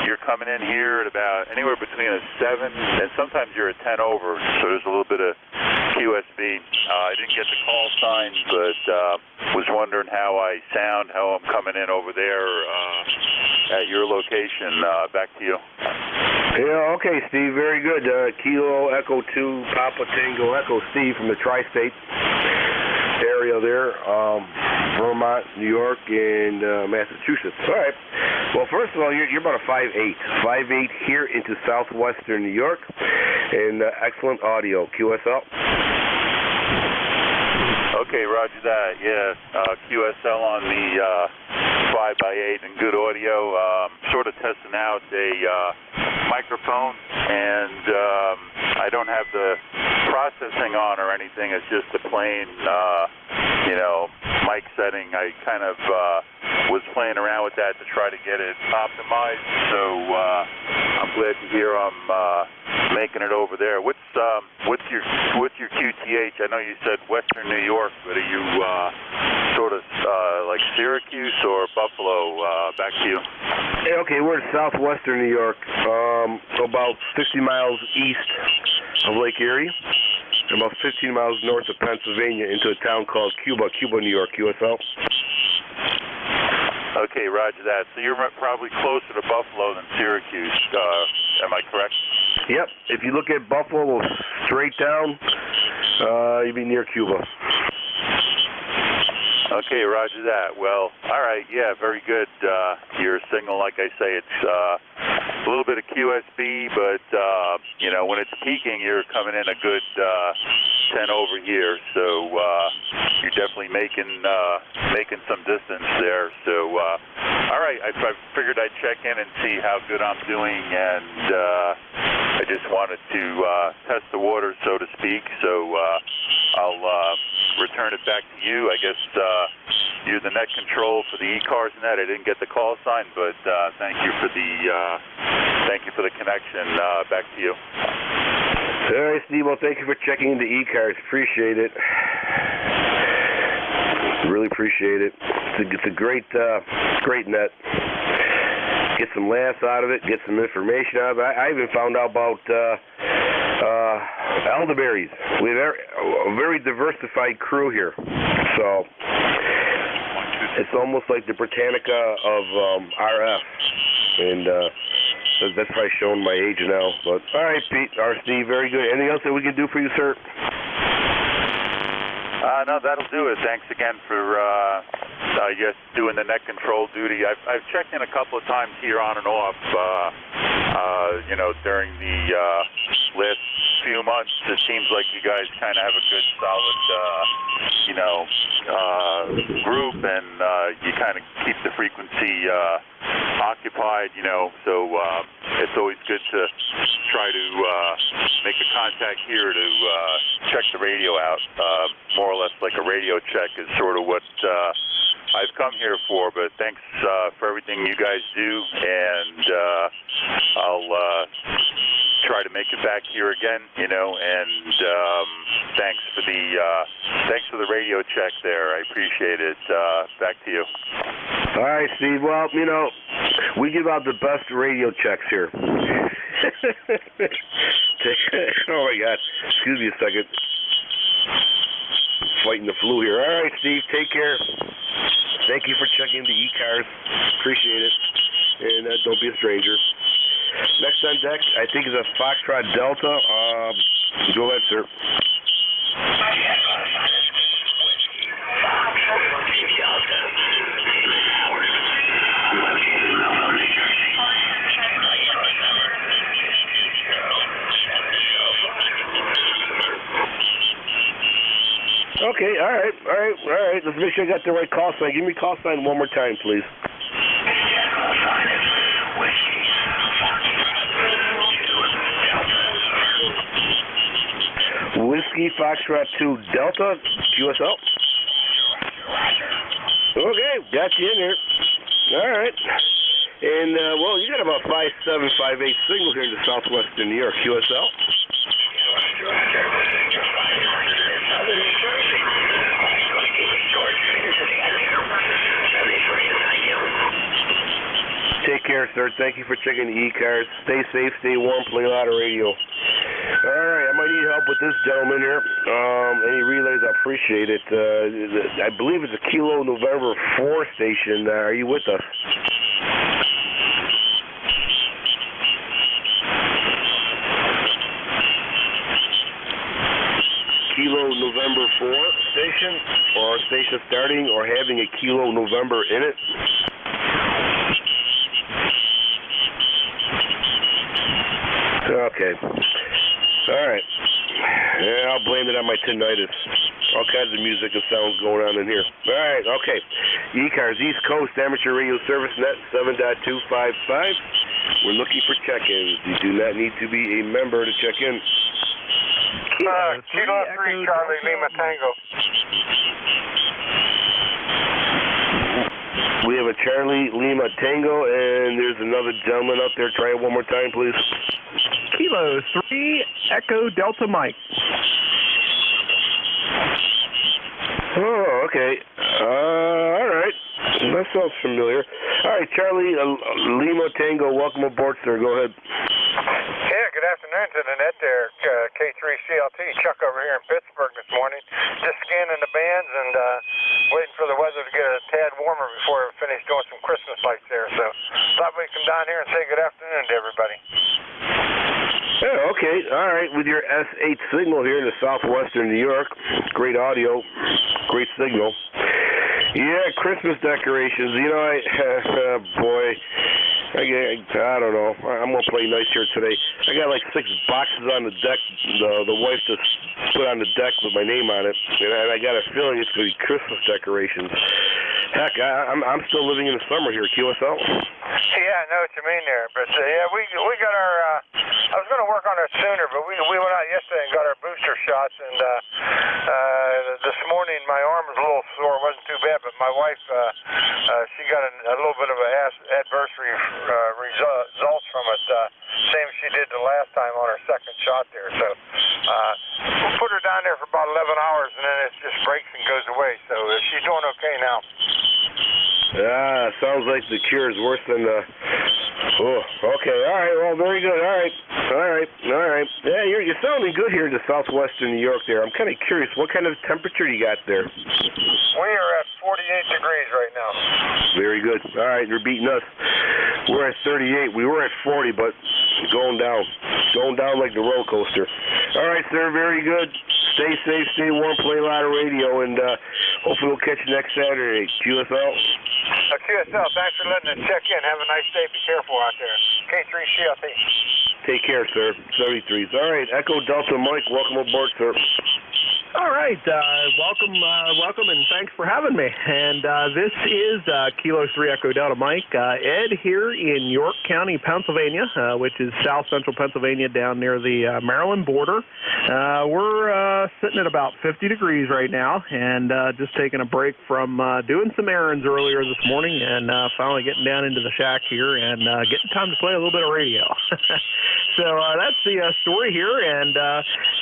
you're coming in here at about anywhere between a 7 and sometimes you're a 10 over, so there's a little bit of QSB. I didn't get the call sign, but was wondering how I sound, how I'm coming in over there at your location. Back to you. Yeah, okay, Steve, very good. Kilo Echo 2, Papa Tango Echo, Steve from the tri-state area there, Vermont, New York, and Massachusetts. All right. Well, first of all, you're about a 5'8" here into southwestern New York, and excellent audio. QSL? Okay, roger that. Yeah, QSL on the 5x8 and good audio. Sort of testing out a microphone, and I don't have the processing on or anything. It's just a plain, mic setting. I kind of was playing around with that to try to get it optimized. So I'm glad to hear I'm making it over there. What's your QTH? I know you said Western New York, but are you sort of like Syracuse or Buffalo? Back to you. Hey, okay, we're in southwestern New York, about 50 miles east of Lake Erie, and about 15 miles north of Pennsylvania into a town called Cuba, New York, QSL. Okay, roger that. So you're probably closer to Buffalo than Syracuse. Am I correct? Yep. If you look at Buffalo straight down, you'd be near Cuba. Okay, roger that. Well, all right, yeah, very good. Your signal, like I say, it's a little bit of QSB, but, when it's peaking, you're coming in a good 10 over here, so you're definitely making some distance there. So, all right, I figured I'd check in and see how good I'm doing, and I just wanted to test the water, so to speak, so I'll return it back to you. I guess you're the net control for the ECARS and that. I didn't get the call sign, but thank you for the connection. Back to you. All right, Steve. Well, thank you for checking into ECARS. Appreciate it. Really appreciate it. It's a great net. Get some laughs out of it. Get some information out of it. I even found out about elderberries. We have a very diversified crew here. So it's almost like the Britannica of RF. And that's probably showing my age now. But all right, Pete, Steve, very good. Anything else that we can do for you, sir? No, that'll do it. Thanks again for doing the net control duty. I've checked in a couple of times here on and off. During the last few months, it seems like you guys kind of have a good, solid, group, and you kind of keep the frequency occupied. So it's always good to try to make a contact here to check the radio out. More or less like a radio check is sort of what I've come here for, but thanks for everything you guys do, and I'll try to make it back here again, and thanks for the radio check there. I appreciate it. Back to you. All right, Steve. Well, we give out the best radio checks here. Oh my God. Excuse me a second. Fighting the flu here. All right, Steve. Take care. Thank you for checking the ECARS. Appreciate it. And don't be a stranger. Next on deck, I think, is a Foxtrot Delta. Go ahead, sir. Okay, all right. Let's make sure I got the right call sign. Give me call sign one more time, please. Whiskey Foxtrot 2 Delta, QSL. Okay, got you in here. All right. And, you got about 5758 signal here in the southwestern New York, QSL. Take care, sir. Thank you for checking the ECARS. Stay safe, stay warm, play a lot of radio. All right, I might need help with this gentleman here. Any relays, I appreciate it. I believe it's a Kilo November 4 station. Are you with us? Kilo November 4 station, or station starting or having a Kilo November in it? Okay. All right. Yeah, I'll blame it on my tinnitus. All kinds of music and sounds going on in here. All right, okay. ECARS East Coast Amateur Radio Service Net 7.255. We're looking for check-ins. You do not need to be a member to check in. Kilo 3, Charlie Lima Tango. We have a Charlie Lima Tango, and there's another gentleman up there. Try it one more time, please. Kilo 3 Echo Delta Mike. Oh, okay. All right. That sounds familiar. All right, Charlie Lima Tango, welcome aboard, sir. Go ahead. Yeah, good afternoon to the net there. K3CLT, Chuck over here in Pittsburgh this morning. Just scanning the bands and waiting for the weather to get a tad warmer before we finish doing some Christmas lights there. So thought we'd come down here and say good afternoon to everybody. Yeah, okay. All right. With your S8 signal here in the southwestern New York. Great audio. Great signal. Yeah, Christmas decorations. Boy, I don't know. I'm going to play nice here today. I got like 6 boxes on the deck. The wife just put on the deck with my name on it. And I got a feeling it's going to be Christmas decorations. Heck, I'm still living in the summer here, QSL. Yeah, I know what you mean there. But, yeah, we got our, I was going to work on it sooner, but we went out yesterday and got our booster shots. And this morning my arm was a little sore. It wasn't too bad, but my wife, she got a little bit of an adverse results from it, same as she did the last time on her second shot there. So we'll put her down there for about 11 hours, and then it just breaks and goes away. So she's doing okay now. Sounds like the cure is worse than the... Oh, okay. All right. Well, very good. All right. Yeah, you're sounding good here in the southwestern New York there. I'm kind of curious, what kind of temperature you got there? We are at 48 degrees right now. Very good. All right, you're beating us. We're at 38. We were at 40, but going down like the roller coaster. All right, sir. Very good. Stay safe, stay warm, play a lot of radio, and hopefully we'll catch you next Saturday. QSL. QSL, thanks for letting us check in. Have a nice day. Be careful out there. K3CLT. Take care, sir. 33s. All right, Echo Delta Mike, welcome aboard, sir. All right, welcome, and thanks for having me. And this is Kilo 3 Echo Delta Mike. Ed here in York County, Pennsylvania, which is south central Pennsylvania down near the Maryland border. We're sitting at about 50 degrees right now, and just taking a break from doing some errands earlier this morning, and finally getting down into the shack here and getting time to play a little bit of radio. So that's the story here, and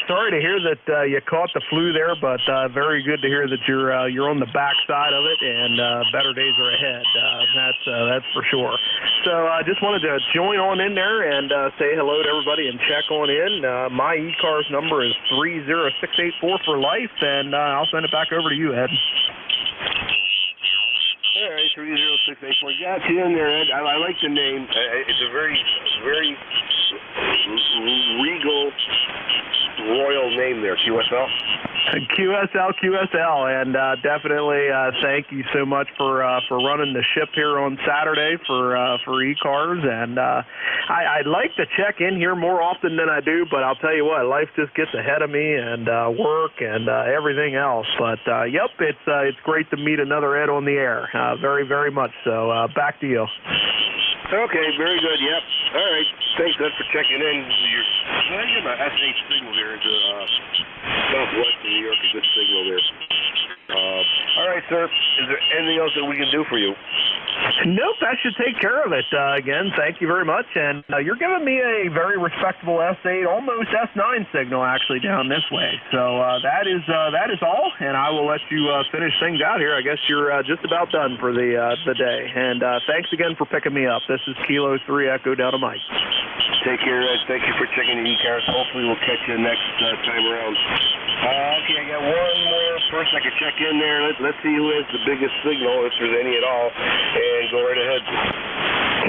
sorry to hear that you caught the flu there, but very good to hear that you're on the back side of it, and better days are ahead. That's for sure. So I just wanted to join on in there and say hello to everybody and check on in. My ECARS number is 30684 for life, and I'll send it back over to you, Ed. All right, 30684. Got you in there, Ed. I like the name. It's a very, very regal, royal name there, QSL. QSL, and definitely thank you so much for running the ship here on Saturday for ECARS. And I'd like to check in here more often than I do, but I'll tell you what, life just gets ahead of me, and work and everything else. But yep, it's great to meet another Ed on the air. Very, very much so. Back to you. Okay, very good. Yep. All right. Thanks, Ed, for checking in. You're getting an S8 signal here into southwestern New York. A good signal there. All right, sir. Is there anything else that we can do for you? Nope, that should take care of it. Again, thank you very much. And you're giving me a very respectable S8, almost S9 signal actually down this way. So that is all, and I will let you finish things out here. I guess you're just about done for the day. And thanks again for picking me up. This is Kilo 3 Echo Delta Mike. Take care, Ed. Thank you for checking the ECARS. Hopefully we'll catch you next time around. Okay, I got one more person I can check in there. Let's see who has the biggest signal, if there's any at all, and go right ahead.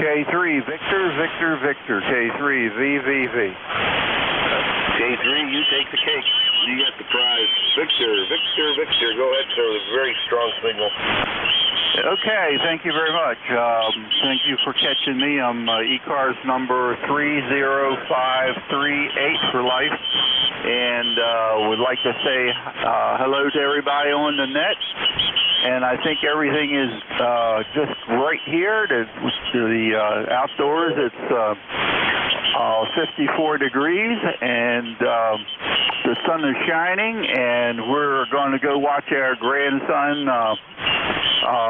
K3, Victor, K3, VVV. K3, you take the cake. You got the prize. Victor, go ahead, sir, with a very strong signal. Okay, thank you very much. Thank you for catching me. I'm ECARS number 30538 for life, and would like to say hello to everybody on the net. And I think everything is just right here. The outdoors, it's 54 degrees, and the sun is shining, and we're going to go watch our grandson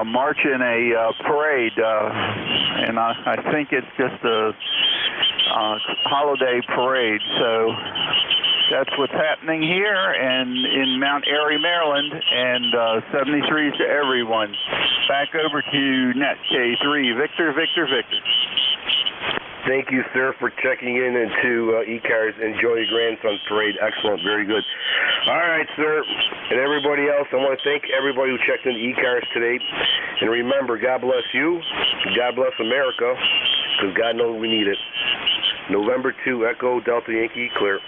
march in a parade, and I think it's just a holiday parade. So that's what's happening here and in Mount Airy, Maryland, and 73s to everyone. Back over to Net K3, Victor. Thank you, sir, for checking in into ECARS. Enjoy your grandson's parade. Excellent. Very good. All right, sir. And everybody else, I want to thank everybody who checked into ECARS today. And remember, God bless you. God bless America, because God knows we need it. November 2, Echo Delta Yankee, clear.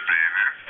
being there.